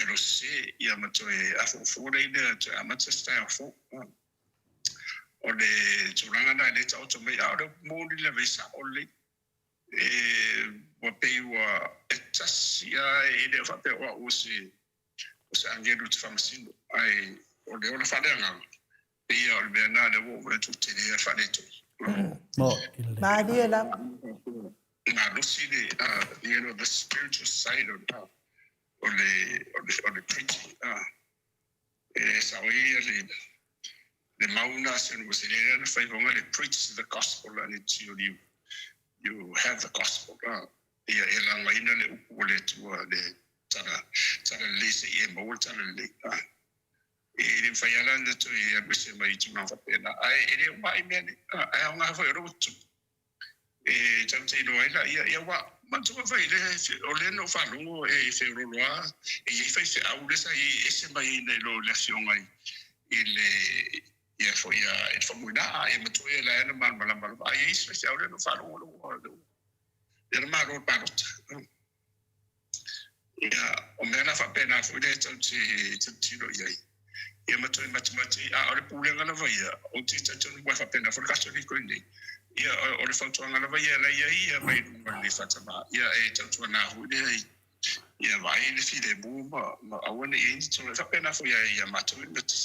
lo se ia ma to e afo le te amata sta fo o le turanga na le ta auto me out mo le vesa o le wa pe wa etasia e le fa pe wa o se angelo te famasino ai o le ona whanenga ia o le mea nā le wo tu te rea whaneto ma dia la nā lusi le the spiritual side o le preaching sa o ia le mauna se no se le na whaihonga le preach the gospel and until you have the gospel ia e langa ina le upu o le tua le tara le se e maua tara le e le faiala na to e bese mai tu na fa pena ai ele mai mene ai nga fa ro tu e tante no ia wa ma tu fa ile o le no fa lungo e se ro loa e fa se au le sai ese mai le lo la sionga ile ia fo ia e fa muina e ma tu e la na mal ai se se au le no fa lungo ia ma ro pa ia o me na fa pena fo le tante no ia ia matoi mati a ore pulenga na vaia o te tonu wa fa pena for kaso ni ko ni ia ore fantuanga na vaia la ia mai le fatama ia e tonu na hu de ia vai le file bu ma awone e ni tonu fa pena fo ia matoi mati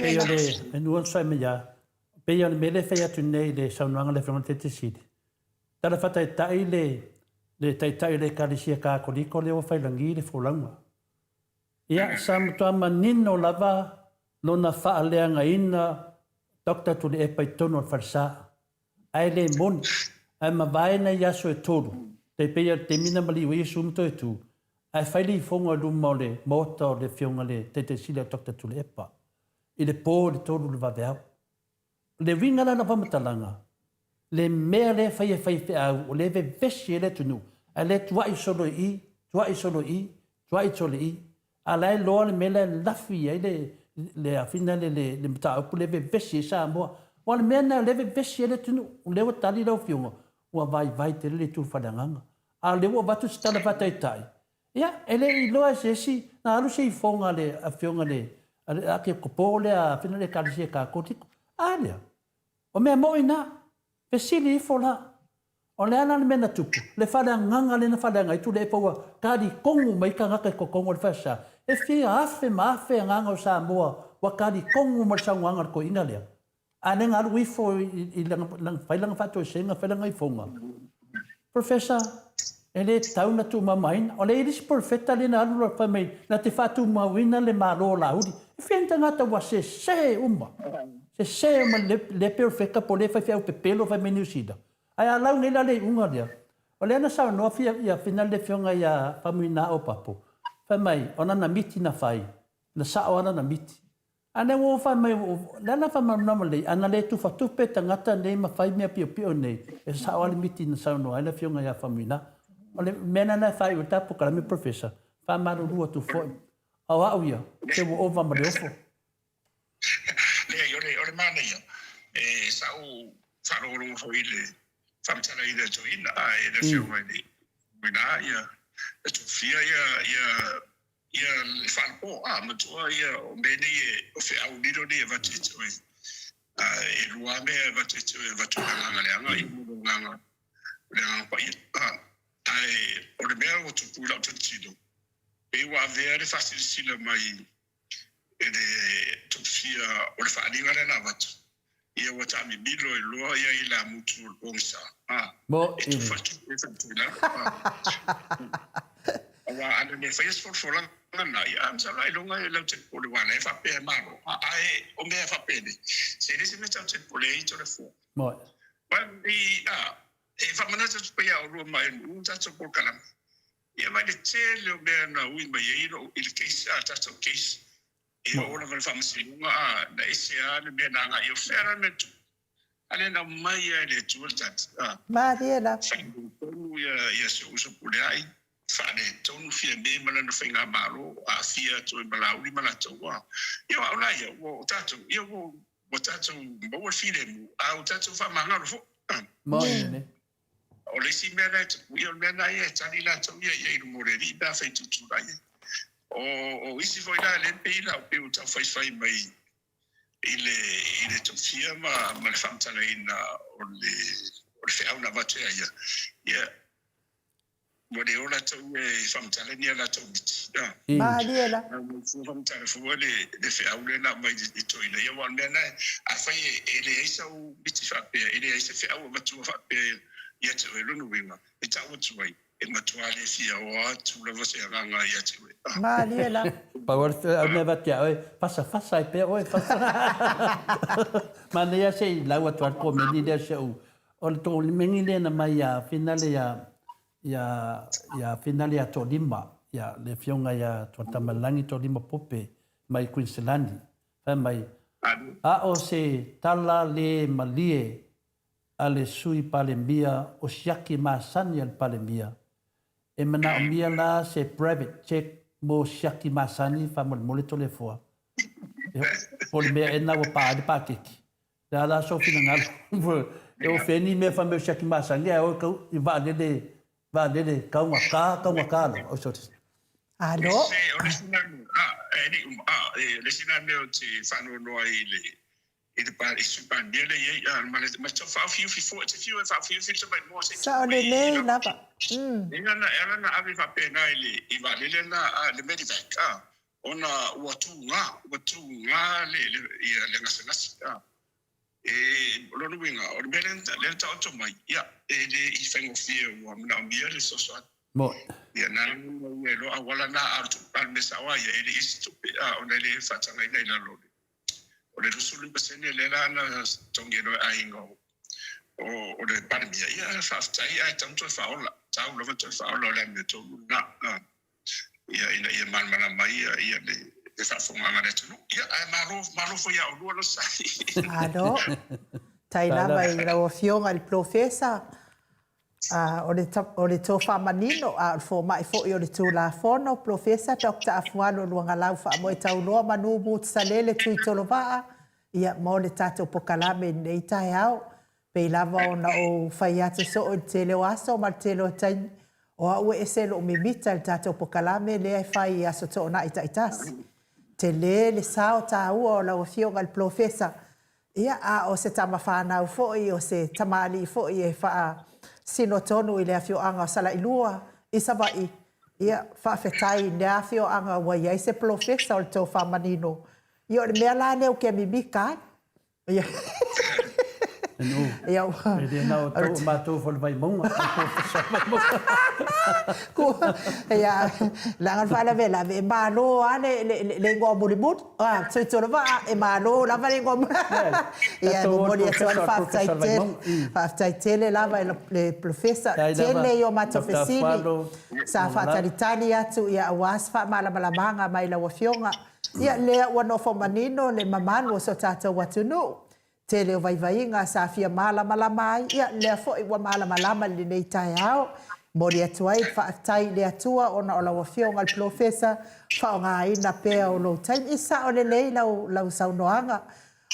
pe ole e nuan sai me ya pe ole me le fa tu nei le saunanga le fronte te sidi tala fata tai le tai le kalisia ka ko le o fa langi le folanga ia sam to manino lava lona faaleanga ina Dr. tu le pai tono farsa ai le mon ai mavaina ya so todo te pe te mina mali we sum to tu ai faili fonga lu mole Maota le fionga le te sila Dr. tu le pa ile po le todo le va le vinga na pamatalanga le mele fai au le ve vesi le tunu ale tua i solo i ala lo le mele lafi le afina le mta o le vesi sa mo wala mena le vesi le tunu le o tali lo fionga wa vai te le tu fadanga a le o batu stala fatai ya ele lo asesi na alu sei fonga le a fionga le a ke kopole a fina le kalisi ka kotiko ale o me mo ina vesi li fola o le ana mena tupu le fadanga le na fadanga tu le po ka di kongu mai ka ka kongu le fasa E fia afe maafe nganga o Samoa wakari kongu mo sangwanga ko ina lea. Ane ngā wifo I lang whailang whato senga whailang ai fonga. Professor, ele tauna tu mamain, o le iris profeta le na alura whamei na te whatu mawina le maro la uri. E whienta ngata wa se uma. Se uma le perfeka po le whai au pepelo whai meni usida. Ai alau nila le unga lea. O le ana sao noa fia ia final le whionga ia whamuina o papo. Whamei, ona na miti na whai. Na sao ana na miti. Ane wo whamei, lana whamanama lei, ana le tu whatupe tangata nei ma whai mea pio pio nei. E sao ale miti na sao noa, ele whionga ia whamuina. O le mena na whai o tapu karame professor. Whamaru rua tu whoi. Au au ia, te wo ova ma le ofo. Lea, ore mana ia. E sao whanoro hoi le whamtara I le toina, e le whionga ni. Wina ia. E tu fia ia le whanpo, matua ia o mene o whiau niro ni e vatete oi. E rua mea vatete oi, vatu nganga leanga, I munu nganga. Leanga pa ia. Ai, o le mea o tupu lau tatino. E wa avea le whasirisila mai e le tupfia o le whaaninga le na watu. Ia wa tami milo e loa ia I la mutu o ngisa. Mo, e tu whatu e whatu ila. Awa ana me whaias forfola na ia amsala I longa e lau te pole wana e whape e maro. Ai, o mea whape ne. Se resi me tau te pole e to le fua. mo. Wani, e whamanata tupai au rua mai un tato por kalama. Ia mai le tele o mea na ui mai eiro I le keisi a tato keisi. E ora vale whamasinunga na ese a le mea nanga I o whera me tu. Ale na mai e le tua tata. Mariela. Whangu ia se uso pule ai. Whane tonu fia me mana na whainga maro a fia to e malauri mana toa. Ia au lai ia o tato. Ia o tato maua file mu. A o tato whamanga rufo. Mo ne. O le si mea ia mea ia tani la tau ia I rumoreri na whai tutura ia. O isi foi la le peila o peu tau whai mai I le tofia ma le whamtala ina o le whiau na watu ia. Ia. Mo le ola tau e whamtala nia la tau miti. Mariela. Whamtala fua le whiau le na mai I toina. Ia wan mea nai a whai e le eisa o miti whapea. E le eisa whiau o matua whapea. Ia te oe lunu winga. E tau atu ai. E matua le fia o atu la vase a nganga ia te oe. Mariela. Power au me vatia oi pasa pe oi pasa. Mane ia sei lau atu al ko meni le se o le to le mengi le na mai ya finale ya finale ya to lima ya le fionga ya to tamalangi to lima pope mai Queensland. Fa mai a o se tala le malie ale sui palembia o siaki masani al palembia. E mana o mia la se private check mo siaki masani fa mo le tole foa. Po le mea ena wa pa de pakeki. La so fina ngal. E o feni me fa me siaki masani e o kau I va de kaunga ka o so. Alo. Le sina me o te whanu noa I le pare suspendele ia ma to fa fiu fi fo te fiu fa fiu fi mai mo se Sa le le lava. Ina na ave fa pena I va le na le medivac ona watu nga le ia le ngasa e lo no winga o le ta to mai ia e le I fengo fie o na mia le so Mo. ia na lo awala na artu al mesawa ia e le isto ona le fa tanga ina ila lo o le rusulu pasene le lana tongero aingo o le pandemia ia faftai ai tanto faola tau lo tanto faola le me to na ia mana mai ia le fa fonga ngare tu ia maro foi ia o lo sai Alo. Taina mai la fionga il professor. O le tō whamanino a fo mai fo I o le tū la fono professor Dr. Afualo luanga lau wha mo I tau loa manu mūt salele tui tolo waa ia mo le tato pokalame nei tai au pe lava ona o whai atu so o te leo aso ma te leo taini o a ue ese lo mimita le tato pokalame le ai whai aso to na ita itasi te le sao ta ua o lau fionga le professor ia a o se tama whanau fo I o se tamali fo I e wha sino tonu I le afio anga o sala ilua I sabai Ia, whaafetai nea whio anga wai ai se profesa o le tō whamanino. Ia, le mea la neo ke mi kai. Ia. Ia, e nao tau mātou whole vai maunga. Ia, langan whaala vela, e mālo ane le ngō murimut. Tui tūra wa, e mālo lava le ngō murimut. Ia, e mori atu an whaaftai tele lava le profesa. Tele i o matofesini. Sa whaataritani atu, ia awas wha malamalamanga mai la wafionga. Ia, lea wano whamanino, le mamanu o so tātou watunu. Tele o vaivainga sa fia malama ia lea fo'i wa malama le nei tai ao. Mori atu ai whaatai le atua ona o lawa fionga le profesa whaonga ina pea o lo taimi isa o le lei lau saunoanga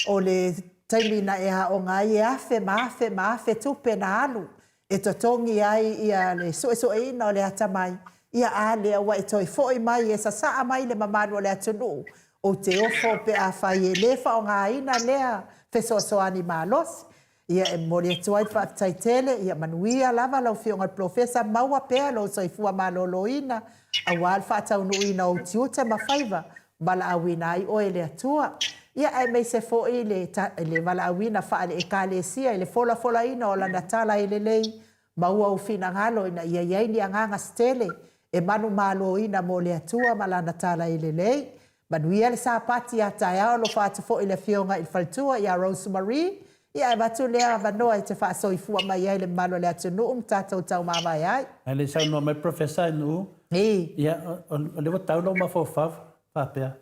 o le taimi na ea o ngai e afe maafe tupe na alu e totongi ai ia le so ina o le atamai ia a lea wa e toi fo'i mai e sa saa mai le mamanu o le atunu o te ofo pe a whai e le whaonga ina lea fesoasoani malos ia e mori atu ai whaatai tele ia manuia lava lau fionga profesa maua pea lo soifua maloloina a wal whaataunuina o tiuta mawhaiva bala awina ai o ele atua ia ai mei se fo'i le bala awina whaale e kālesia ele fola ina o la natala ele lei maua o fina ngalo ina ia iaini anganga stele e manu maloina mo le atua ma la natala ele lei manuia le sapati a taeao lo whaatu fo'i le fionga il faltua ia Rosemary ia e watu lea wanoa i te whaasoifua mai ai le malo le atunu tātou tau mamai ai. Ai le sau no mai profesa inu. Ia, o lewa tau no ma fofav, whapea.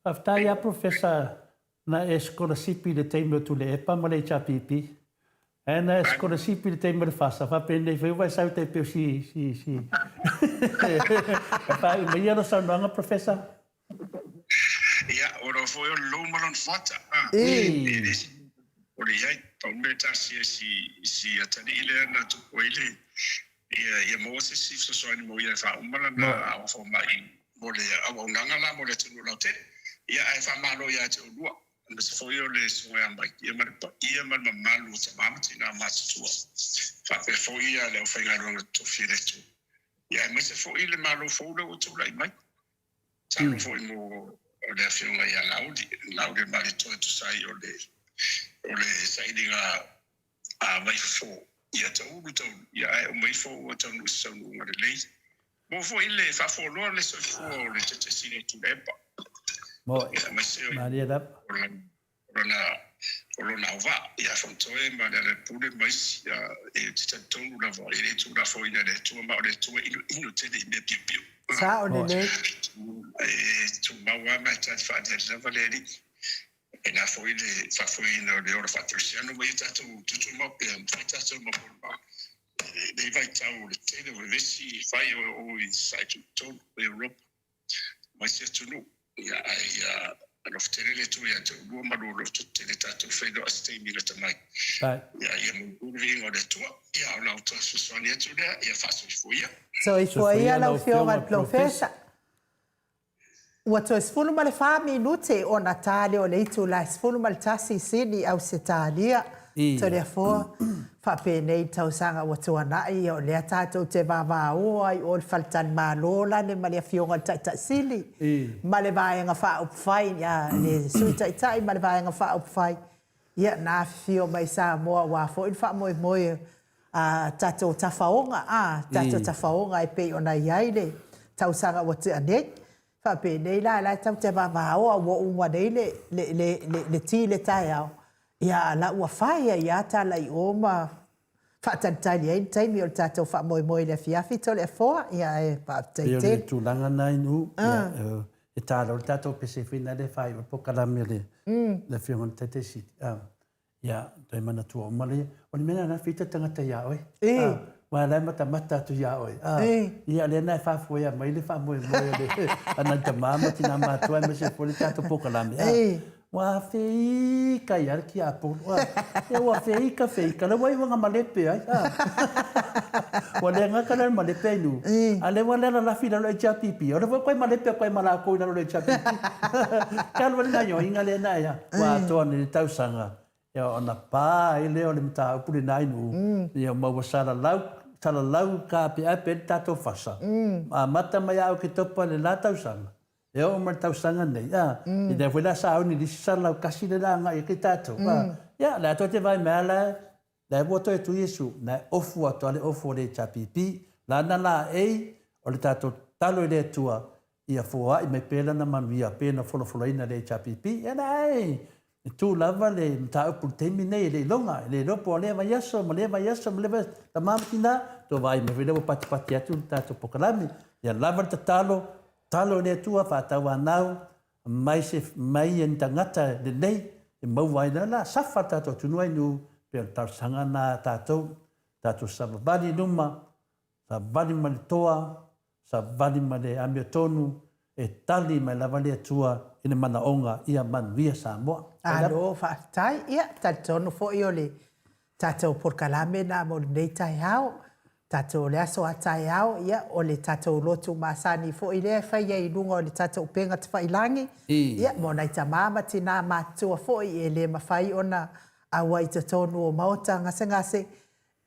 Whafta ia profesa na e skolasipi le teimo tu le epa ma le chapipi. E na e skolasipi le teimo le whasa. Whapea nei whaiwa sau te peo si. Whai, mai ia no sau noanga profesa? Ia, ora foi o lomalon fata. Ora iai, tau me tasi si atani ile na tuko ile. Ia mo se si soani mo ia fa umala na au fo mai mo le au nanga la mo le tunu la te. Ia ai fa malo ia te ulua. Na se foi o le soa mai ia ma malu sa mamti na matua. Fa pe foi ia le fa ngalo to fire tu. Ia me se foi le malo fo le tu lai mai. Sa no foi mo o le afionga ia laudi mari to sai o le saidinga a mai fo ia tau ia o mai fo o tau no sa no ngare lei mo fo ile fa fo lo le so fo le te sine tu lepa mo maria da Orona va ia fo toe ma le pule mai ia e te tau la va ile tu la fo ina le tu ma le tu ino te de piu sa o le tu ma wa ma ta fa de la valeri e na foi no le ora fatriciano vai tato tutto ma per tato ma por dei vai tau le tele o vesi fai o sai tutto Europa ma se tu no ia ai no ftere tu ia tu bo ma lo tutte le tato fedo a stay mi le tamai ia mo vingo de tu ia la auto sono ia tu ia faço foi so i foi la fionga professa Ua to esfulu ma le wha minute o Natale o le itu la esfulu ma le tasi sini au se tālia. To le fua, wha pēnei tausanga ua tuanai o le tātou te vāvā oa i o le faltan mālola ne ma le fionga taita sili. Ma le vāenga wha upwhai, le sui taitai ma le vāenga wha upwhai. Ia nā fio mai Samoa wā fo in wha moe tātou tawhaonga. Tātou tawhaonga e pei o na iai tausanga ua te anei. Fa pe nei la tau te va o ua nei le ti le tai au ia la ua fai ia ta la i oma fa tantai ai taimi o tatou fa moi le fiafi to le foa ia e pa te te tu langa nai nu e talo tatou pese fina le fai po kala mele le fion te si ia te mana tu o male o ni mena na fita tanga ia oi wa la mata tu ia oi ia le na fa foi mai le fa moi le ana te mama tina ma tu me se foi tato pouco lá wa fei ka ia ki apo wa fei ka le wai wanga malepe ai wa le nga kana malepe nu ale wa la fila lo cha pipi ora ko malepe ko mala ko na lo cha pipi ka lo na yo inga le na ya wa to ni tau sanga ia ona pa ile o le mta puli nai nu ia ma wasala lau talalau ka pe ape tato fasa. Mata mai au ki topa le la tausanga. E o mar tausanga nei. I te whela sa au ni disi salau kasi le la ngai ki tato. Ia, le ato te vai mea la, le woto e tu Yesu, na ofu ato ale ofu le chapipi, la na la ei, o le tato talo i le tua, ia fua i me pela na manuia, pena fola ina le chapipi, ia na ei, e tu lava le mta upu temi nei le longa, le lopo le va yaso, ma le va ta mamatina, to vai me vile pati atu tato pokalami, ia lava ta talo le tua fa tawa nau, mai en tangata le nei, e mau vai la safa tato tunua nu pe tar sanga na tato sa vali numa, sa vali malitoa, sa vali male amiotonu, e tali mai lava le tua ina manaonga ia manuia Samoa. Alo, whaatai, ia, tatonu fo i ole. Tatou porkalame na mo nei tai hao. Tatou le aso a tai hao, ia, ole tatou lotu masani fo i lea whai e ilunga ole tatou penga te whailangi. Ia, mo nei ta mama tina matua fo i e le mawhai ona awa i tatonu o Maota ngase.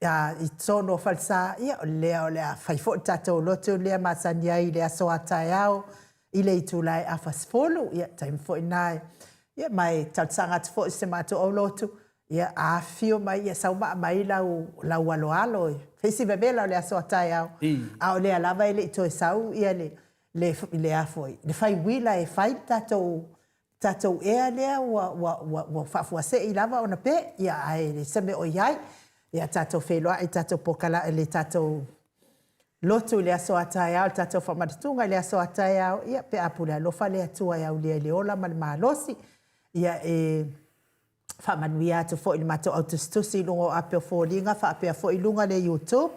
I tono o falsa, ia, o lea whai fo tatou lotu lea masani ai le aso a tai hao. I le itu lai a fasfolu, ia, taim fo i nai. Ia, mai tautanga te fo i se mato au lotu. Ia, a fio mai, ia, sauma mai lau alo. Fesi bebela o le aso atai au. A o lea lava ele i toi sau, ia le afoi. Le fai wila e fai tatou ea lea wa fafuase i lava ona pe. Ia, ai, le seme o iai. Ia, tatou wheloa i tatou pokala, le tatou lotu le aso atai au, tatou whamatatunga le aso atai au. Ia, pe apu le alofa le atua au le ola ma le mahalosi. Ia, whamanuia atu fo i le mato autostusi lungo apeo fōlinga, whaapea fo i lunga le YouTube,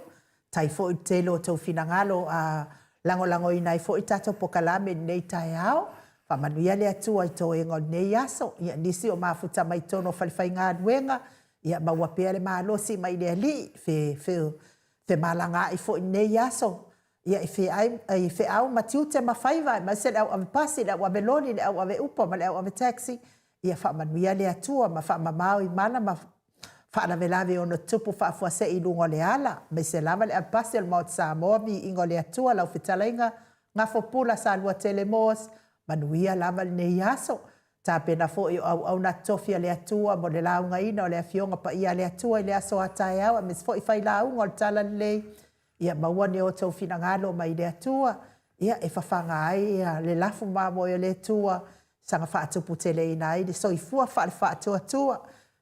tai fo i telo tau finangalo a lango i nai fo i tato pokalame nei tai au, whamanuia le atua i tō engo nei aso, ia nisi o mafuta mai tono whalifai ngā nuenga, ia mawapea le mahalosi mai le ali, fe malanga i fo i nei aso, ia i fe au matiu te mawhaiva, ma se le au ave pasi, le au ave loni, le au ave upa, ma le au ave taxi, ia whaamanuia le atua, ma whaamamau i mana, ma whaanawelawe ono tupu whaafuase i lungo le ala. Me se lava le apasi al Maota Samoa mi ingo le atua, lau whitalainga, ngā whopula sa lua telemos, manuia lava le nei aso. Tā pena fo i au na tofia le atua, mo le launga ina o le afionga pa ia le atua i le aso atai au, me se fo i whai launga o le tala lei, ia maua ne o tau finangalo mai le atua, ia e whawhanga ai, le lafu mamo i le atua, sanga whaatupu tele i nai, le soifua whaatu,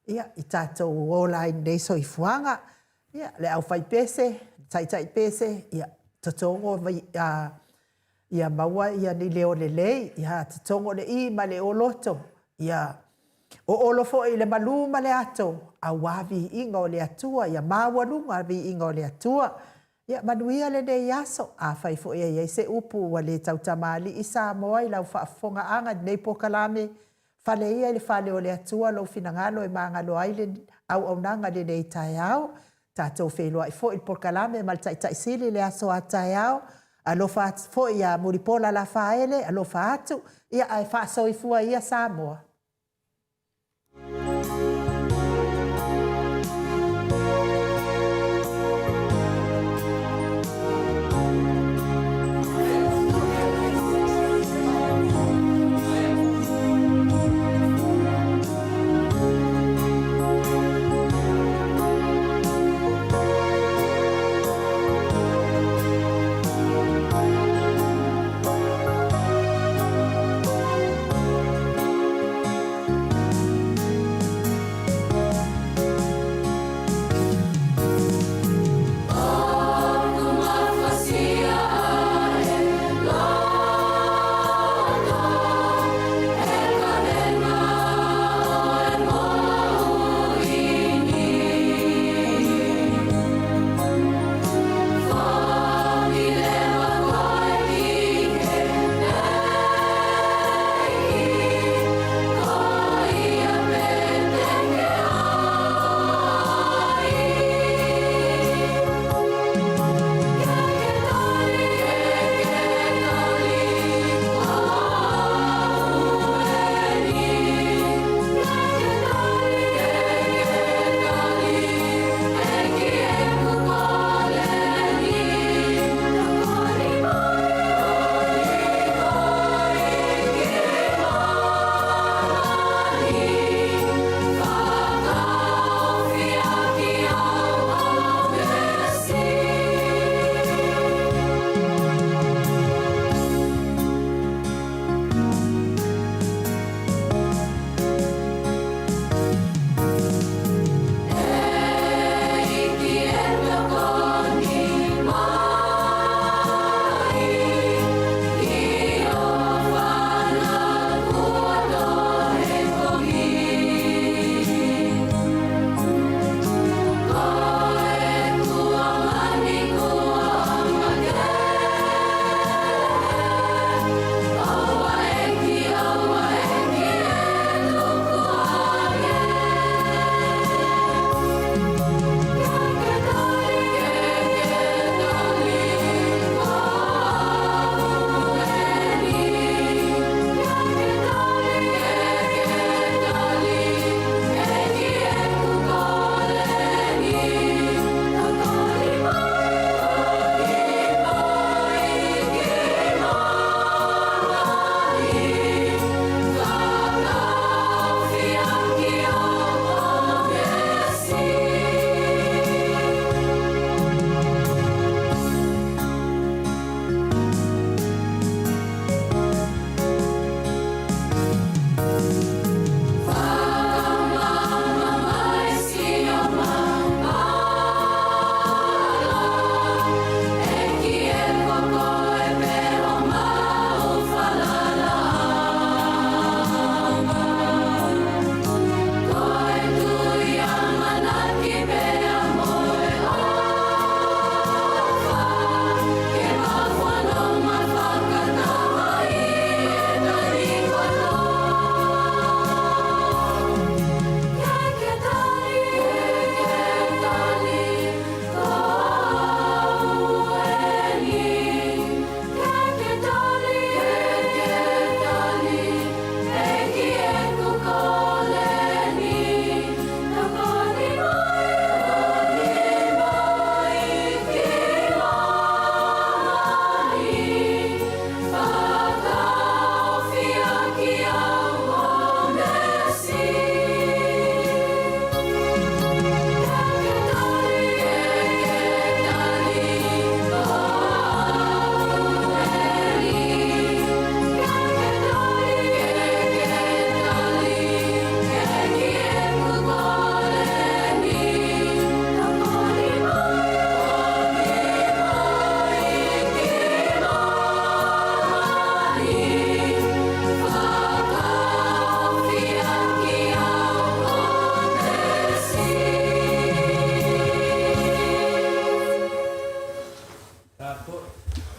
ia, i tātou ola i nei soifuanga, ia, le au whai pese, tai pese, ia, totongo, ia maua, ia ni leo le lei, ia, totongo le i ma le oloto, ia, o olofo i le maluma le ato, a wavi ingo le atua, ia mawanunga vi ingo le atua, ia, manuia le nei aso, a whai fo ia se upu wa le tautamali i Samoa i lau whaafonga anga nei pokalame, whale ia le whale o le atua lau finangalo e mangalo ai au nanga le nei tai au, tātou whelua i fo i pokalame mal tai sili le aso a tai au, alofa fo ia muripola la whaele, alofa atu, ia ai whaaso i fua ia Samoa. Afualo.